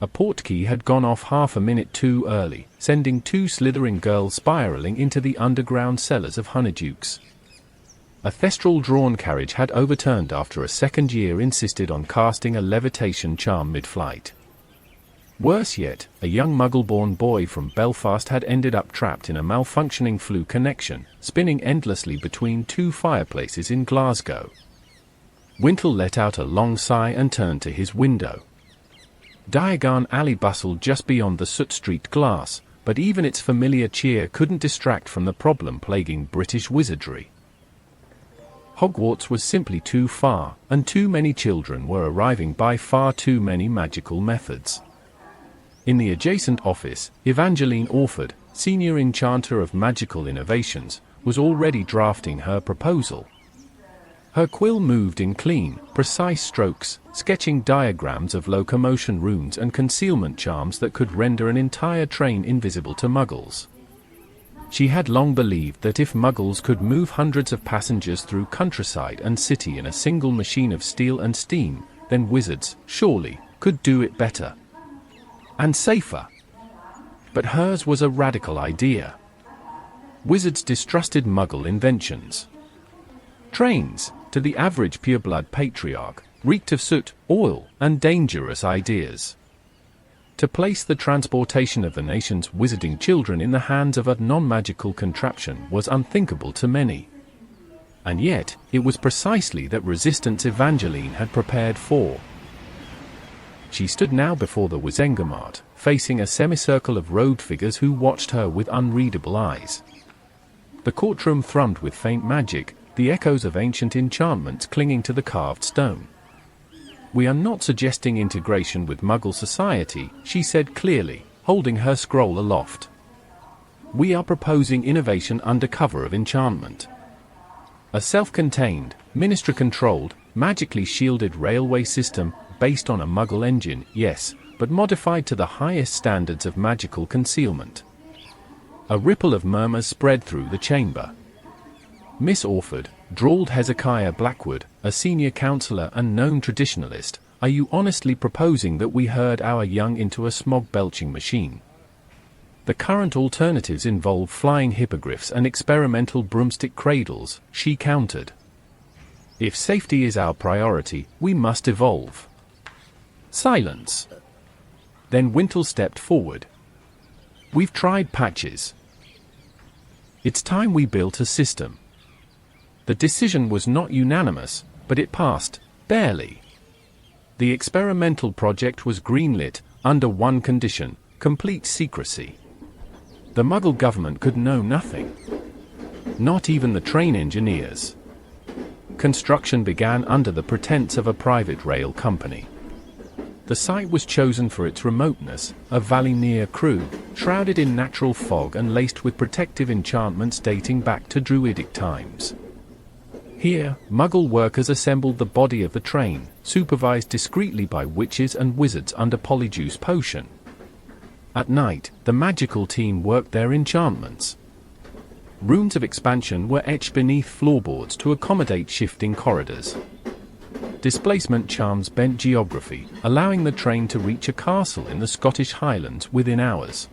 A portkey had gone off half a minute too early, sending 2 slithering girls spiraling into the underground cellars of Honeydukes. A thestral-drawn carriage had overturned after a second year insisted on casting a levitation charm mid-flight. Worse yet, a young Muggle-born boy from Belfast had ended up trapped in a malfunctioning flue connection, spinning endlessly between 2 fireplaces in Glasgow. Wintle let out a long sigh and turned to his window. Diagon Alley bustled just beyond the soot streaked glass, but even its familiar cheer couldn't distract from the problem plaguing British wizardry. Hogwarts was simply too far, and too many children were arriving by far too many magical methods. In the adjacent office, Evangeline Orford, senior enchanter of magical innovations, was already drafting her proposal. Her quill moved in clean, precise strokes, sketching diagrams of locomotion runes and concealment charms that could render an entire train invisible to Muggles. She had long believed that if Muggles could move hundreds of passengers through countryside and city in a single machine of steel and steam, then wizards, surely, could do it better. And safer. But hers was a radical idea. Wizards distrusted Muggle inventions. Trains, to the average pureblood patriarch, reeked of soot, oil, and dangerous ideas. To place the transportation of the nation's wizarding children in the hands of a non-magical contraption was unthinkable to many. And yet, it was precisely that resistance Evangeline had prepared for. She stood now before the Wizengamot, facing a semicircle of robed figures who watched her with unreadable eyes. The courtroom thrummed with faint magic, the echoes of ancient enchantments clinging to the carved stone. "We are not suggesting integration with Muggle society," she said clearly, holding her scroll aloft. "We are proposing innovation under cover of enchantment. A self-contained, ministry-controlled, magically shielded railway system based on a Muggle engine, yes, but modified to the highest standards of magical concealment." A ripple of murmurs spread through the chamber. "Miss Orford," drawled Hezekiah Blackwood, a senior counselor and known traditionalist, "are you honestly proposing that we herd our young into a smog-belching machine? The current alternatives involve flying hippogriffs and experimental broomstick cradles," she countered. "If safety is our priority, we must evolve." Silence. Then Wintle stepped forward. "We've tried patches. It's time we built a system." The decision was not unanimous, but it passed, barely. The experimental project was greenlit, under one condition: complete secrecy. The Muggle government could know nothing. Not even the train engineers. Construction began under the pretense of a private rail company. The site was chosen for its remoteness, a valley near Crewe, shrouded in natural fog and laced with protective enchantments dating back to Druidic times. Here, Muggle workers assembled the body of the train, supervised discreetly by witches and wizards under Polyjuice potion. At night, the magical team worked their enchantments. Runes of expansion were etched beneath floorboards to accommodate shifting corridors. Displacement charms bent geography, allowing the train to reach a castle in the Scottish Highlands within hours.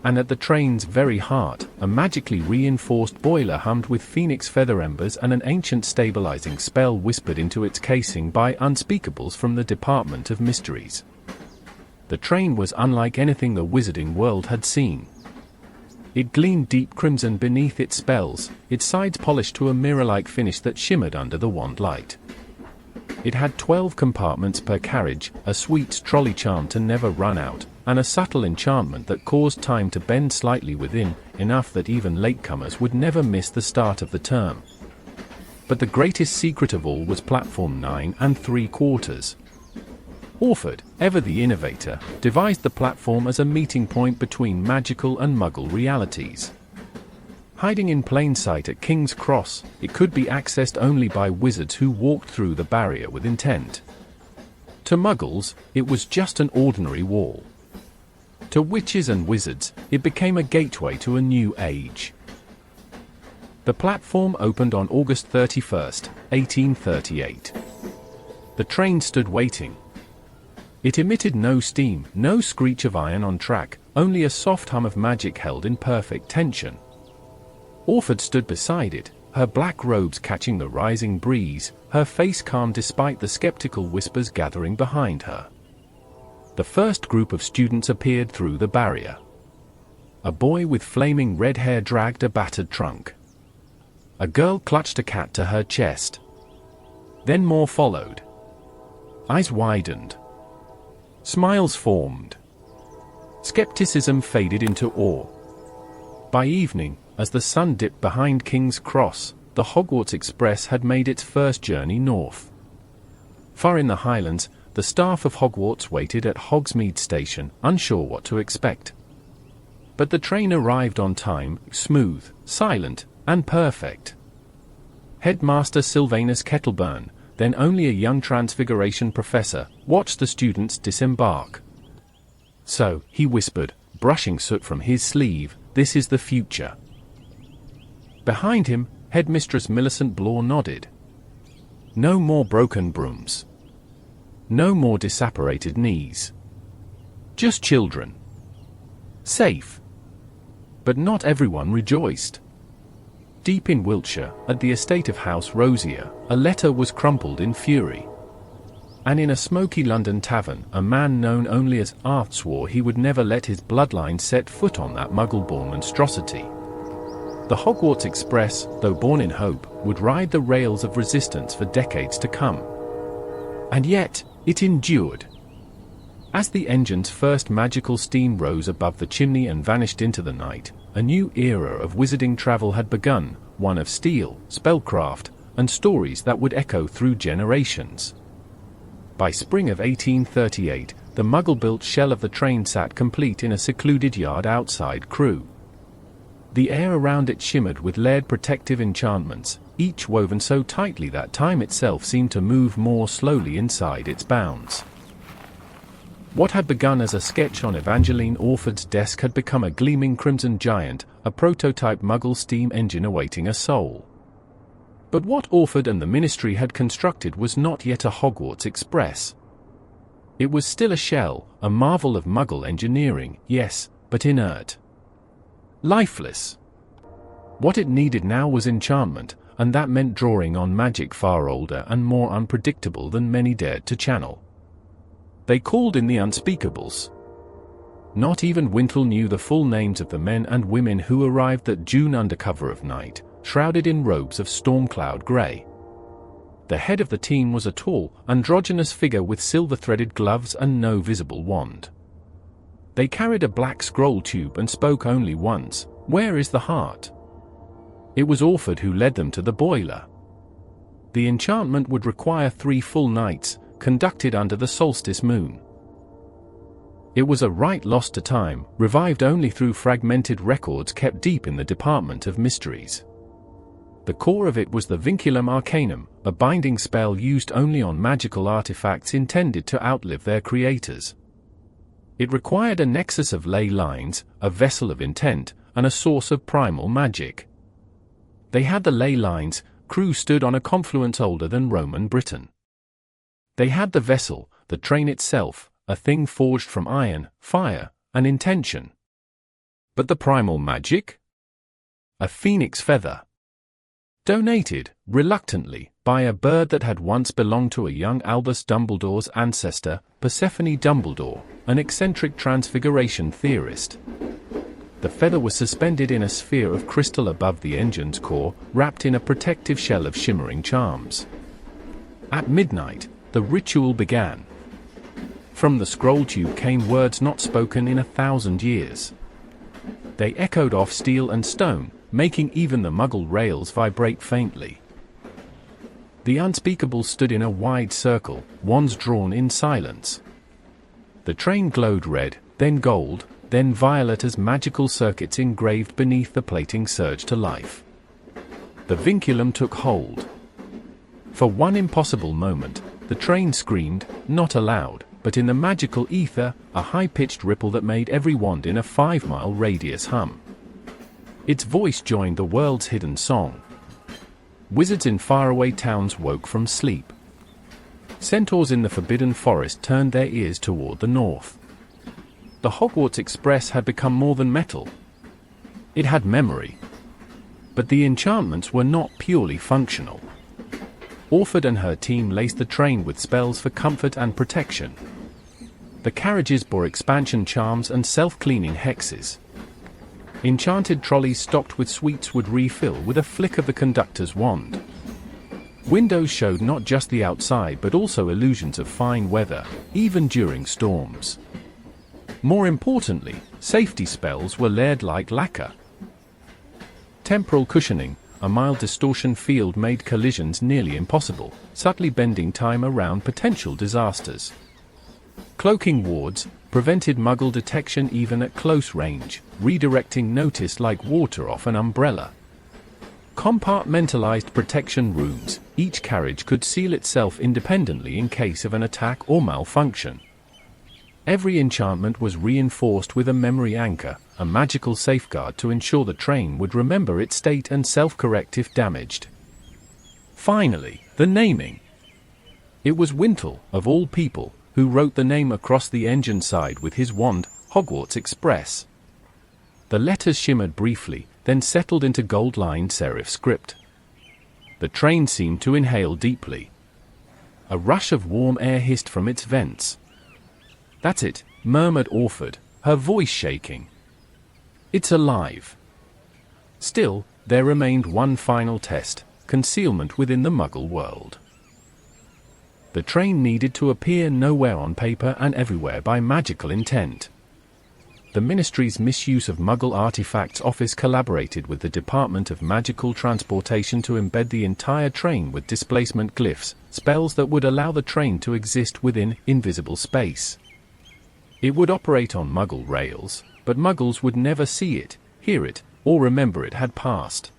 And at the train's very heart, a magically reinforced boiler hummed with phoenix feather embers and an ancient stabilizing spell whispered into its casing by unspeakables from the Department of Mysteries. The train was unlike anything the wizarding world had seen. It gleamed deep crimson beneath its spells, its sides polished to a mirror-like finish that shimmered under the wand light. It had 12 compartments per carriage, a sweet trolley charm to never run out, and a subtle enchantment that caused time to bend slightly within, enough that even latecomers would never miss the start of the term. But the greatest secret of all was platform 9 3/4. Orford, ever the innovator, devised the platform as a meeting point between magical and Muggle realities. Hiding in plain sight at King's Cross, it could be accessed only by wizards who walked through the barrier with intent. To Muggles, it was just an ordinary wall. To witches and wizards, it became a gateway to a new age. The platform opened on August 31st, 1838. The train stood waiting. It emitted no steam, no screech of iron on track, only a soft hum of magic held in perfect tension. Orford stood beside it, her black robes catching the rising breeze, her face calm despite the skeptical whispers gathering behind her. The first group of students appeared through the barrier. A boy with flaming red hair dragged a battered trunk. A girl clutched a cat to her chest. Then more followed. Eyes widened. Smiles formed. Skepticism faded into awe. By evening, as the sun dipped behind King's Cross, the Hogwarts Express had made its first journey north. Far in the Highlands, the staff of Hogwarts waited at Hogsmeade Station, unsure what to expect. But the train arrived on time, smooth, silent, and perfect. Headmaster Sylvanus Kettleburn, then only a young Transfiguration professor, watched the students disembark. "So," he whispered, brushing soot from his sleeve, "this is the future." Behind him, Headmistress Millicent Blore nodded. No more broken brooms. No more disapparated knees. Just children. Safe. But not everyone rejoiced. Deep in Wiltshire, at the estate of House Rosier, a letter was crumpled in fury. And in a smoky London tavern, a man known only as Arth swore he would never let his bloodline set foot on that muggle-born monstrosity. The Hogwarts Express, though born in hope, would ride the rails of resistance for decades to come. And yet, it endured. As the engine's first magical steam rose above the chimney and vanished into the night, a new era of wizarding travel had begun, one of steel, spellcraft, and stories that would echo through generations. By spring of 1838, the muggle-built shell of the train sat complete in a secluded yard outside Crewe. The air around it shimmered with layered protective enchantments, each woven so tightly that time itself seemed to move more slowly inside its bounds. What had begun as a sketch on Evangeline Orford's desk had become a gleaming crimson giant, a prototype muggle steam engine awaiting a soul. But what Orford and the Ministry had constructed was not yet a Hogwarts Express. It was still a shell, a marvel of muggle engineering, yes, but inert. Lifeless. What it needed now was enchantment, and that meant drawing on magic far older and more unpredictable than many dared to channel. They called in the unspeakables. Not even Wintle knew the full names of the men and women who arrived that June under cover of night, shrouded in robes of storm-cloud grey. The head of the team was a tall, androgynous figure with silver-threaded gloves and no visible wand. They carried a black scroll tube and spoke only once, "Where is the heart?" It was Orford who led them to the boiler. The enchantment would require 3 full nights, conducted under the solstice moon. It was a rite lost to time, revived only through fragmented records kept deep in the Department of Mysteries. The core of it was the Vinculum Arcanum, a binding spell used only on magical artifacts intended to outlive their creators. It required a nexus of ley lines, a vessel of intent, and a source of primal magic. They had the ley lines. Crewe stood on a confluence older than Roman Britain. They had the vessel, the train itself, a thing forged from iron, fire, and intention. But the primal magic? A phoenix feather. Donated, reluctantly, by a bird that had once belonged to a young Albus Dumbledore's ancestor, Persephone Dumbledore, an eccentric transfiguration theorist. The feather was suspended in a sphere of crystal above the engine's core, wrapped in a protective shell of shimmering charms. At midnight, the ritual began. From the scroll tube came words not spoken in 1,000 years. They echoed off steel and stone, making even the muggle rails vibrate faintly. The unspeakables stood in a wide circle, wands drawn in silence. The train glowed red, then gold, then violet as magical circuits engraved beneath the plating surged to life. The vinculum took hold. For one impossible moment, the train screamed, not aloud, but in the magical ether, a high-pitched ripple that made every wand in a 5-mile radius hum. Its voice joined the world's hidden song. Wizards in faraway towns woke from sleep. Centaurs in the forbidden forest turned their ears toward the north. The Hogwarts Express had become more than metal. It had memory. But the enchantments were not purely functional. Orford and her team laced the train with spells for comfort and protection. The carriages bore expansion charms and self-cleaning hexes. Enchanted trolleys stocked with sweets would refill with a flick of the conductor's wand. Windows showed not just the outside but also illusions of fine weather, even during storms. More importantly, safety spells were layered like lacquer. Temporal cushioning, a mild distortion field made collisions nearly impossible, subtly bending time around potential disasters. Cloaking wards prevented muggle detection even at close range, redirecting notice like water off an umbrella. Compartmentalized protection rooms, each carriage could seal itself independently in case of an attack or malfunction. Every enchantment was reinforced with a memory anchor, a magical safeguard to ensure the train would remember its state and self-correct if damaged. Finally, the naming. It was Wintle, of all people, who wrote the name across the engine side with his wand, Hogwarts Express. The letters shimmered briefly, then settled into gold-lined serif script. The train seemed to inhale deeply. A rush of warm air hissed from its vents. "That's it," murmured Orford, her voice shaking. "It's alive." Still, there remained one final test: concealment within the Muggle world. The train needed to appear nowhere on paper and everywhere by magical intent. The Ministry's Misuse of Muggle Artifacts Office collaborated with the Department of Magical Transportation to embed the entire train with displacement glyphs, spells that would allow the train to exist within invisible space. It would operate on Muggle rails, but Muggles would never see it, hear it, or remember it had passed.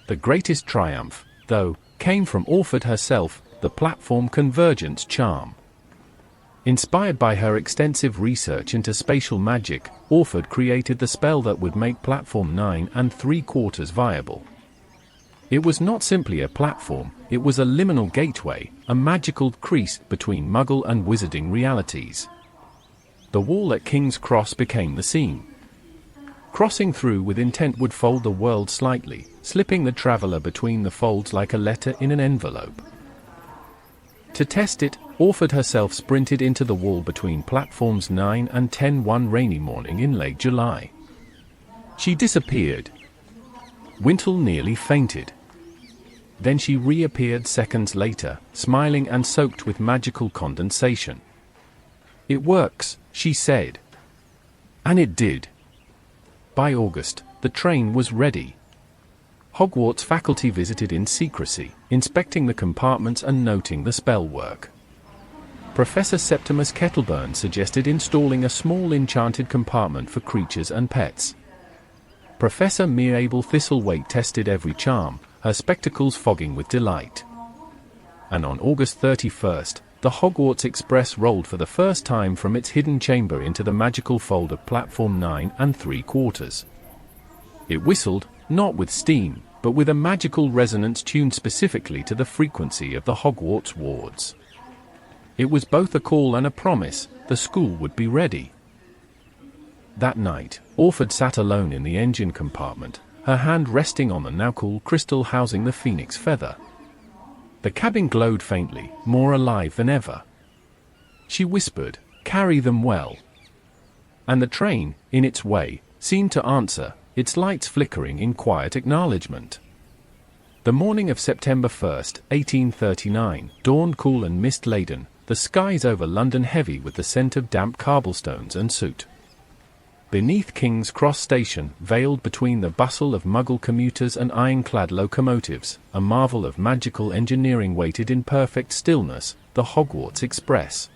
The greatest triumph, though, came from Orford herself, the platform convergence charm. Inspired by her extensive research into spatial magic, Orford created the spell that would make platform 9 3/4 viable. It was not simply a platform, it was a liminal gateway, a magical crease between Muggle and wizarding realities. The wall at King's Cross became the scene. Crossing through with intent would fold the world slightly, slipping the traveler between the folds like a letter in an envelope. To test it, Orford herself sprinted into the wall between platforms 9 and 10 one rainy morning in late July. She disappeared. Wintle nearly fainted. Then she reappeared seconds later, smiling and soaked with magical condensation. "It works," she said. And it did. By August, the train was ready. Hogwarts faculty visited in secrecy, inspecting the compartments and noting the spell work. Professor Septimus Kettleburn suggested installing a small enchanted compartment for creatures and pets. Professor Mereable Thistlethwaite tested every charm, her spectacles fogging with delight. And on August 31st, the Hogwarts Express rolled for the first time from its hidden chamber into the magical fold of platform 9 3/4. It whistled, not with steam, but with a magical resonance tuned specifically to the frequency of the Hogwarts wards. It was both a call and a promise: the school would be ready. That night, Orford sat alone in the engine compartment, her hand resting on the now cool crystal housing the phoenix feather. The cabin glowed faintly, more alive than ever. She whispered, "Carry them well." And the train, in its way, seemed to answer, its lights flickering in quiet acknowledgement. The morning of September 1st, 1839, dawned cool and mist-laden, the skies over London heavy with the scent of damp cobblestones and soot. Beneath King's Cross Station, veiled between the bustle of Muggle commuters and ironclad locomotives, a marvel of magical engineering waited in perfect stillness, the Hogwarts Express.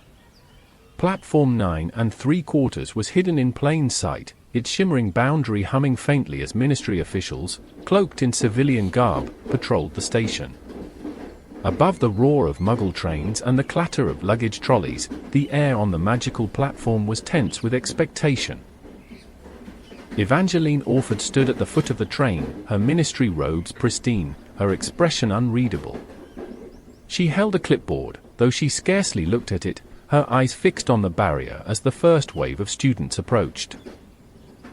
Platform 9 3/4 was hidden in plain sight, its shimmering boundary humming faintly as Ministry officials, cloaked in civilian garb, patrolled the station. Above the roar of Muggle trains and the clatter of luggage trolleys, the air on the magical platform was tense with expectation. Evangeline Orford stood at the foot of the train, her ministry robes pristine, her expression unreadable. She held a clipboard, though she scarcely looked at it, her eyes fixed on the barrier as the first wave of students approached.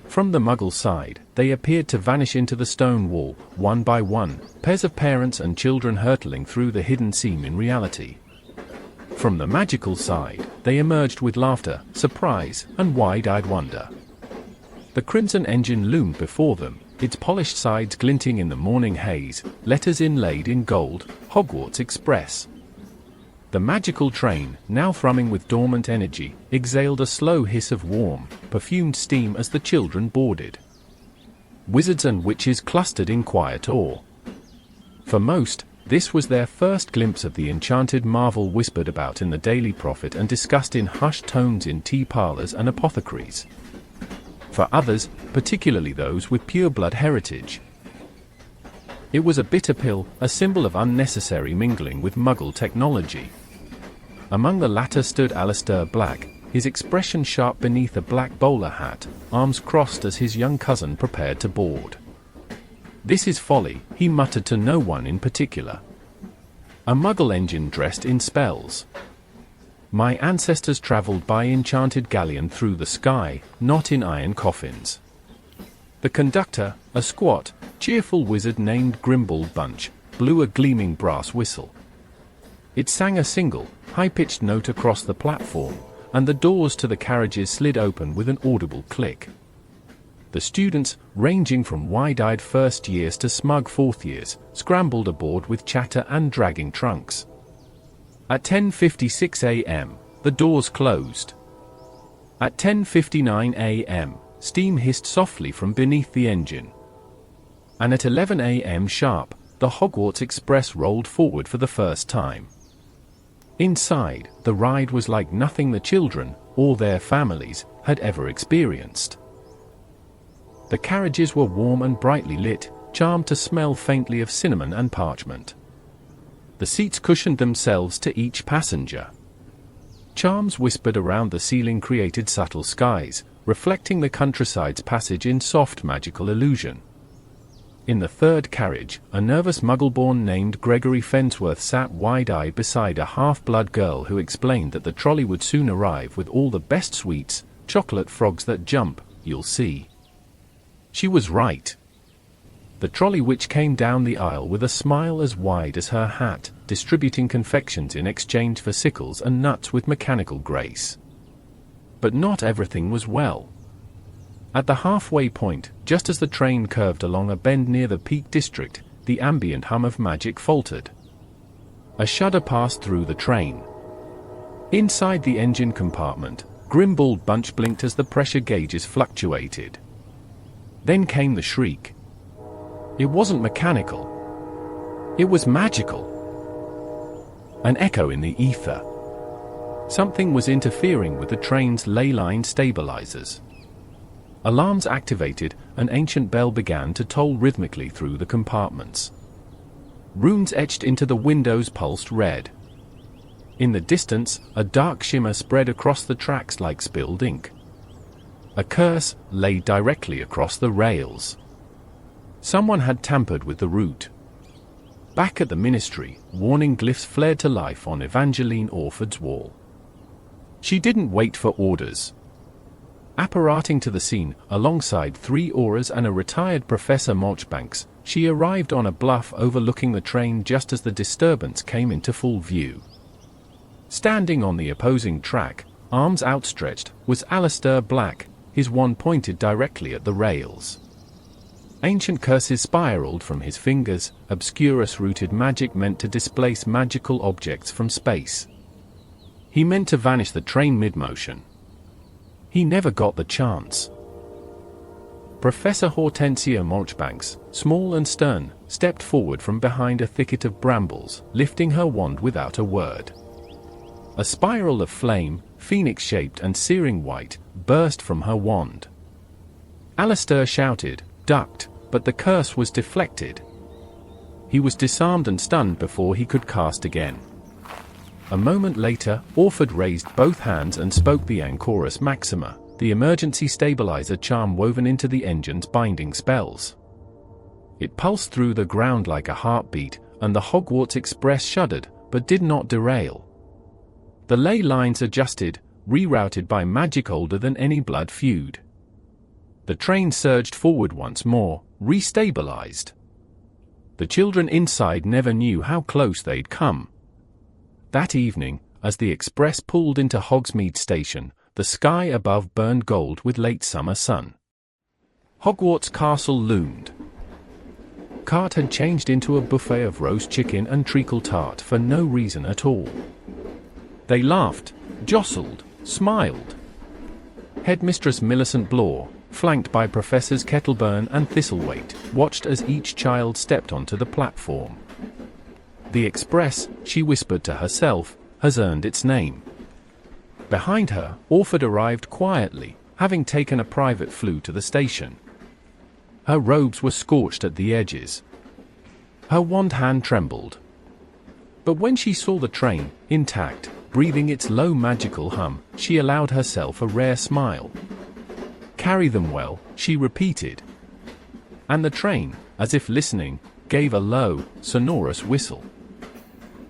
From the Muggle side, they appeared to vanish into the stone wall, one by one, pairs of parents and children hurtling through the hidden seam in reality. From the magical side, they emerged with laughter, surprise, and wide-eyed wonder. The crimson engine loomed before them, its polished sides glinting in the morning haze, letters inlaid in gold, Hogwarts Express. The magical train, now thrumming with dormant energy, exhaled a slow hiss of warm, perfumed steam as the children boarded. Wizards and witches clustered in quiet awe. For most, this was their first glimpse of the enchanted marvel whispered about in the Daily Prophet and discussed in hushed tones in tea parlors and apothecaries. For others, particularly those with pure-blood heritage, it was a bitter pill, a symbol of unnecessary mingling with Muggle technology. Among the latter stood Alistair Black, his expression sharp beneath a black bowler hat, arms crossed as his young cousin prepared to board. "This is folly," he muttered to no one in particular. "A Muggle engine dressed in spells. My ancestors travelled by enchanted galleon through the sky, not in iron coffins." The conductor, a squat, cheerful wizard named Grimble Bunch, blew a gleaming brass whistle. It sang a single, high-pitched note across the platform, and the doors to the carriages slid open with an audible click. The students, ranging from wide-eyed first years to smug fourth years, scrambled aboard with chatter and dragging trunks. At 10:56 a.m., the doors closed. At 10:59 a.m., steam hissed softly from beneath the engine. And at 11 a.m. sharp, the Hogwarts Express rolled forward for the first time. Inside, the ride was like nothing the children, or their families, had ever experienced. The carriages were warm and brightly lit, charmed to smell faintly of cinnamon and parchment. The seats cushioned themselves to each passenger. Charms whispered around the ceiling created subtle skies, reflecting the countryside's passage in soft magical illusion. In the third carriage, a nervous muggle-born named Gregory Fensworth sat wide-eyed beside a half-blood girl who explained that the trolley would soon arrive with all the best sweets, chocolate frogs that jump, you'll see. She was right. The trolley which came down the aisle with a smile as wide as her hat, distributing confections in exchange for sickles and nuts with mechanical grace. But not everything was well. At the halfway point, just as the train curved along a bend near the Peak District, the ambient hum of magic faltered. A shudder passed through the train. Inside the engine compartment, Grimmauld Bunch blinked as the pressure gauges fluctuated. Then came the shriek. It wasn't mechanical. It was magical. An echo in the ether. Something was interfering with the train's ley line stabilizers. Alarms activated, an ancient bell began to toll rhythmically through the compartments. Runes etched into the windows pulsed red. In the distance, a dark shimmer spread across the tracks like spilled ink. A curse lay directly across the rails. Someone had tampered with the route. Back at the ministry, warning glyphs flared to life on Evangeline Orford's wall. She didn't wait for orders. Apparating to the scene, alongside 3 Aurors and a retired Professor Marchbanks, she arrived on a bluff overlooking the train just as the disturbance came into full view. Standing on the opposing track, arms outstretched, was Alistair Black, his wand pointed directly at the rails. Ancient curses spiraled from his fingers, obscurus-rooted magic meant to displace magical objects from space. He meant to vanish the train mid-motion. He never got the chance. Professor Hortensia Marchbanks, small and stern, stepped forward from behind a thicket of brambles, lifting her wand without a word. A spiral of flame, phoenix-shaped and searing white, burst from her wand. Alistair shouted, ducked, but the curse was deflected. He was disarmed and stunned before he could cast again. A moment later, Orford raised both hands and spoke the Ancorus Maxima, the emergency stabilizer charm woven into the engine's binding spells. It pulsed through the ground like a heartbeat, and the Hogwarts Express shuddered, but did not derail. The ley lines adjusted, rerouted by magic older than any blood feud. The train surged forward once more, restabilized. The children inside never knew how close they'd come. That evening, as the express pulled into Hogsmeade Station, the sky above burned gold with late summer sun. Hogwarts Castle loomed. Cart had changed into a buffet of roast chicken and treacle tart for no reason at all. They laughed, jostled, smiled. Headmistress Millicent Blore, flanked by Professors Kettleburn and Thistlethwaite, watched as each child stepped onto the platform. The express, she whispered to herself, has earned its name. Behind her, Orford arrived quietly, having taken a private flue to the station. Her robes were scorched at the edges. Her wand hand trembled. But when she saw the train, intact, breathing its low magical hum, she allowed herself a rare smile. Carry them well, she repeated. And the train, as if listening, gave a low, sonorous whistle.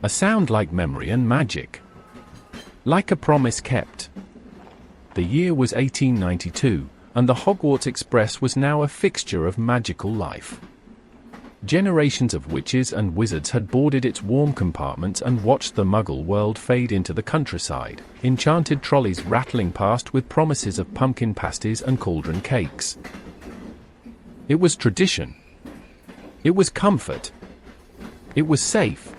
A sound like memory and magic. Like a promise kept. The year was 1892, and the Hogwarts Express was now a fixture of magical life. Generations of witches and wizards had boarded its warm compartments and watched the Muggle world fade into the countryside, enchanted trolleys rattling past with promises of pumpkin pasties and cauldron cakes. It was tradition. It was comfort. It was safe.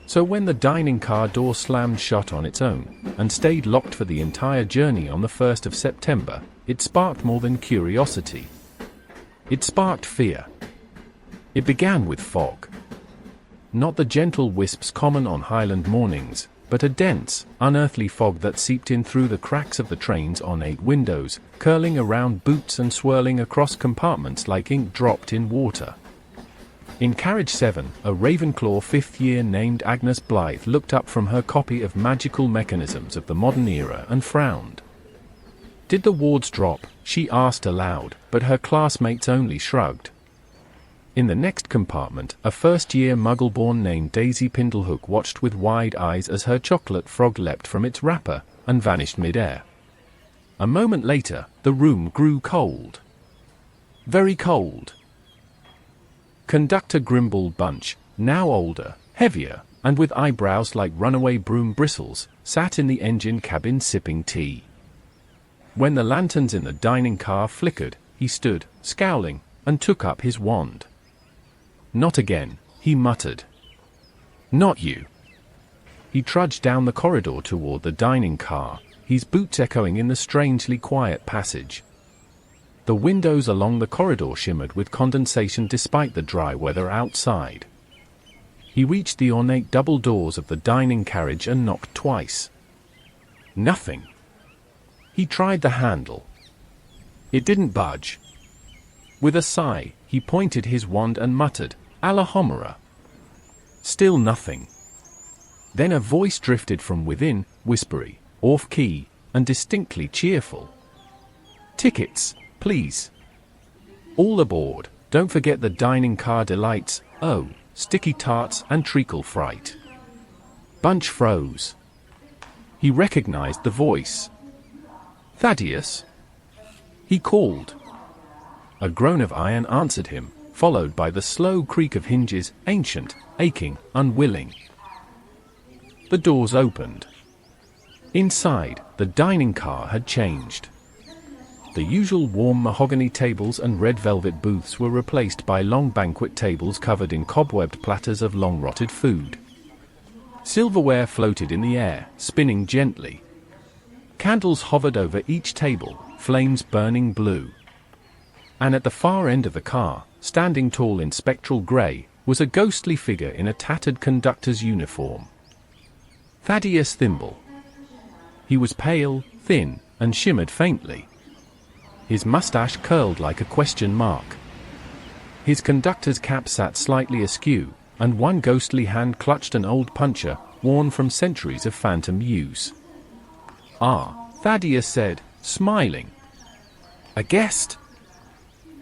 So when the dining car door slammed shut on its own, and stayed locked for the entire journey on the 1st of September, it sparked more than curiosity. It sparked fear. It began with fog. Not the gentle wisps common on Highland mornings, but a dense, unearthly fog that seeped in through the cracks of the train's ornate windows, curling around boots and swirling across compartments like ink dropped in water. In carriage 7, a Ravenclaw 5th year named Agnes Blythe looked up from her copy of Magical Mechanisms of the Modern Era and frowned. Did the wards drop? She asked aloud, but her classmates only shrugged. In the next compartment, a first-year Muggle-born named Daisy Pindlehook watched with wide eyes as her chocolate frog leapt from its wrapper and vanished mid-air. A moment later, the room grew cold. Very cold. Conductor Grimble Bunch, now older, heavier, and with eyebrows like runaway broom bristles, sat in the engine cabin sipping tea. When the lanterns in the dining car flickered, he stood, scowling, and took up his wand. "Not again," he muttered. "Not you." He trudged down the corridor toward the dining car, his boots echoing in the strangely quiet passage. The windows along the corridor shimmered with condensation despite the dry weather outside. He reached the ornate double doors of the dining carriage and knocked twice. Nothing. He tried the handle. It didn't budge. With a sigh, he pointed his wand and muttered, "Alahomora." Still nothing. Then a voice drifted from within, whispery, off-key, and distinctly cheerful. "Tickets, please. All aboard, don't forget the dining car delights, oh, sticky tarts and treacle fright." Bunch froze. He recognized the voice. "Thaddeus?" he called. A groan of iron answered him, followed by the slow creak of hinges, ancient, aching, unwilling. The doors opened. Inside, the dining car had changed. The usual warm mahogany tables and red velvet booths were replaced by long banquet tables covered in cobwebbed platters of long-rotted food. Silverware floated in the air, spinning gently. Candles hovered over each table, flames burning blue. And at the far end of the car, standing tall in spectral grey, was a ghostly figure in a tattered conductor's uniform. Thaddeus Thimble. He was pale, thin, and shimmered faintly. His mustache curled like a question mark. His conductor's cap sat slightly askew, and one ghostly hand clutched an old puncher, worn from centuries of phantom use. "Ah," Thaddeus said, smiling. "A guest?"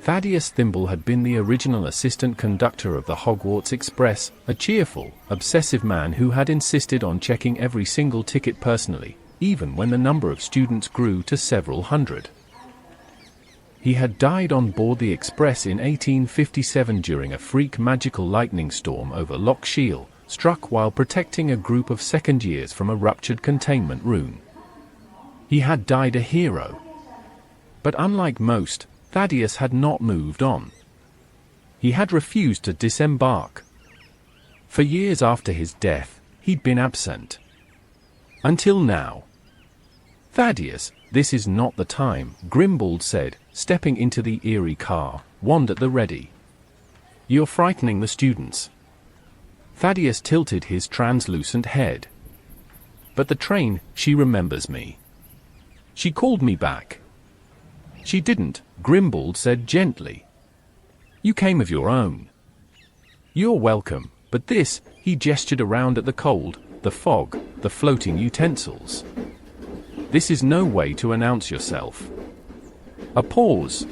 Thaddeus Thimble had been the original assistant conductor of the Hogwarts Express, a cheerful, obsessive man who had insisted on checking every single ticket personally, even when the number of students grew to several hundred. He had died on board the Express in 1857 during a freak magical lightning storm over Loch Shiel, struck while protecting a group of second years from a ruptured containment rune. He had died a hero. But unlike most, Thaddeus had not moved on. He had refused to disembark. For years after his death, he'd been absent. Until now. "Thaddeus, this is not the time," Grimble said, stepping into the eerie car, wand at the ready. "You're frightening the students." Thaddeus tilted his translucent head. "But the train, she remembers me. She called me back." "She didn't," Grimble said gently. "You came of your own." "You're welcome, but this," he gestured around at the cold, the fog, the floating utensils. "This is no way to announce yourself." A pause.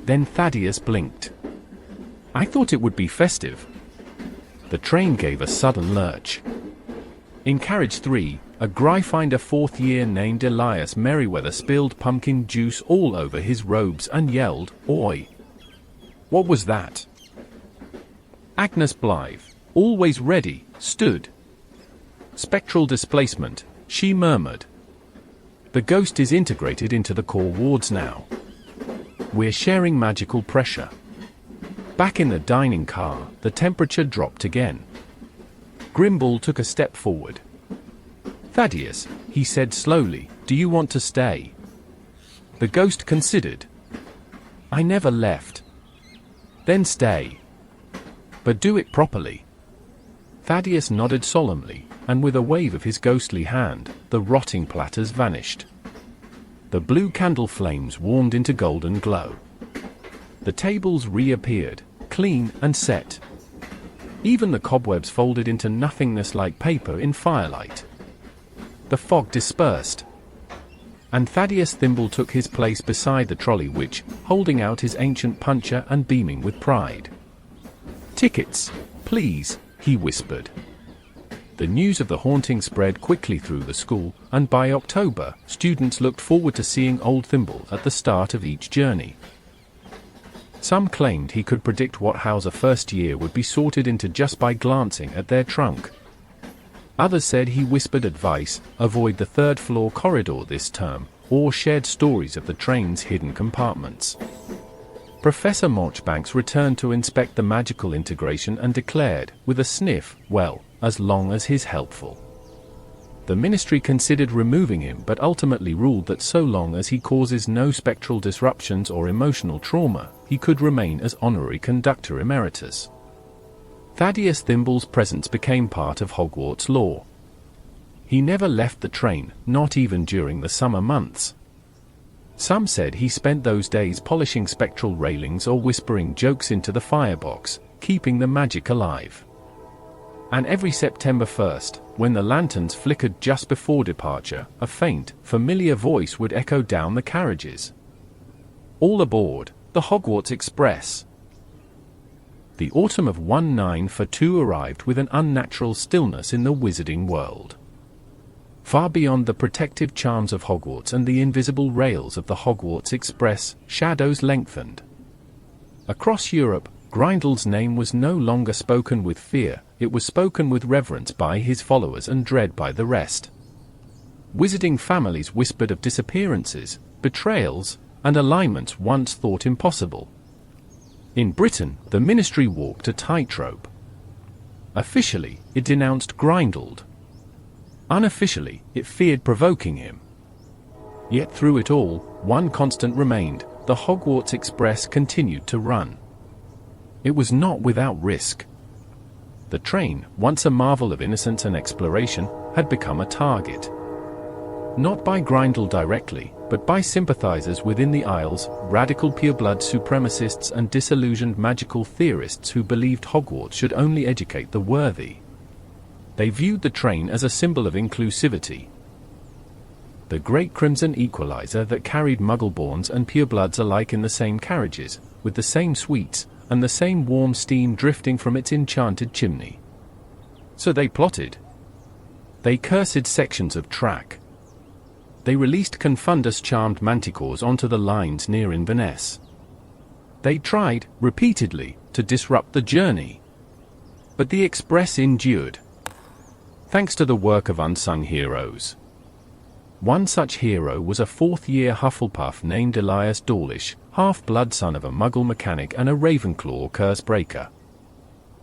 Then Thaddeus blinked. "I thought it would be festive." The train gave a sudden lurch. In carriage 3, a Gryffindor 4th year named Elias Merriweather spilled pumpkin juice all over his robes and yelled, "Oi!" "What was that?" Agnes Blythe, always ready, stood. Spectral displacement, she murmured. The ghost is integrated into the core wards now. We're sharing magical pressure. Back in the dining car, the temperature dropped again. Grimble took a step forward. Thaddeus, he said slowly, do you want to stay? The ghost considered. I never left. Then stay. But do it properly. Thaddeus nodded solemnly, and with a wave of his ghostly hand, the rotting platters vanished. The blue candle flames warmed into golden glow. The tables reappeared, clean and set. Even the cobwebs folded into nothingness like paper in firelight. The fog dispersed. And Thaddeus Thimble took his place beside the trolley which, holding out his ancient puncher and beaming with pride. Tickets, please, he whispered. The news of the haunting spread quickly through the school, and by October, students looked forward to seeing Old Thimble at the start of each journey. Some claimed he could predict what Hauser first year would be sorted into just by glancing at their trunk. Others said he whispered advice, avoid the third-floor corridor this term, or shared stories of the train's hidden compartments. Professor Marchbanks returned to inspect the magical integration and declared, with a sniff, well, as long as he's helpful. The ministry considered removing him but ultimately ruled that so long as he causes no spectral disruptions or emotional trauma, he could remain as honorary conductor emeritus. Thaddeus Thimble's presence became part of Hogwarts lore. He never left the train, not even during the summer months. Some said he spent those days polishing spectral railings or whispering jokes into the firebox, keeping the magic alive. And every September 1st, when the lanterns flickered just before departure, a faint, familiar voice would echo down the carriages. All aboard, the Hogwarts Express. The autumn of 1942 arrived with an unnatural stillness in the wizarding world. Far beyond the protective charms of Hogwarts and the invisible rails of the Hogwarts Express, shadows lengthened. Across Europe, Grindel's name was no longer spoken with fear, it was spoken with reverence by his followers and dread by the rest. Wizarding families whispered of disappearances, betrayals, and alignments once thought impossible. In Britain, the ministry walked a tightrope. Officially, it denounced Grindel. Unofficially, it feared provoking him. Yet through it all, one constant remained: the Hogwarts Express continued to run. It was not without risk. The train, once a marvel of innocence and exploration, had become a target. Not by Grindel directly, but by sympathizers within the Isles, radical pureblood supremacists and disillusioned magical theorists who believed Hogwarts should only educate the worthy. They viewed the train as a symbol of inclusivity. The great crimson equalizer that carried Muggleborns and purebloods alike in the same carriages, with the same sweets, and the same warm steam drifting from its enchanted chimney. So they plotted. They cursed sections of track. They released Confundus-charmed manticores onto the lines near Inverness. They tried, repeatedly, to disrupt the journey. But the express endured. Thanks to the work of unsung heroes. One such hero was a fourth-year Hufflepuff named Elias Dawlish, half-blood son of a Muggle mechanic and a Ravenclaw curse-breaker.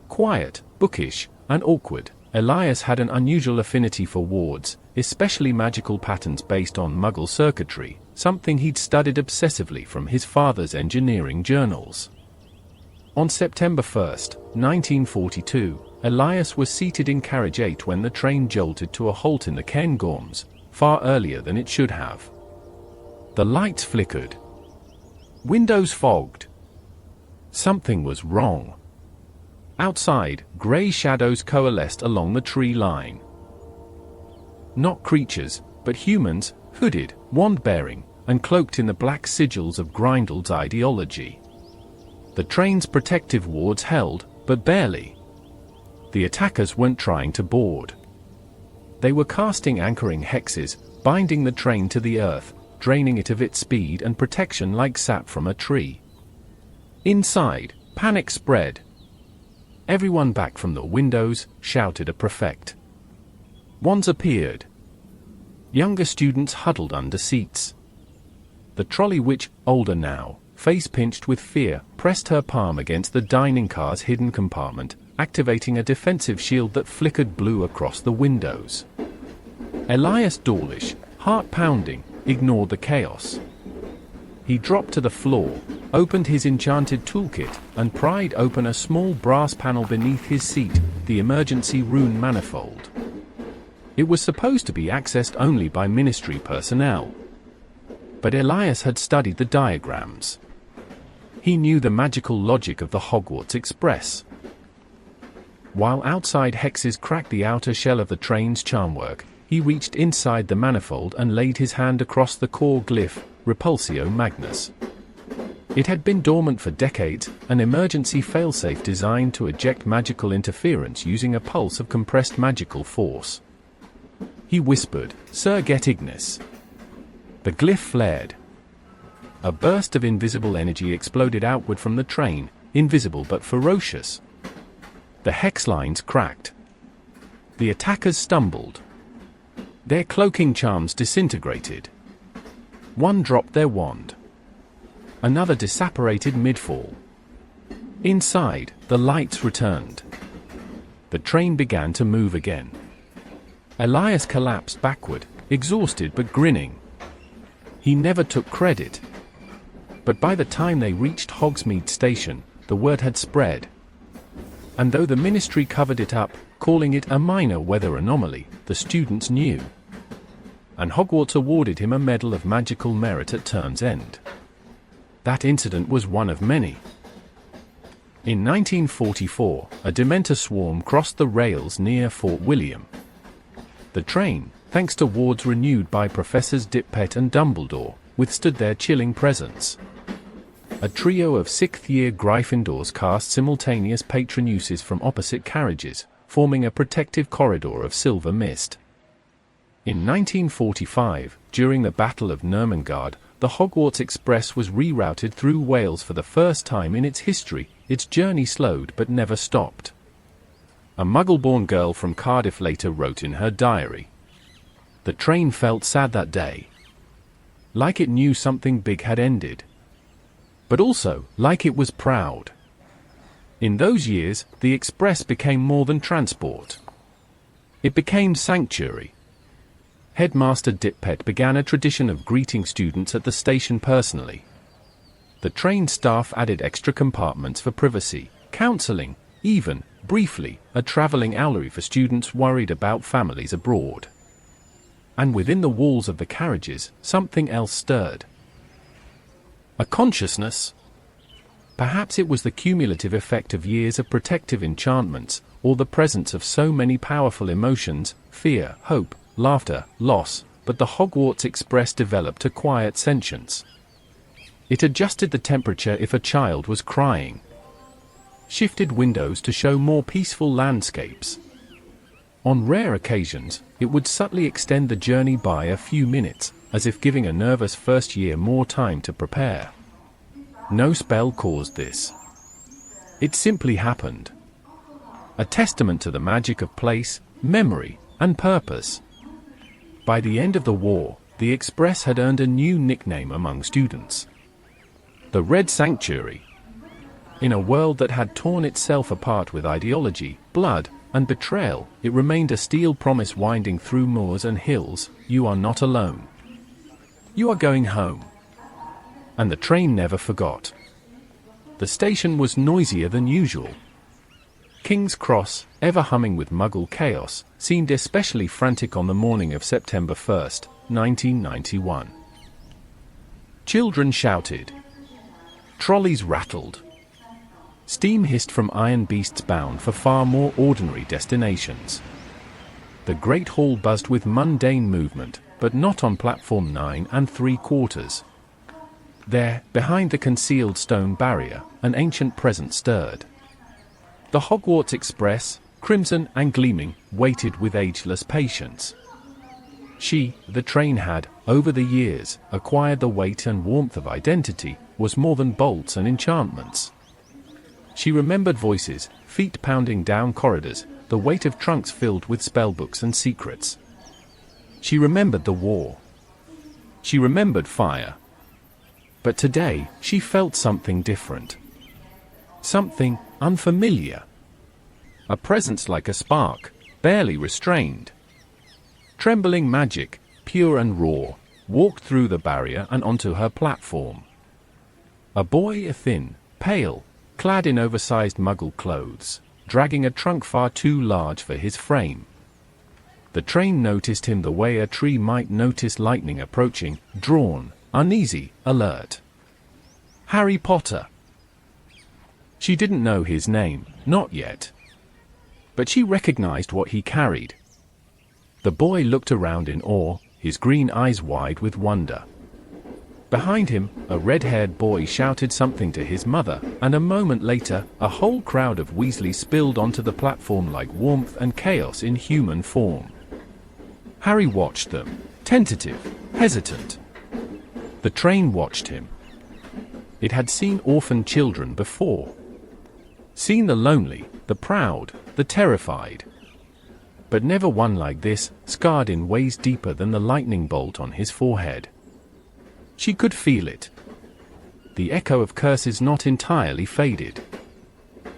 Quiet, bookish, and awkward, Elias had an unusual affinity for wards, especially magical patterns based on Muggle circuitry, something he'd studied obsessively from his father's engineering journals. On September 1, 1942, Elias was seated in carriage 8 when the train jolted to a halt in the Cairngorms, far earlier than it should have. The lights flickered. Windows fogged. Something was wrong. Outside, grey shadows coalesced along the tree line. Not creatures, but humans, hooded, wand-bearing, and cloaked in the black sigils of Grindel's ideology. The train's protective wards held, but barely. The attackers weren't trying to board. They were casting anchoring hexes, binding the train to the earth, draining it of its speed and protection like sap from a tree. Inside, panic spread. Everyone back from the windows, shouted a prefect. Wands appeared. Younger students huddled under seats. The trolley witch, older now, face-pinched with fear, pressed her palm against the dining car's hidden compartment, activating a defensive shield that flickered blue across the windows. Elias Dawlish, heart-pounding, ignored the chaos. He dropped to the floor, opened his enchanted toolkit, and pried open a small brass panel beneath his seat, the emergency rune manifold. It was supposed to be accessed only by ministry personnel. But Elias had studied the diagrams. He knew the magical logic of the Hogwarts Express. While outside hexes cracked the outer shell of the train's charmwork, he reached inside the manifold and laid his hand across the core glyph, Repulsio Magnus. It had been dormant for decades, an emergency failsafe designed to eject magical interference using a pulse of compressed magical force. He whispered, "Sir, get Ignis." The glyph flared. A burst of invisible energy exploded outward from the train, invisible but ferocious. The hex lines cracked. The attackers stumbled. Their cloaking charms disintegrated. One dropped their wand. Another disapparated mid-fall. Inside, the lights returned. The train began to move again. Elias collapsed backward, exhausted but grinning. He never took credit. But by the time they reached Hogsmeade Station, the word had spread. And though the ministry covered it up, calling it a minor weather anomaly, the students knew. And Hogwarts awarded him a Medal of Magical Merit at term's end. That incident was one of many. In 1944, a Dementor swarm crossed the rails near Fort William. The train, thanks to wards renewed by Professors Dippet and Dumbledore, withstood their chilling presence. A trio of sixth-year Gryffindors cast simultaneous patronuses from opposite carriages, forming a protective corridor of silver mist. In 1945, during the Battle of Nurmengard, the Hogwarts Express was rerouted through Wales for the first time in its history. Its journey slowed but never stopped. A Muggle-born girl from Cardiff later wrote in her diary, "The train felt sad that day. Like it knew something big had ended. But also, like it was proud." In those years, the Express became more than transport. It became sanctuary. Headmaster Dippet began a tradition of greeting students at the station personally. The train staff added extra compartments for privacy, counseling, even, briefly, a traveling owlery for students worried about families abroad. And within the walls of the carriages, something else stirred. A consciousness? Perhaps it was the cumulative effect of years of protective enchantments, or the presence of so many powerful emotions, fear, hope, laughter, loss, but the Hogwarts Express developed a quiet sentience. It adjusted the temperature if a child was crying, shifted windows to show more peaceful landscapes. On rare occasions, it would subtly extend the journey by a few minutes, as if giving a nervous first year more time to prepare. No spell caused this. It simply happened. A testament to the magic of place, memory, and purpose. By the end of the war, the Express had earned a new nickname among students: the Red Sanctuary. In a world that had torn itself apart with ideology, blood, and betrayal, it remained a steel promise winding through moors and hills: you are not alone. You are going home. And the train never forgot. The station was noisier than usual. King's Cross, ever humming with Muggle chaos, seemed especially frantic on the morning of September 1st, 1991. Children shouted. Trolleys rattled. Steam hissed from iron beasts bound for far more ordinary destinations. The Great Hall buzzed with mundane movement, but not on platform 9 3/4. There, behind the concealed stone barrier, an ancient presence stirred. The Hogwarts Express, crimson and gleaming, waited with ageless patience. The train had, over the years, acquired the weight and warmth of identity, was more than bolts and enchantments. She remembered voices, feet pounding down corridors, the weight of trunks filled with spellbooks and secrets. She remembered the war. She remembered fire. But today, she felt something different. Something unfamiliar. A presence like a spark, barely restrained. Trembling magic, pure and raw, walked through the barrier and onto her platform. A boy, thin, pale, clad in oversized muggle clothes, dragging a trunk far too large for his frame. The train noticed him the way a tree might notice lightning approaching, drawn, uneasy, alert. Harry Potter. She didn't know his name, not yet. But she recognized what he carried. The boy looked around in awe, his green eyes wide with wonder. Behind him, a red-haired boy shouted something to his mother, and a moment later, a whole crowd of Weasley spilled onto the platform like warmth and chaos in human form. Harry watched them, tentative, hesitant. The train watched him. It had seen orphaned children before. Seen the lonely, the proud, the terrified. But never one like this, scarred in ways deeper than the lightning bolt on his forehead. She could feel it. The echo of curses not entirely faded.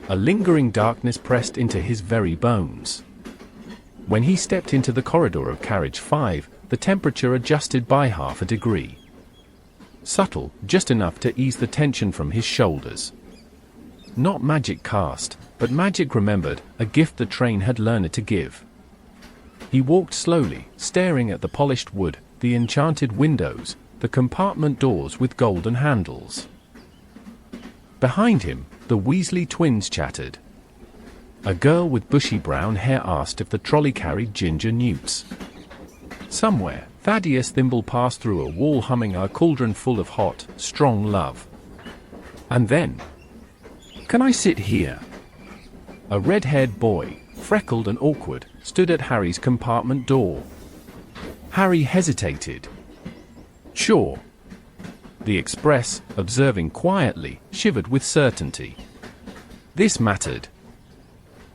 A lingering darkness pressed into his very bones. When he stepped into the corridor of carriage 5, the temperature adjusted by 1/2 degree. Subtle, just enough to ease the tension from his shoulders. Not magic cast, but magic remembered, a gift the train had learned to give. He walked slowly, staring at the polished wood, the enchanted windows, the compartment doors with golden handles. Behind him, the Weasley twins chattered. A girl with bushy brown hair asked if the trolley carried ginger newts. Somewhere, Thaddeus Thimble passed through a wall humming a cauldron full of hot, strong love. And then, "Can I sit here?" A red-haired boy, freckled and awkward, stood at Harry's compartment door. Harry hesitated. Sure. The Express, observing quietly, shivered with certainty. This mattered.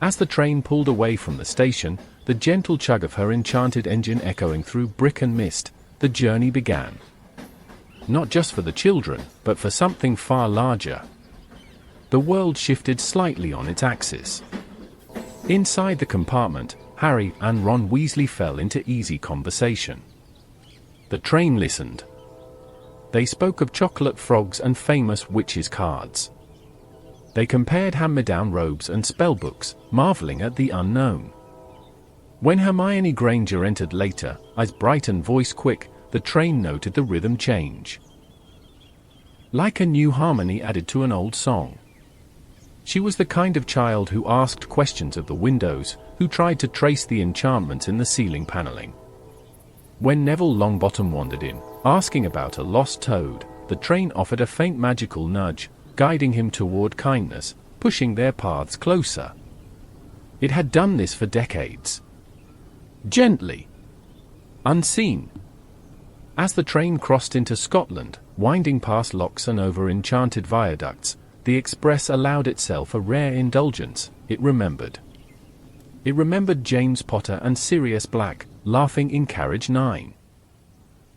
As the train pulled away from the station, the gentle chug of her enchanted engine echoing through brick and mist, the journey began. Not just for the children, but for something far larger. The world shifted slightly on its axis. Inside the compartment, Harry and Ron Weasley fell into easy conversation. The train listened. They spoke of chocolate frogs and famous witches' cards. They compared hand-me-down robes and spellbooks, marveling at the unknown. When Hermione Granger entered later, eyes bright and voice quick, the train noted the rhythm change. Like a new harmony added to an old song. She was the kind of child who asked questions of the windows, who tried to trace the enchantments in the ceiling paneling. When Neville Longbottom wandered in, asking about a lost toad, the train offered a faint magical nudge, guiding him toward kindness, pushing their paths closer. It had done this for decades. Gently. Unseen. As the train crossed into Scotland, winding past locks and over enchanted viaducts, the Express allowed itself a rare indulgence. It remembered. It remembered James Potter and Sirius Black, laughing in carriage 9.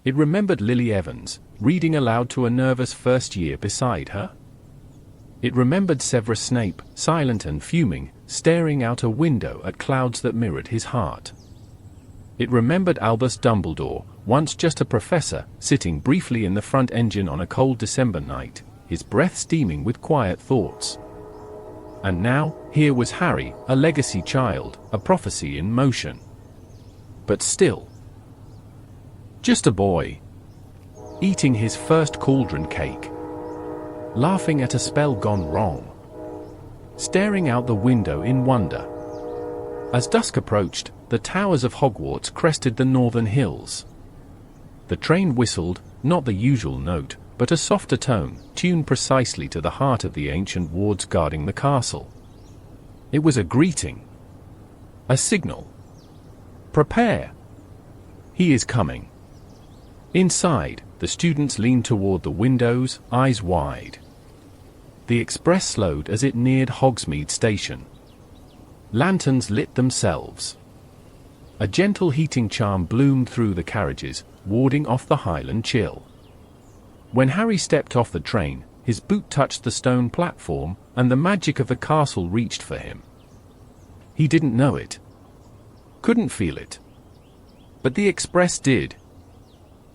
It remembered Lily Evans, reading aloud to a nervous first year beside her. It remembered Severus Snape, silent and fuming, staring out a window at clouds that mirrored his heart. It remembered Albus Dumbledore, once just a professor, sitting briefly in the front engine on a cold December night, his breath steaming with quiet thoughts. And now, here was Harry, a legacy child, a prophecy in motion. But still, just a boy, eating his first cauldron cake, laughing at a spell gone wrong, staring out the window in wonder. As dusk approached, the towers of Hogwarts crested the northern hills. The train whistled, not the usual note, but a softer tone, tuned precisely to the heart of the ancient wards guarding the castle. It was a greeting. A signal. Prepare. He is coming. Inside, the students leaned toward the windows, eyes wide. The express slowed as it neared Hogsmeade Station. Lanterns lit themselves. A gentle heating charm bloomed through the carriages, warding off the Highland chill. When Harry stepped off the train, his boot touched the stone platform, and the magic of the castle reached for him. He didn't know it. Couldn't feel it. But the express did.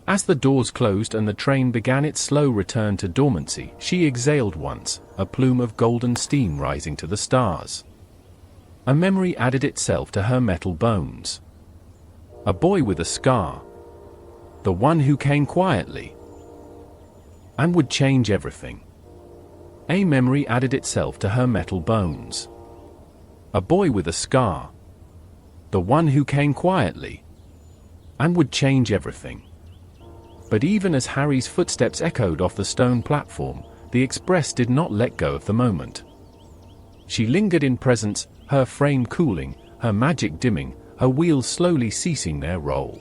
As the doors closed and the train began its slow return to dormancy, she exhaled once, a plume of golden steam rising to the stars. A memory added itself to her metal bones. A boy with a scar. The one who came quietly and would change everything. A memory added itself to her metal bones. A boy with a scar. The one who came quietly and would change everything. But even as Harry's footsteps echoed off the stone platform, the express did not let go of the moment. She lingered in presence, her frame cooling, her magic dimming, her wheels slowly ceasing their roll.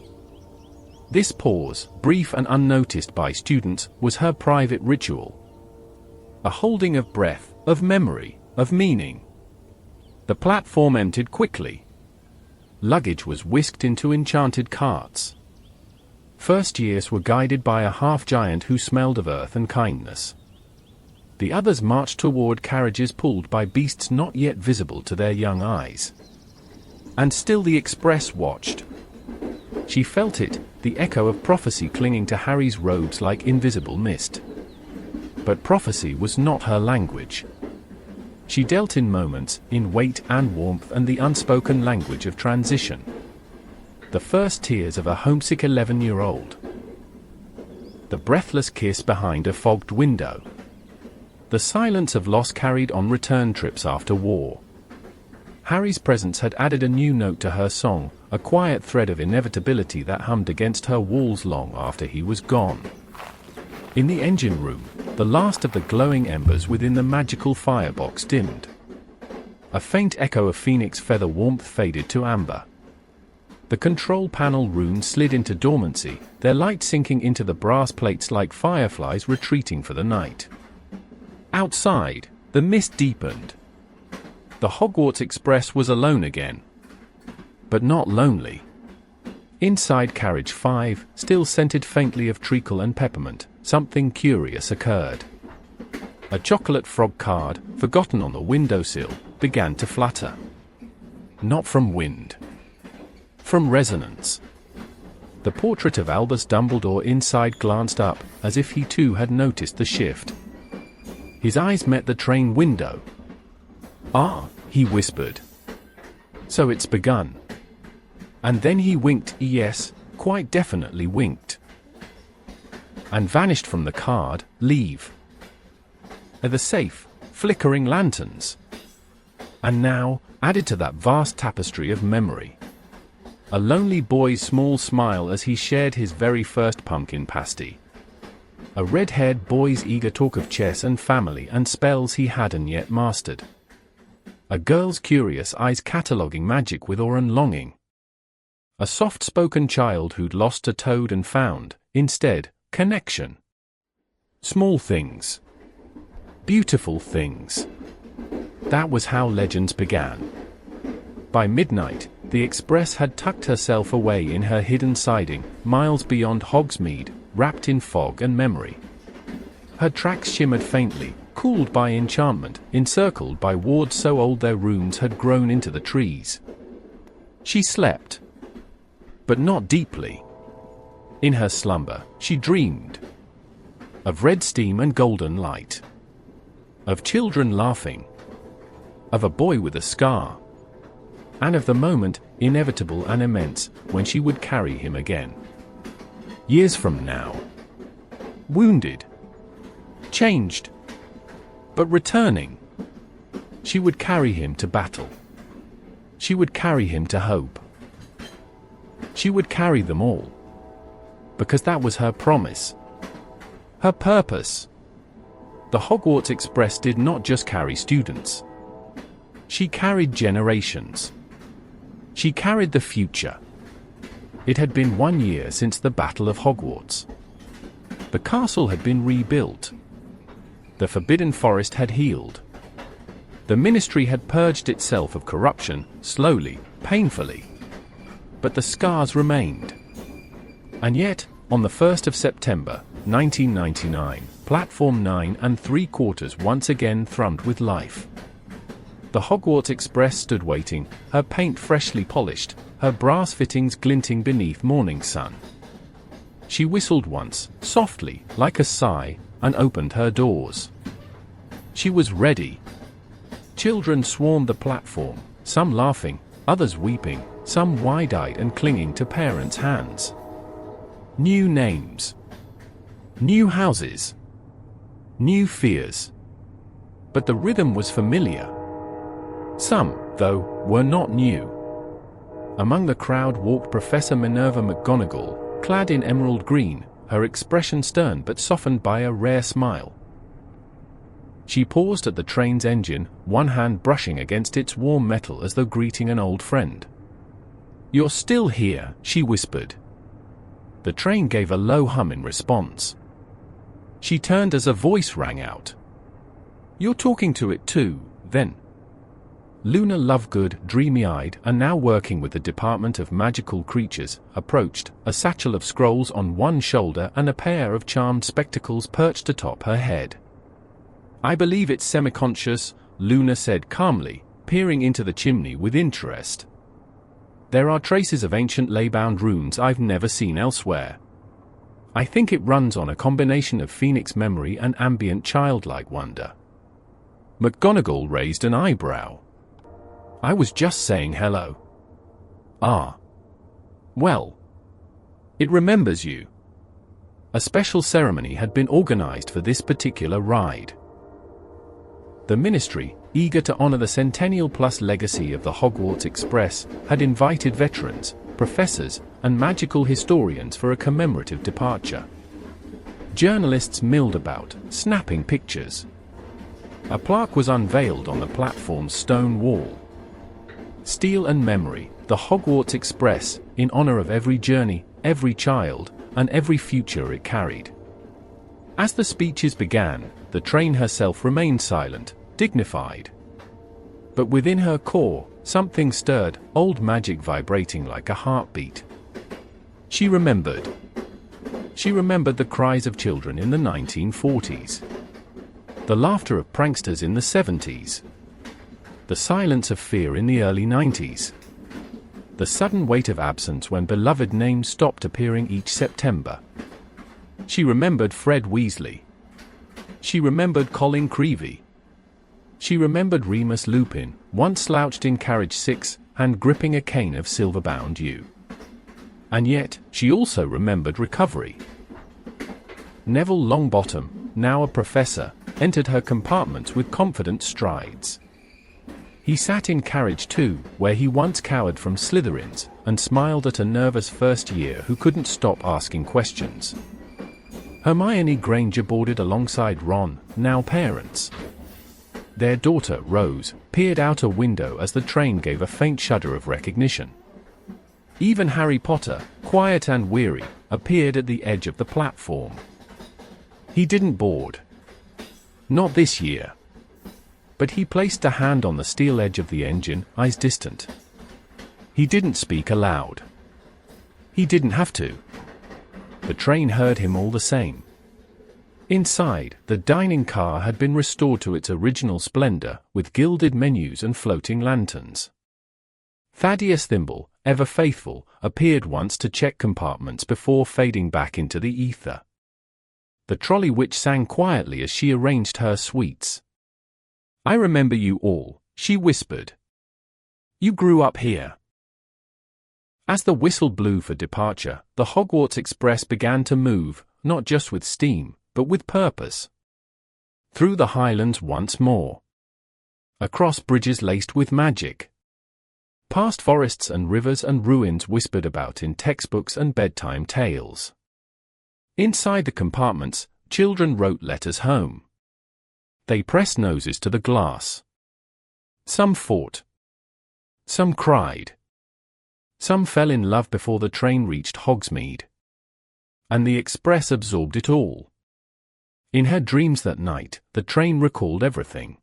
This pause, brief and unnoticed by students, was her private ritual. A holding of breath, of memory, of meaning. The platform emptied quickly. Luggage was whisked into enchanted carts. First years were guided by a half-giant who smelled of earth and kindness. The others marched toward carriages pulled by beasts not yet visible to their young eyes. And still the express watched. She felt it, the echo of prophecy clinging to Harry's robes like invisible mist. But prophecy was not her language. She dealt in moments, in weight and warmth and the unspoken language of transition. The first tears of a homesick 11-year-old. The breathless kiss behind a fogged window. The silence of loss carried on return trips after war. Harry's presence had added a new note to her song, a quiet thread of inevitability that hummed against her walls long after he was gone. In the engine room, the last of the glowing embers within the magical firebox dimmed. A faint echo of phoenix feather warmth faded to amber. The control panel runes slid into dormancy, their light sinking into the brass plates like fireflies retreating for the night. Outside, the mist deepened. The Hogwarts Express was alone again. But not lonely. Inside carriage 5, still scented faintly of treacle and peppermint, something curious occurred. A chocolate frog card, forgotten on the windowsill, began to flutter. Not from wind. From resonance. The portrait of Albus Dumbledore inside glanced up, as if he too had noticed the shift. His eyes met the train window. "Ah," he whispered. "So it's begun." And then he winked, yes, quite definitely winked. And vanished from the card, leave. The safe, flickering lanterns. And now, added to that vast tapestry of memory, a lonely boy's small smile as he shared his very first pumpkin pasty. A red-haired boy's eager talk of chess and family and spells he hadn't yet mastered. A girl's curious eyes cataloguing magic with awe and longing. A soft-spoken child who'd lost a toad and found, instead, connection. Small things. Beautiful things. That was how legends began. By midnight, the Express had tucked herself away in her hidden siding, miles beyond Hogsmeade, wrapped in fog and memory. Her tracks shimmered faintly, cooled by enchantment, encircled by wards so old their runes had grown into the trees. She slept. But not deeply. In her slumber, she dreamed. Of red steam and golden light. Of children laughing. Of a boy with a scar. And of the moment, inevitable and immense, when she would carry him again. Years from now. Wounded. Changed. But returning. She would carry him to battle. She would carry him to hope. She would carry them all. Because that was her promise. Her purpose. The Hogwarts Express did not just carry students. She carried generations. She carried the future. It had been 1 year since the Battle of Hogwarts. The castle had been rebuilt. The Forbidden Forest had healed. The Ministry had purged itself of corruption, slowly, painfully. But the scars remained. And yet, on the 1st of September, 1999, Platform 9 3/4 once again thrummed with life. The Hogwarts Express stood waiting, her paint freshly polished, her brass fittings glinting beneath morning sun. She whistled once, softly, like a sigh, and opened her doors. She was ready. Children swarmed the platform, some laughing, others weeping, some wide-eyed and clinging to parents' hands. New names. New houses. New fears. But the rhythm was familiar. Some, though, were not new. Among the crowd walked Professor Minerva McGonagall, clad in emerald green, her expression stern but softened by a rare smile. She paused at the train's engine, one hand brushing against its warm metal as though greeting an old friend. "You're still here," she whispered. The train gave a low hum in response. She turned as a voice rang out. "You're talking to it too, then?" Luna Lovegood, dreamy-eyed and now working with the Department of Magical Creatures, approached, a satchel of scrolls on one shoulder and a pair of charmed spectacles perched atop her head. "I believe it's semi-conscious," Luna said calmly, peering into the chimney with interest. "There are traces of ancient ley-bound runes I've never seen elsewhere. I think it runs on a combination of phoenix memory and ambient childlike wonder." McGonagall raised an eyebrow. "I was just saying hello." "Ah. Well. It remembers you." A special ceremony had been organized for this particular ride. The Ministry, eager to honor the centennial-plus legacy of the Hogwarts Express, had invited veterans, professors, and magical historians for a commemorative departure. Journalists milled about, snapping pictures. A plaque was unveiled on the platform's stone wall. "Steel and Memory, the Hogwarts Express, in honor of every journey, every child, and every future it carried." As the speeches began, the train herself remained silent, dignified. But within her core, something stirred, old magic vibrating like a heartbeat. She remembered. She remembered the cries of children in the 1940s. The laughter of pranksters in the 70s. The silence of fear in the early 90s. The sudden weight of absence when beloved names stopped appearing each September. She remembered Fred Weasley. She remembered Colin Creevey. She remembered Remus Lupin, once slouched in carriage 6, hand gripping a cane of silver-bound yew. And yet, she also remembered recovery. Neville Longbottom, now a professor, entered her compartments with confident strides. He sat in carriage 2, where he once cowered from Slytherins, and smiled at a nervous first year who couldn't stop asking questions. Hermione Granger boarded alongside Ron, now parents. Their daughter, Rose, peered out a window as the train gave a faint shudder of recognition. Even Harry Potter, quiet and weary, appeared at the edge of the platform. He didn't board. Not this year. But he placed a hand on the steel edge of the engine, eyes distant. He didn't speak aloud. He didn't have to. The train heard him all the same. Inside, the dining car had been restored to its original splendor, with gilded menus and floating lanterns. Thaddeus Thimble, ever faithful, appeared once to check compartments before fading back into the ether. The trolley witch sang quietly as she arranged her sweets. "I remember you all," she whispered. "You grew up here." As the whistle blew for departure, the Hogwarts Express began to move, not just with steam, but with purpose. Through the Highlands once more. Across bridges laced with magic. Past forests and rivers and ruins whispered about in textbooks and bedtime tales. Inside the compartments, children wrote letters home. They pressed noses to the glass. Some fought. Some cried. Some fell in love before the train reached Hogsmeade. And the express absorbed it all. In her dreams that night, the train recalled everything.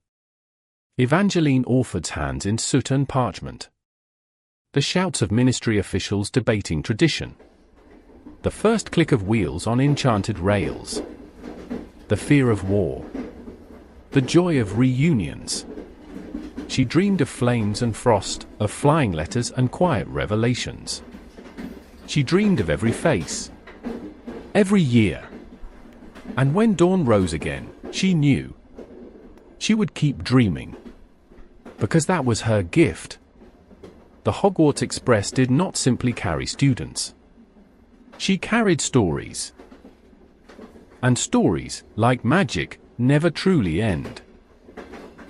Evangeline Orford's hands in soot and parchment. The shouts of ministry officials debating tradition. The first click of wheels on enchanted rails. The fear of war. The joy of reunions. She dreamed of flames and frost, of flying letters and quiet revelations. She dreamed of every face. Every year. And when dawn rose again, she knew. She would keep dreaming. Because that was her gift. The Hogwarts Express did not simply carry students. She carried stories. And stories, like magic, never truly end.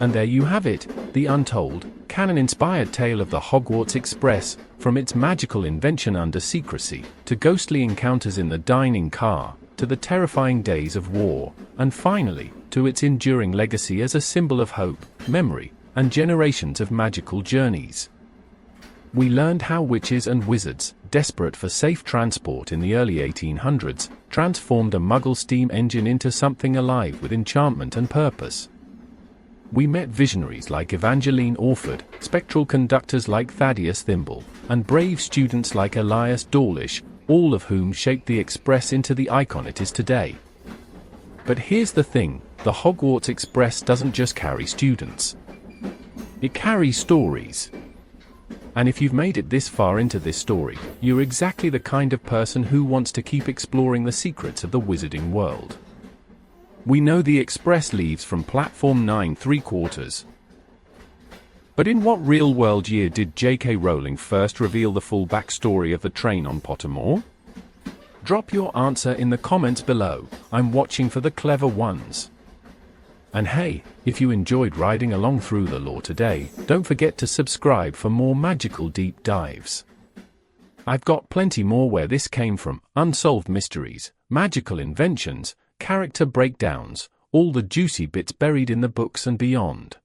And there you have it, the untold, canon-inspired tale of the Hogwarts Express, from its magical invention under secrecy, to ghostly encounters in the dining car, to the terrifying days of war, and finally, to its enduring legacy as a symbol of hope, memory, and generations of magical journeys. We learned how witches and wizards, desperate for safe transport in the early 1800s, transformed a Muggle steam engine into something alive with enchantment and purpose. We met visionaries like Evangeline Orford, spectral conductors like Thaddeus Thimble, and brave students like Elias Dawlish, all of whom shaped the Express into the icon it is today. But here's the thing, the Hogwarts Express doesn't just carry students. It carries stories. And if you've made it this far into this story, you're exactly the kind of person who wants to keep exploring the secrets of the wizarding world. We know the Express leaves from platform 9 3/4. But in what real-world year did J.K. Rowling first reveal the full backstory of the train on Pottermore? Drop your answer in the comments below. I'm watching for the clever ones. And hey, if you enjoyed riding along through the lore today, don't forget to subscribe for more magical deep dives. I've got plenty more where this came from, unsolved mysteries, magical inventions, character breakdowns, all the juicy bits buried in the books and beyond.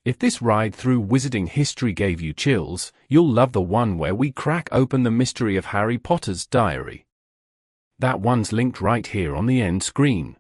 If this ride through wizarding history gave you chills, you'll love the one where we crack open the mystery of Harry Potter's diary. That one's linked right here on the end screen.